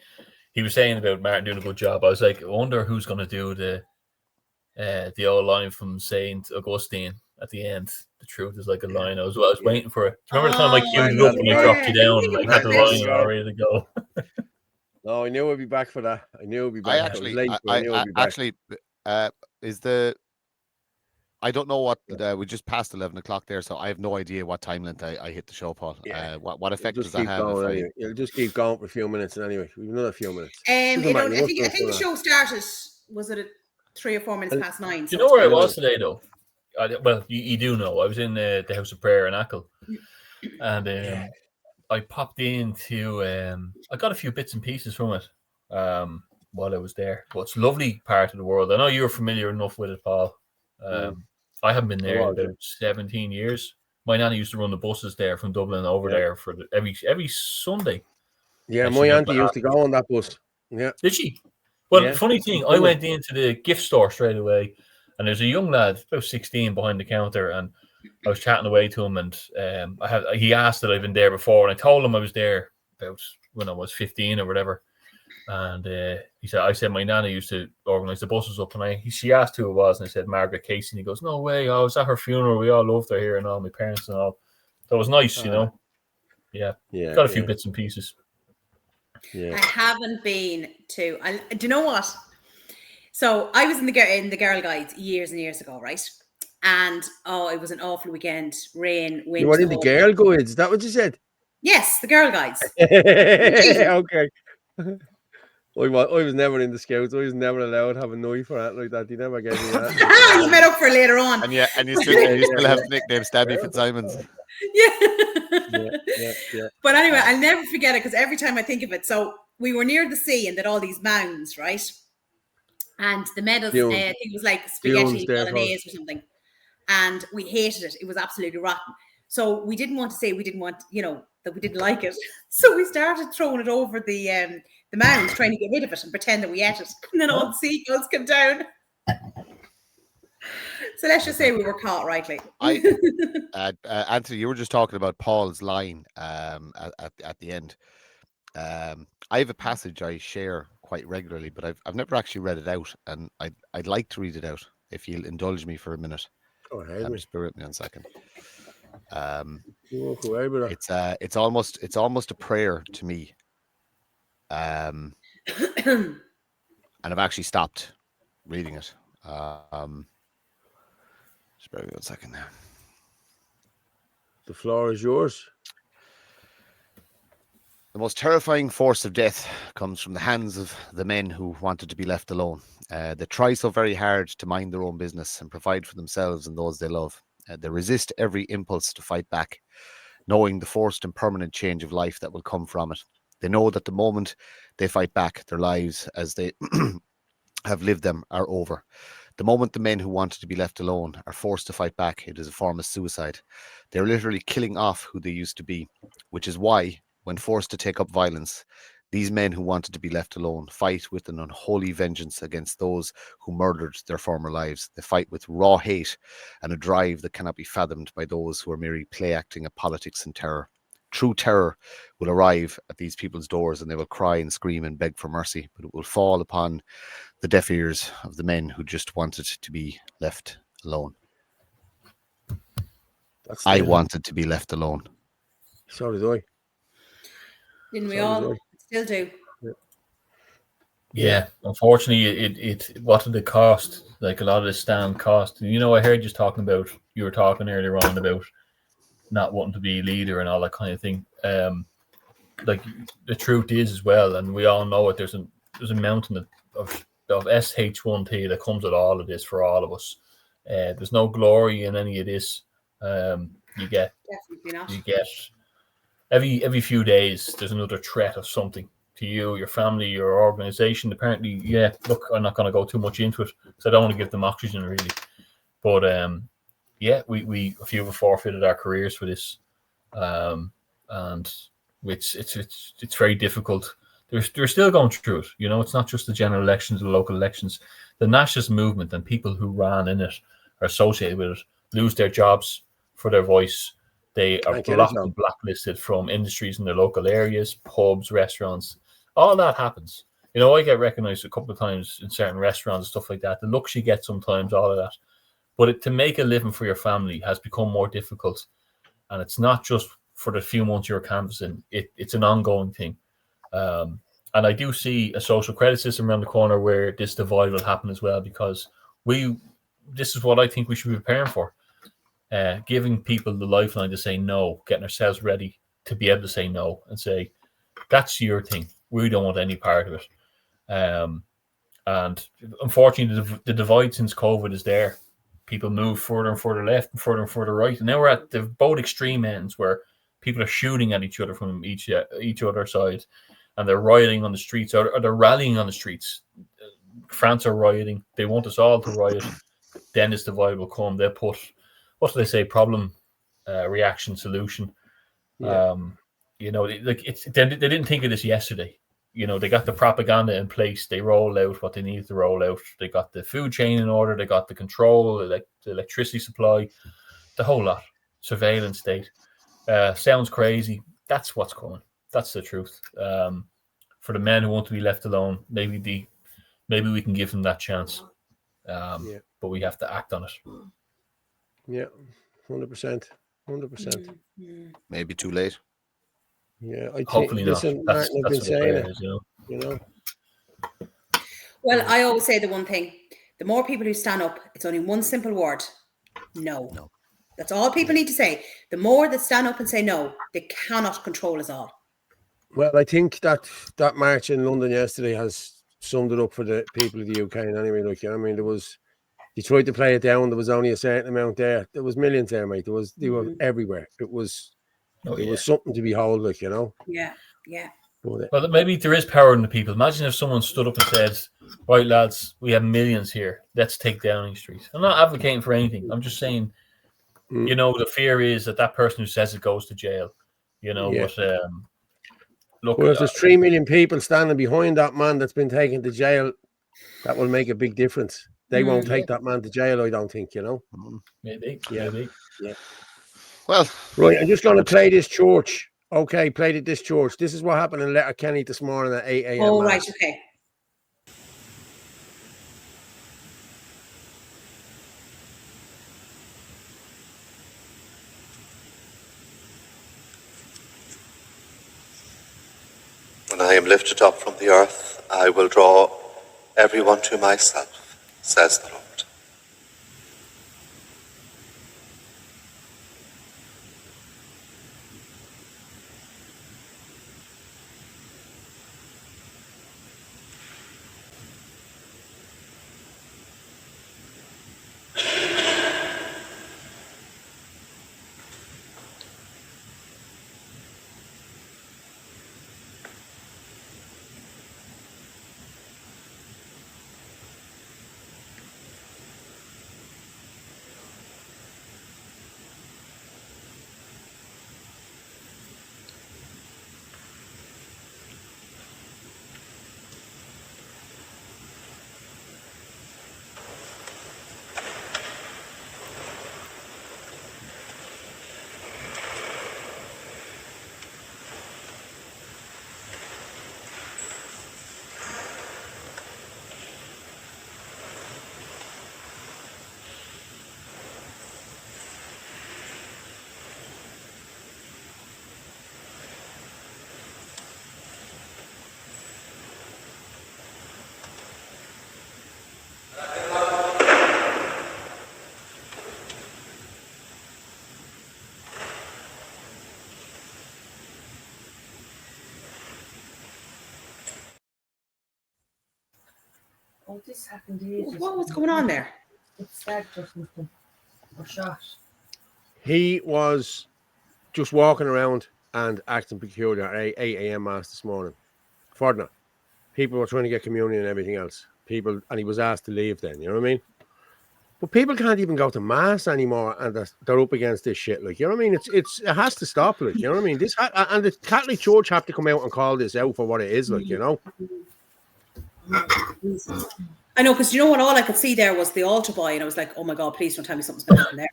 He was saying about Martin doing a good job. I was like, I wonder who's going to do the old line from Saint Augustine at the end. The truth is like a line. I was waiting for it. Do you remember the time I queued it up and I dropped you down and I had the line all ready to go? No, I knew I'd be back for that. I knew I'd be back. I don't know what we just passed 11 o'clock there, so I have no idea what time length I hit the show, Paul. What effect does that have? It'll just keep going for a few minutes, and anyway, we've another few minutes. I think the show started. Was it at 3 or 4 minutes past 9? Do you know where I was today, though? Well, you do know. I was in the House of Prayer in Achill, and I popped into. I got a few bits and pieces from it while I was there. But it's a lovely part of the world. I know you're familiar enough with it, Paul. I haven't been there in about 17 years. My nanny used to run the buses there from Dublin over there for every Sunday. Yeah, my auntie used to go on that bus. Yeah, did she? Well, funny thing, I went into the gift store straight away, and there's a young lad, about 16, behind the counter, and I was chatting away to him, and he asked that I've been there before, and I told him I was there about when I was 15 or whatever. And I said my nana used to organise the buses up, and she asked who it was, and I said Margaret Casey, and he goes, no way, I was at her funeral, we all loved her here and all, my parents and all. So it was nice, you know. Yeah, got a few bits and pieces. I haven't been to. Do you know what? So I was in the Girl Guides years and years ago, right? And it was an awful weekend, rain, wind. You were in the Girl Guides? Is that what you said? Yes, the Girl Guides. Okay. I was never in the Scouts. I was never allowed to have a knife or anything like that. They never gave me that. You met up for later on. And you still have the nickname Stabby Fitzsimons. Yeah. But anyway, I'll never forget it because every time I think of it. So we were near the sea and did all these mounds, right? And the medals, I think it was like spaghetti bolognese or something. And we hated it. It was absolutely rotten. So we didn't want to say that we didn't like it. So we started throwing it over the mound, trying to get rid of it and pretend that we ate it. And then all the seagulls come down. So let's just say we were caught rightly. Anthony, you were just talking about Paul's line at the end. I have a passage I share quite regularly, but I've never actually read it out, and I'd like to read it out if you'll indulge me for a minute. Go ahead. Just bear with me 1 second. It's almost a prayer to me. And I've actually stopped reading it. Just bear with me 1 second now. The floor is yours. The most terrifying force of death comes from the hands of the men who wanted to be left alone. They try so very hard to mind their own business and provide for themselves and those they love. They resist every impulse to fight back, knowing the forced and permanent change of life that will come from it. They know that the moment they fight back, their lives as they have lived them are over. The moment the men who wanted to be left alone are forced to fight back, it is a form of suicide. They're literally killing off who they used to be, which is why, when forced to take up violence, these men who wanted to be left alone fight with an unholy vengeance against those who murdered their former lives. They fight with raw hate and a drive that cannot be fathomed by those who are merely play-acting at politics and terror. True terror will arrive at these people's doors, and they will cry and scream and beg for mercy, but it will fall upon the deaf ears of the men who just wanted to be left alone. I wanted to be left alone. So did I. Didn't we all? Still do. Yeah, unfortunately, it what did it cost? Like a lot of the stand cost. You know, I heard you talking about. You were talking earlier on about not wanting to be a leader and all that kind of thing. Like the truth is as well, and we all know it. There's a mountain of SH1T that comes with all of this for all of us. There's no glory in any of this. You get every few days there's another threat of something to you, your family, your organization. Apparently, yeah. Look, I'm not going to go too much into it because I don't want to give them oxygen really. But yeah, we a few have forfeited our careers for this, and it's very difficult. They're still going through it. You know, it's not just the general elections, the local elections. The nationalist movement and people who ran in it are associated with it lose their jobs for their voice. They are blocked and blacklisted from industries in their local areas, pubs, restaurants. All that happens. You know, I get recognized a couple of times in certain restaurants and stuff like that. The looks you get sometimes, all of that. But to make a living for your family has become more difficult. And it's not just for the few months you're canvassing. It's an ongoing thing. And I do see a social credit system around the corner where this divide will happen as well, because this is what I think we should be preparing for. Giving people the lifeline to say no, getting ourselves ready to be able to say no and say, that's your thing. We don't want any part of it. And unfortunately, the divide since COVID is there. People move further and further left and further right. And now we're at the both extreme ends where people are shooting at each other from each other side, and they're rioting on the streets, or they're rallying on the streets. France are rioting. They want us all to riot. Then this divide will come. They'll put, what do they say, problem, reaction, solution. Yeah. You know, they didn't think of this yesterday. You know, they got the propaganda in place. They rolled out what they needed to roll out. They got the food chain in order. They got the control, the electricity supply, the whole lot. Surveillance state. Sounds crazy. That's what's coming. That's the truth. For the men who want to be left alone, maybe we can give them that chance. But we have to act on it. Yeah, 100%. 100%. Maybe too late. Yeah, I think. Hopefully not. Listen, That's Martin, I've been what saying it. is, you know. Well, I always say the one thing: the more people who stand up, it's only one simple word: no. That's all people need to say. The more that stand up and say no, they cannot control us all. Well, I think that march in London yesterday has summed it up for the people of the UK. And anyway, like, you know, I mean, you tried to play it down. There was only a certain amount there. There was millions there, mate. They were everywhere. It was something to behold, like, you know. Yeah. Well, maybe there is power in the people. Imagine if someone stood up and said, right, lads, we have millions here. Let's take Downing Street. I'm not advocating for anything. I'm just saying, you know, the fear is that person who says it goes to jail. You know, but look. Well, if there's 3 million people standing behind that man that's been taken to jail, that will make a big difference. They won't take that man to jail, I don't think, you know. Maybe. Yeah. Well, right, I'm just going to play this church. Okay, played at this church. This is what happened in Letterkenny this morning at 8 a.m. Oh, right, okay. When I am lifted up from the earth, I will draw everyone to myself, says the Lord. Oh, this happened ages. What was going on there? It stabbed or something. Or shot. He was just walking around and acting peculiar at 8 a.m. mass this morning. Fortnight. People were trying to get communion and everything else. And he was asked to leave then, you know what I mean? But people can't even go to mass anymore, and they're up against this shit. Like, you know what I mean? It has to stop. Like, you know what I mean? And the Catholic Church have to come out and call this out for what it is. Like, you know. I know, because you know what? All I could see there was the altar boy, and I was like, "Oh my God, please don't tell me something's going to happen there."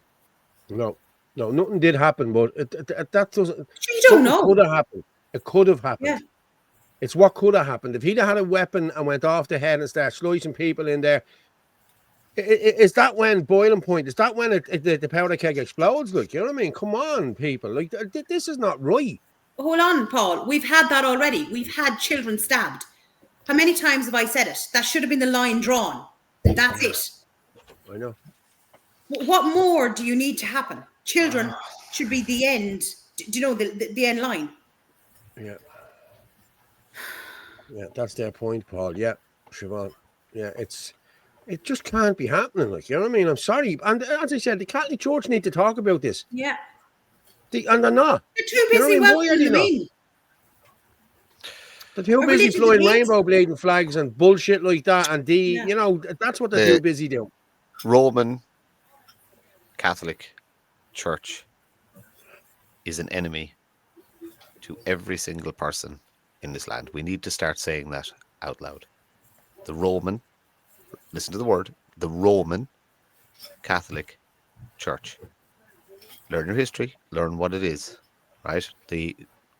No, nothing did happen, but that doesn't. You don't know. Could have happened. It could have happened. Yeah. It's what could have happened if he'd had a weapon and went off the head and started slicing people in there. Is that when boiling point? Is that when the powder keg explodes? Like, you know what I mean? Come on, people! Like, this is not right. Hold on, Paul. We've had that already. We've had children stabbed. How many times have I said it? That should have been the line drawn. That's it. I know. What more do you need to happen? Children should be the end. Do you know the end line? Yeah. Yeah, that's their point, Paul. Yeah, Siobhan. Yeah, it just can't be happening. Like, you know what I mean? I'm sorry. And as I said, the Catholic Church need to talk about this. Yeah. And they're not. They're too busy welcoming them in. They're too busy flying rainbow blading flags and bullshit like that. And you know, that's what they're too busy doing. Roman Catholic Church is an enemy to every single person in this land. We need to start saying that out loud. The Roman, listen to the word, the Roman Catholic Church. Learn your history, learn what it is, right? The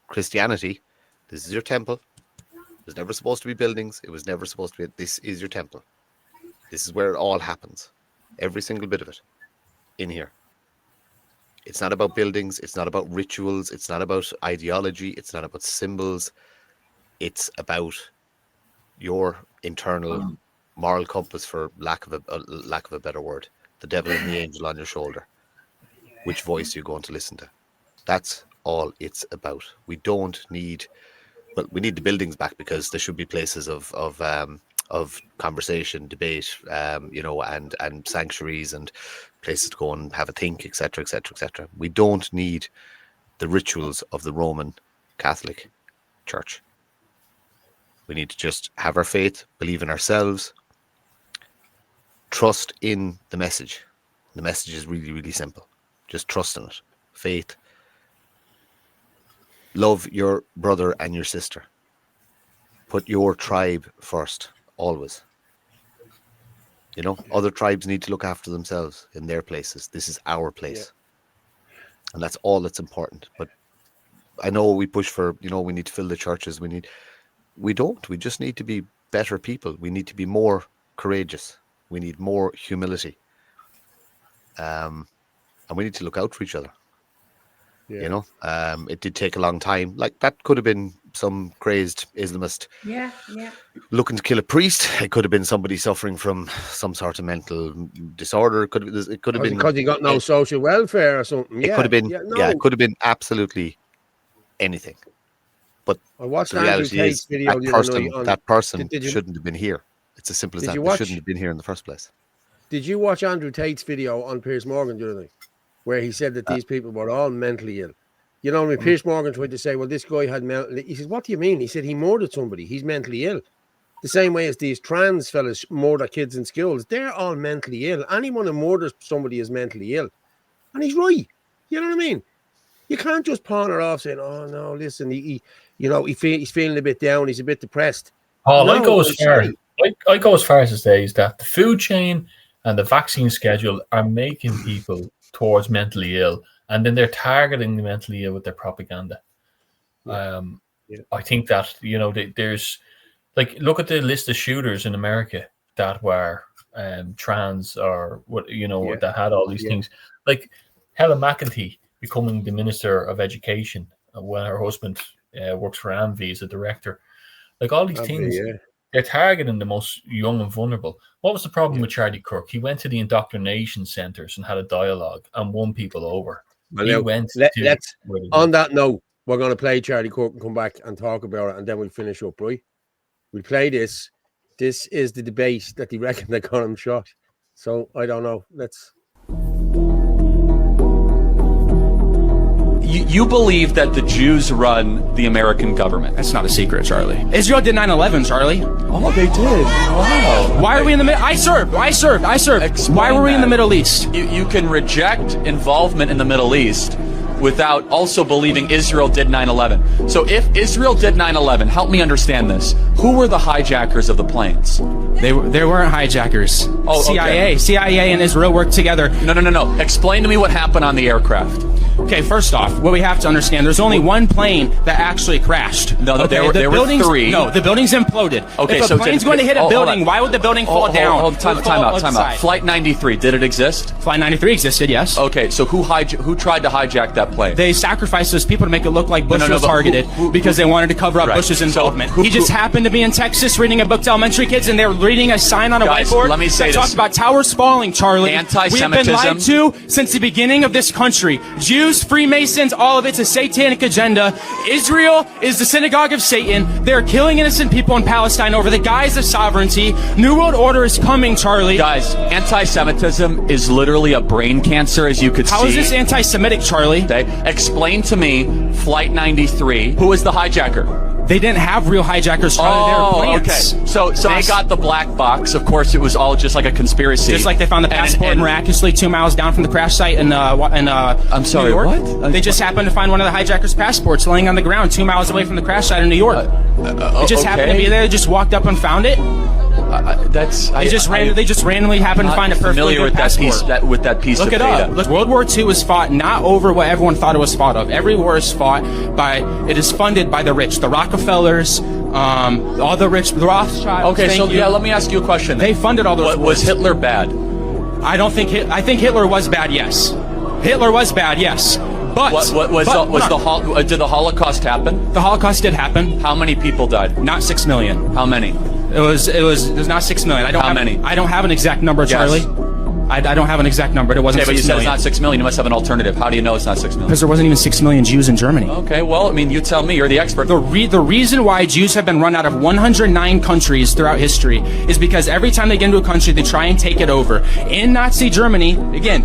Christianity, this is your temple. It was never supposed to be buildings. It was never supposed to be, this is your temple. This is where it all happens. Every single bit of it in here. It's not about buildings. It's not about rituals. It's not about ideology. It's not about symbols. It's about your internal moral compass, for lack of a better word. The devil and the angel on your shoulder. Which voice you're going to listen to. That's all it's about. We don't need, well, we need the buildings back because there should be places of conversation, debate, you know, and sanctuaries and places to go and have a think, etc., etc., etc. We don't need the rituals of the Roman Catholic Church. We need to just have our faith, believe in ourselves, trust in the message. The message is really, really simple. Just trust in it. Faith. Love your brother and your sister. Put your tribe first, always. You know, other tribes need to look after themselves in their places. This is our place. Yeah. And that's all that's important. But I know we push for, you know, we need to fill the churches. We don't. We just need to be better people. We need to be more courageous. We need more humility. And we need to look out for each other. Yeah. You know, it did take a long time. Like, that could have been some crazed Islamist looking to kill a priest. It could have been somebody suffering from some sort of mental disorder. It could have been because he got no social welfare or something. It could have been it could have been absolutely anything. But I watched the reality is that person shouldn't have been here. It's as simple as that. They shouldn't have been here in the first place. Did you watch Andrew Tate's video on Piers Morgan the other night, where he said that these people were all mentally ill? You know, when Piers Morgan tried to say, well, this guy had he said, what do you mean? He said he murdered somebody. He's mentally ill. The same way as these trans fellas murder kids in schools. They're all mentally ill. Anyone who murders somebody is mentally ill. And he's right. You know what I mean? You can't just pawn it off saying, oh, no, listen, he's feeling a bit down. He's a bit depressed. Paul, I go as far as to say is that the food chain and the vaccine schedule are making people towards mentally ill, and then they're targeting the mentally ill with their propaganda. I think that, you know, there's, like, look at the list of shooters in America that were trans or what, you know, that had all these things. Like Helen McEntee becoming the Minister of Education when her husband works for AMV as a director. Like, all these things, they're targeting the most young and vulnerable. What was the problem with Charlie Kirk? He went to the indoctrination centers and had a dialogue and won people over. On that note, we're going to play Charlie Kirk and come back and talk about it, and then we'll finish up, right? We'll play this, This is the debate that they reckon they got him shot. So I don't know. Let's. You believe that the Jews run the American government. That's not a secret, Charlie. Israel did 9/11, Charlie. Oh, they did. Wow. Why are we in the middle? I served. Why were we in the Middle East? You can reject involvement in the Middle East without also believing Israel did 9/11. So if Israel did 9/11, help me understand this. Who were the hijackers of the planes? They weren't hijackers. Oh, okay. CIA and Israel worked together. No. Explain to me what happened on the aircraft. Okay, first off, what we have to understand, there's only one plane that actually crashed. No, okay, there were three. No, the building's imploded. Okay, if a plane's going to hit a building, why would the building fall down? Time out. Flight 93, did it exist? Flight 93 existed, yes. Okay, so who tried to hijack that plane? They sacrificed those people to make it look like Bush was targeted because they wanted to cover up Bush's involvement. He just happened to be in Texas reading a book to elementary kids, and they were reading a sign on a whiteboard let me say that talked about towers falling, Charlie. Anti-Semitism. We've been lied to since the beginning of this country. Jews, Freemasons, all of it's a satanic agenda. Israel is the synagogue of Satan. They're killing innocent people in Palestine over the guise of sovereignty. New World Order is coming, Charlie. Guys, anti-Semitism is literally a brain cancer, as you could see. How is this anti-Semitic, Charlie? Okay. Explain to me, Flight 93, who was the hijacker? They didn't have real hijackers, Charlie. They were plants. Okay. So they got the black box. Of course, it was all just like a conspiracy. Just like they found the passport miraculously 2 miles down from the crash site in I'm sorry, New York. what? They just happened to find one of the hijackers' passports laying on the ground 2 miles away from the crash site in New York. It just happened to be there. They just walked up and found it. They just randomly happened to find a perfectly good passport. With that piece Look of it data. up. Look, World War II was fought not over what everyone thought it was fought of. Every war is fought by. It is funded by the rich, the Rockefellers, all the rich, the Rothschilds. Okay, let me ask you a question. They funded all those. Was Hitler bad? I don't think. I think Hitler was bad. Yes, Hitler was bad. Yes. But did the Holocaust happen? The Holocaust did happen. How many people died? Not 6 million. How many? It was not 6 million. How many? I don't have an exact number, Charlie. I don't have an exact number. It wasn't 6 million. But you said it's not 6 million. You must have an alternative. How do you know it's not 6 million? Because there wasn't even 6 million Jews in Germany. Okay, well, I mean, you tell me. You're the expert. The reason why Jews have been run out of 109 countries throughout history is because every time they get into a country, they try and take it over. In Nazi Germany, again,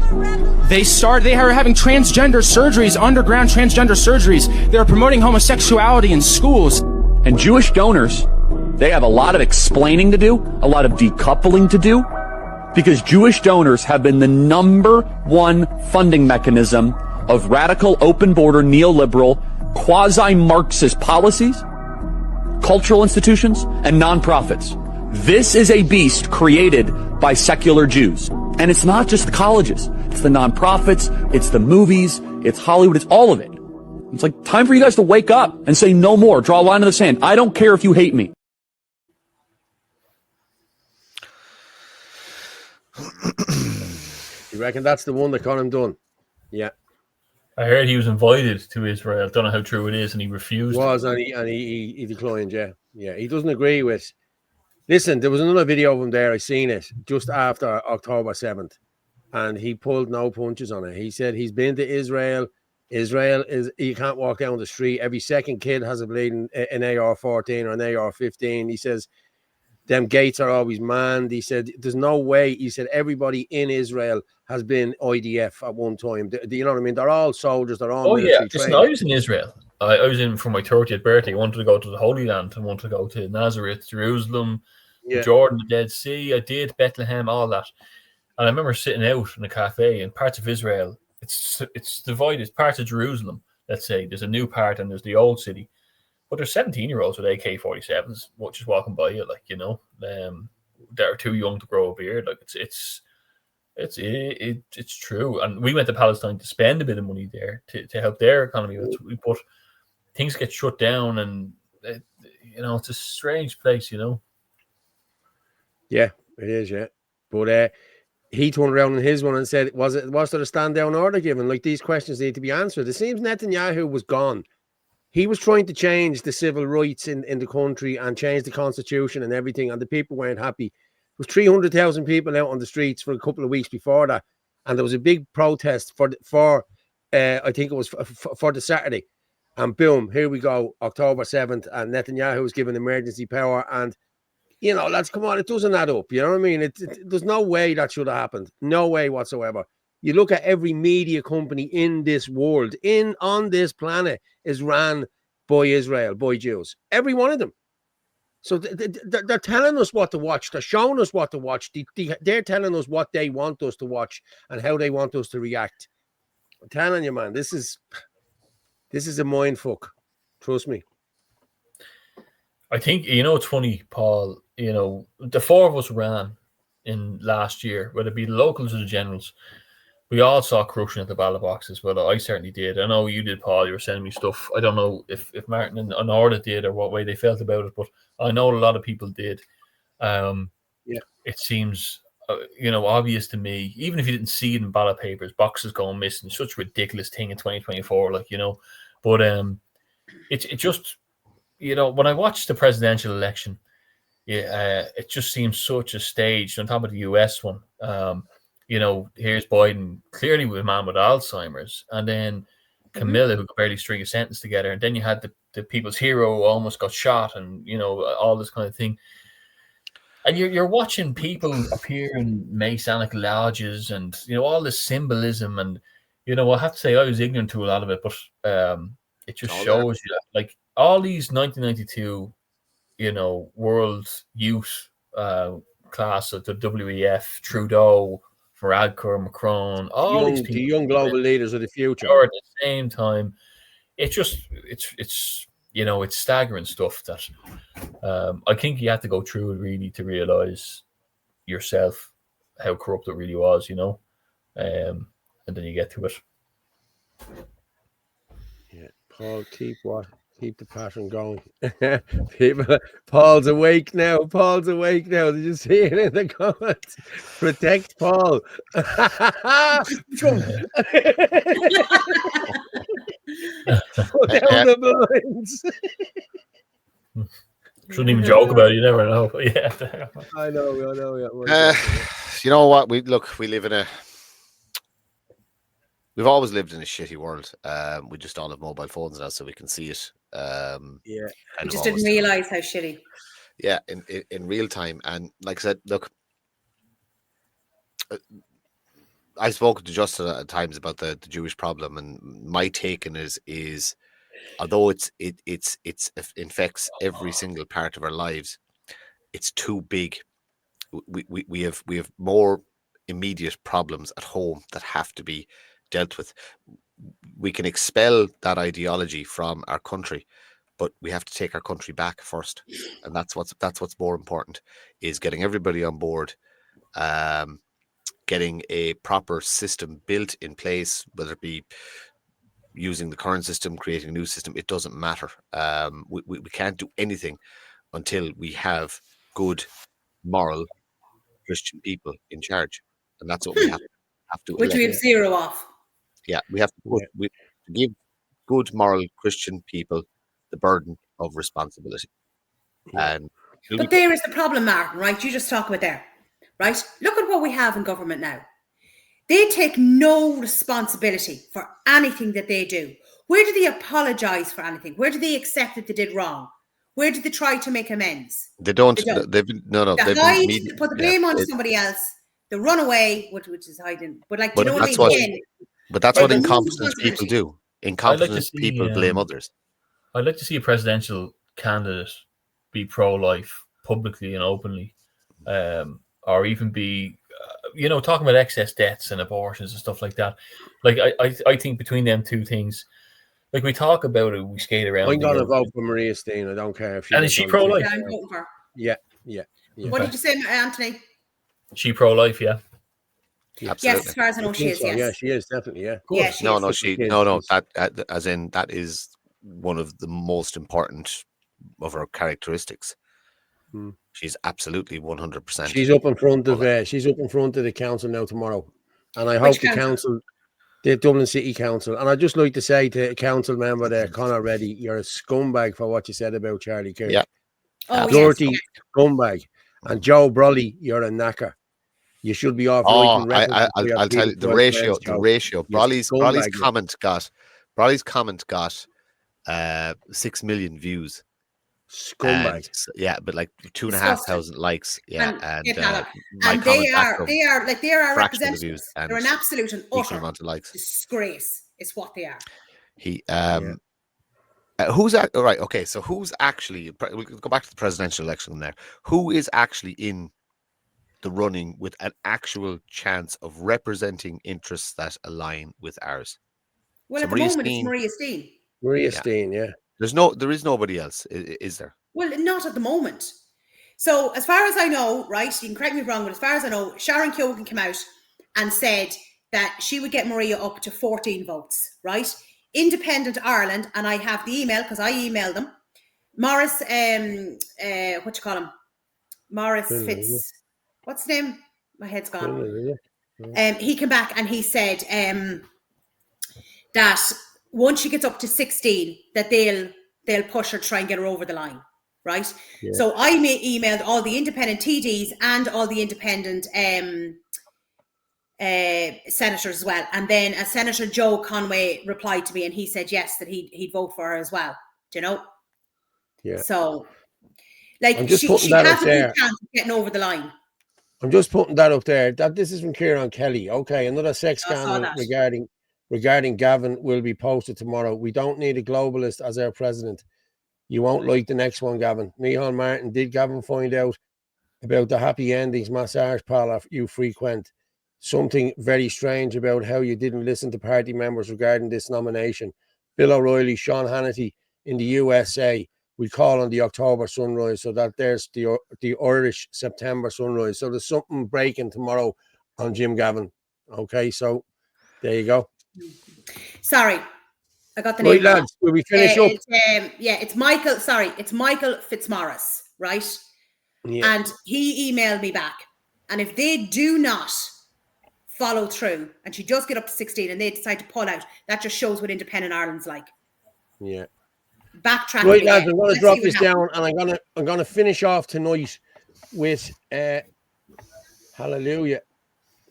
they are having transgender surgeries, underground transgender surgeries. They're promoting homosexuality in schools. And Jewish donors, they have a lot of explaining to do, a lot of decoupling to do, because Jewish donors have been the #1 funding mechanism of radical, open border, neoliberal, quasi-Marxist policies, cultural institutions, and nonprofits. This is a beast created by secular Jews. And it's not just the colleges. It's the nonprofits, it's the movies, it's Hollywood, it's all of it. It's like time for you guys to wake up and say no more. Draw a line in the sand. I don't care if you hate me. You reckon that's the one that got him done? Yeah. I heard he was invited to Israel. Don't know how true it is, and he refused. He declined. Yeah. He doesn't agree with. Listen, there was another video of him there. I seen it just after October 7th, and he pulled no punches on it. He said he's been to Israel. Israel is, you can't walk down the street. Every second kid has a bleeding an AR-14 or an AR-15. He says them gates are always manned. He said there's no way. He said everybody in Israel has been IDF at one time. You know what I mean? They're all soldiers. They're all military trained. Listen, I was in Israel. I was in for my 30th birthday. I wanted to go to the Holy Land. I wanted to go to Nazareth, Jerusalem, Jordan, the Dead Sea. I did Bethlehem, all that. And I remember sitting out in a cafe in parts of Israel. It's divided. Parts of Jerusalem, let's say, there's a new part and there's the old city. But there's 17-year-olds with AK-47s just walking by you, like, you know, that are too young to grow a beard. Like it's true. And we went to Palestine to spend a bit of money there to help their economy. But things get shut down, and it's a strange place, you know. Yeah, it is. Yeah, but he turned around in his one and said, was there a stand down order given? Like, these questions need to be answered. It seems Netanyahu was gone. He was trying to change the civil rights in the country and change the constitution and everything, and the people weren't happy. There was 300,000 people out on the streets for a couple of weeks before that, and there was a big protest for I think it was for the Saturday, and boom, here we go, October 7th, and Netanyahu was given emergency power, and You know, lads, come on, it doesn't add up. You know what I mean? There's no way that should have happened. No way whatsoever. You look at every media company in this world, on this planet, is ran by Israel, by Jews. Every one of them. So they're telling us what to watch. They're showing us what to watch. They're telling us what they want us to watch and how they want us to react. I'm telling you, man, this is a mind fuck. Trust me. I think, it's funny, Paul, the four of us ran in last year, whether it be the locals or the generals. We all saw corruption at the ballot boxes. Well, I certainly did. I know you did, Paul. You were sending me stuff. I don't know if Martin and Orla did or what way they felt about it, but I know a lot of people did. It seems, obvious to me, even if you didn't see it in ballot papers, boxes going missing, such a ridiculous thing in 2024, But it just, when I watched the presidential election, it just seems such a stage on top of the US one. Here's Biden, clearly with a man with Alzheimer's, and then Camilla, who could barely string a sentence together, and then you had the people's hero who almost got shot, and all this kind of thing. And you're watching people appear in Masonic lodges, and all this symbolism, and I have to say I was ignorant to a lot of it, but it just shows you like all these 1992, world youth class of the WEF, Trudeau, Varadkar, Macron, all these people, the young global leaders of the future. Or at the same time, it's staggering stuff that I think you have to go through it really to realize yourself how corrupt it really was, and then you get to it. Yeah, Paul, keep the passion going. Paul's awake now. Did you see it in the comments? Protect Paul. Put down the blinds. Shouldn't even joke about it. You never know. Yeah, I know. Yeah. You know what? We live in we've always lived in a shitty world. We just all have mobile phones now, so we can see it. We just didn't realize how shitty. Yeah, in real time. And like I said, look, I've spoken to Justin at times about the Jewish problem, and my take on it is although it infects every single part of our lives, it's too big. We have more immediate problems at home that have to be dealt with. We can expel that ideology from our country, but we have to take our country back first, and that's what's more important, is getting everybody on board, getting a proper system built in place, whether it be using the current system, creating a new system, it doesn't matter. We can't do anything until we have good, moral Christian people in charge, and that's what we have to which we have zero of. Yeah, we have to give good, moral Christian people the burden of responsibility. And but there is the problem, Martin, right? You just talk about there, right? Look at what we have in government now. They take no responsibility for anything that they do. Where do they apologize for anything? Where do they accept that they did wrong? Where do they try to make amends? They don't. They hide, they put the blame on somebody else. They run away, which is hiding. But like, that's what incompetent people do. Incompetent people blame others. I'd like to see a presidential candidate be pro-life publicly and openly, or even be, talking about excess deaths and abortions and stuff like that. Like, I think between them two things, like we talk about it, we skate around. I'm going to vote for Maria Steen. I don't care if she. And is she pro-life? Yeah, I'm voting for her. Yeah. What did you say, Anthony? She pro-life, yeah. Absolutely. Yes, as far as I know, she is. Yes. Yeah, she is definitely. Yeah. Yeah, That as in that is one of the most important of her characteristics. She's absolutely 100%. She's up in front of the council now tomorrow, and I hope the council, the Dublin City Council, and I'd just like to say to a council member there, Conor Reddy, you're a scumbag for what you said about Charlie Kirk. Yeah, dirty scumbag. And Joe Brolly, you're a knacker. You should be off. I'll tell you the ratio. Brolly's comment got 6 million views. Scumbag. Yeah, but like 2,500 likes. Yeah, and my and comment they are our fraction of the views representatives. and They're an absolute and equal utter amount of likes. disgrace. Is what they are. Who's all right? Okay, so who's actually? We'll go back to the presidential election there. Who is actually in the running with an actual chance of representing interests that align with ours? Well, so at the moment, it's Maria Steen. Maria Steen, yeah. There is nobody else, is there? Well, not at the moment. So, as far as I know, right, you can correct me if I'm wrong, but as far as I know, Sharon Keoghan came out and said that she would get Maria up to 14 votes, right? Independent Ireland, and I have the email because I emailed them. Morris, what you call him? Morris Fitz. What's his name? My head's gone. He came back and he said that once she gets up to 16, that they'll push her to try and get her over the line, right? Yeah. So I emailed all the independent TDs and all the independent senators as well, and then Senator Joe Conway replied to me, and he said yes, that he'd vote for her as well. Do you know? Yeah. So, like, she has a good chance of getting over the line. I'm just putting that up there. That this is from Kieran Kelly. Okay, another sex scandal regarding Gavin will be posted tomorrow. We don't need a globalist as our president. You won't like the next one, Gavin. Micheál Martin, did Gavin find out about the happy endings massage parlour you frequent? Something very strange about how you didn't listen to party members regarding this nomination. Bill O'Reilly, Sean Hannity in the USA. We call on the October sunrise, so that there's the Irish September sunrise. So there's something breaking tomorrow on Jim Gavin. Okay, so there you go. Sorry, I got the name wrong. Lads, will we finish up? It's Michael. Sorry, it's Michael Fitzsimons, right? Yeah. And he emailed me back. And if they do not follow through, and she does get up to 16, and they decide to pull out, that just shows what independent Ireland's like. Yeah. Backtracking. Right, lads, I'm going to drop this down, and I'm going to finish off tonight with Hallelujah.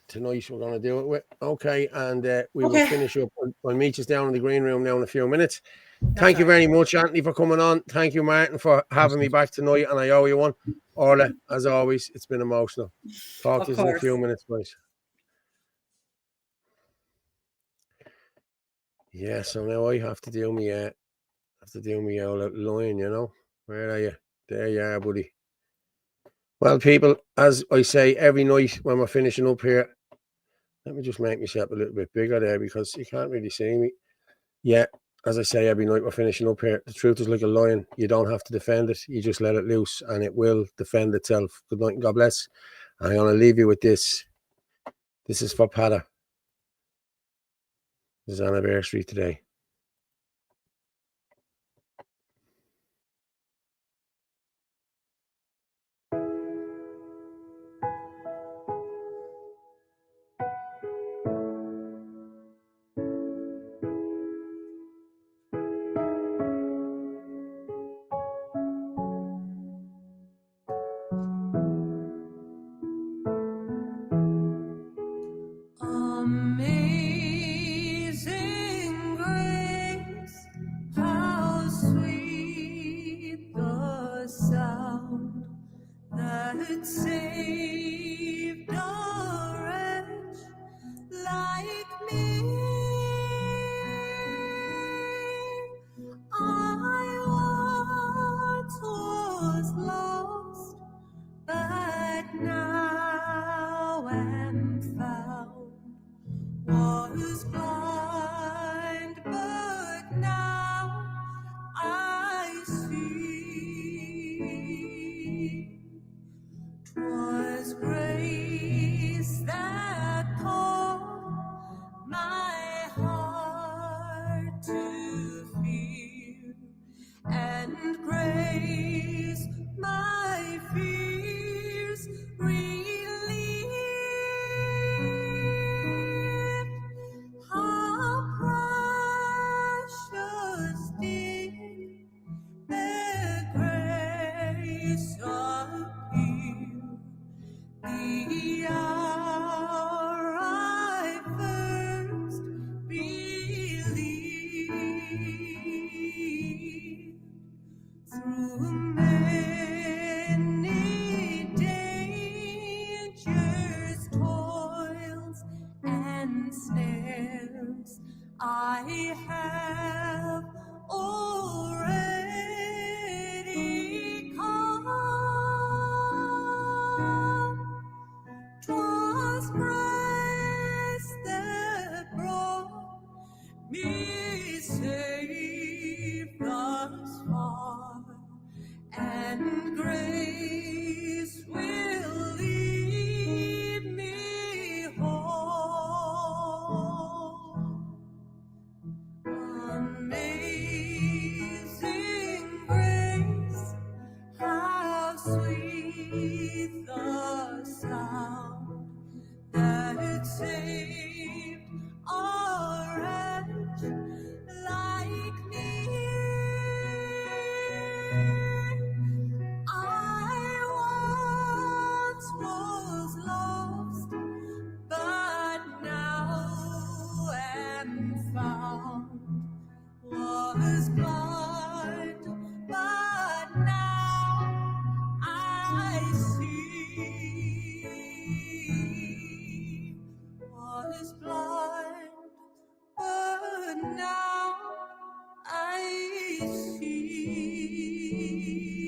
Tonight we're going to do it with. Okay, and we will finish up. I'll meet you down in the green room now in a few minutes. Thank you very much, Anthony, for coming on. Thank you, Martin, for having me back tonight, and I owe you one. Orla, as always, it's been emotional. Talk to you in a few minutes, guys. Yeah, so now I have to do me old line, you know. Where are you? There you are, buddy. Well, people, as I say every night when we're finishing up here, let me just make myself a little bit bigger there because you can't really see me. Yeah, as I say every night we're finishing up here, the truth is like a lion. You don't have to defend it. You just let it loose and it will defend itself. Good night and God bless. I'm going to leave you with this. This is for Pada. His anniversary today. Amazing grace. have already come. 'Twas grace that brought me safe thus far, and grace will lead me home. Amazing grace, how sweet the sound that saved a wretch like me. I once was lost, but now am found. Was blind, but now I see. Was blind, but now I see.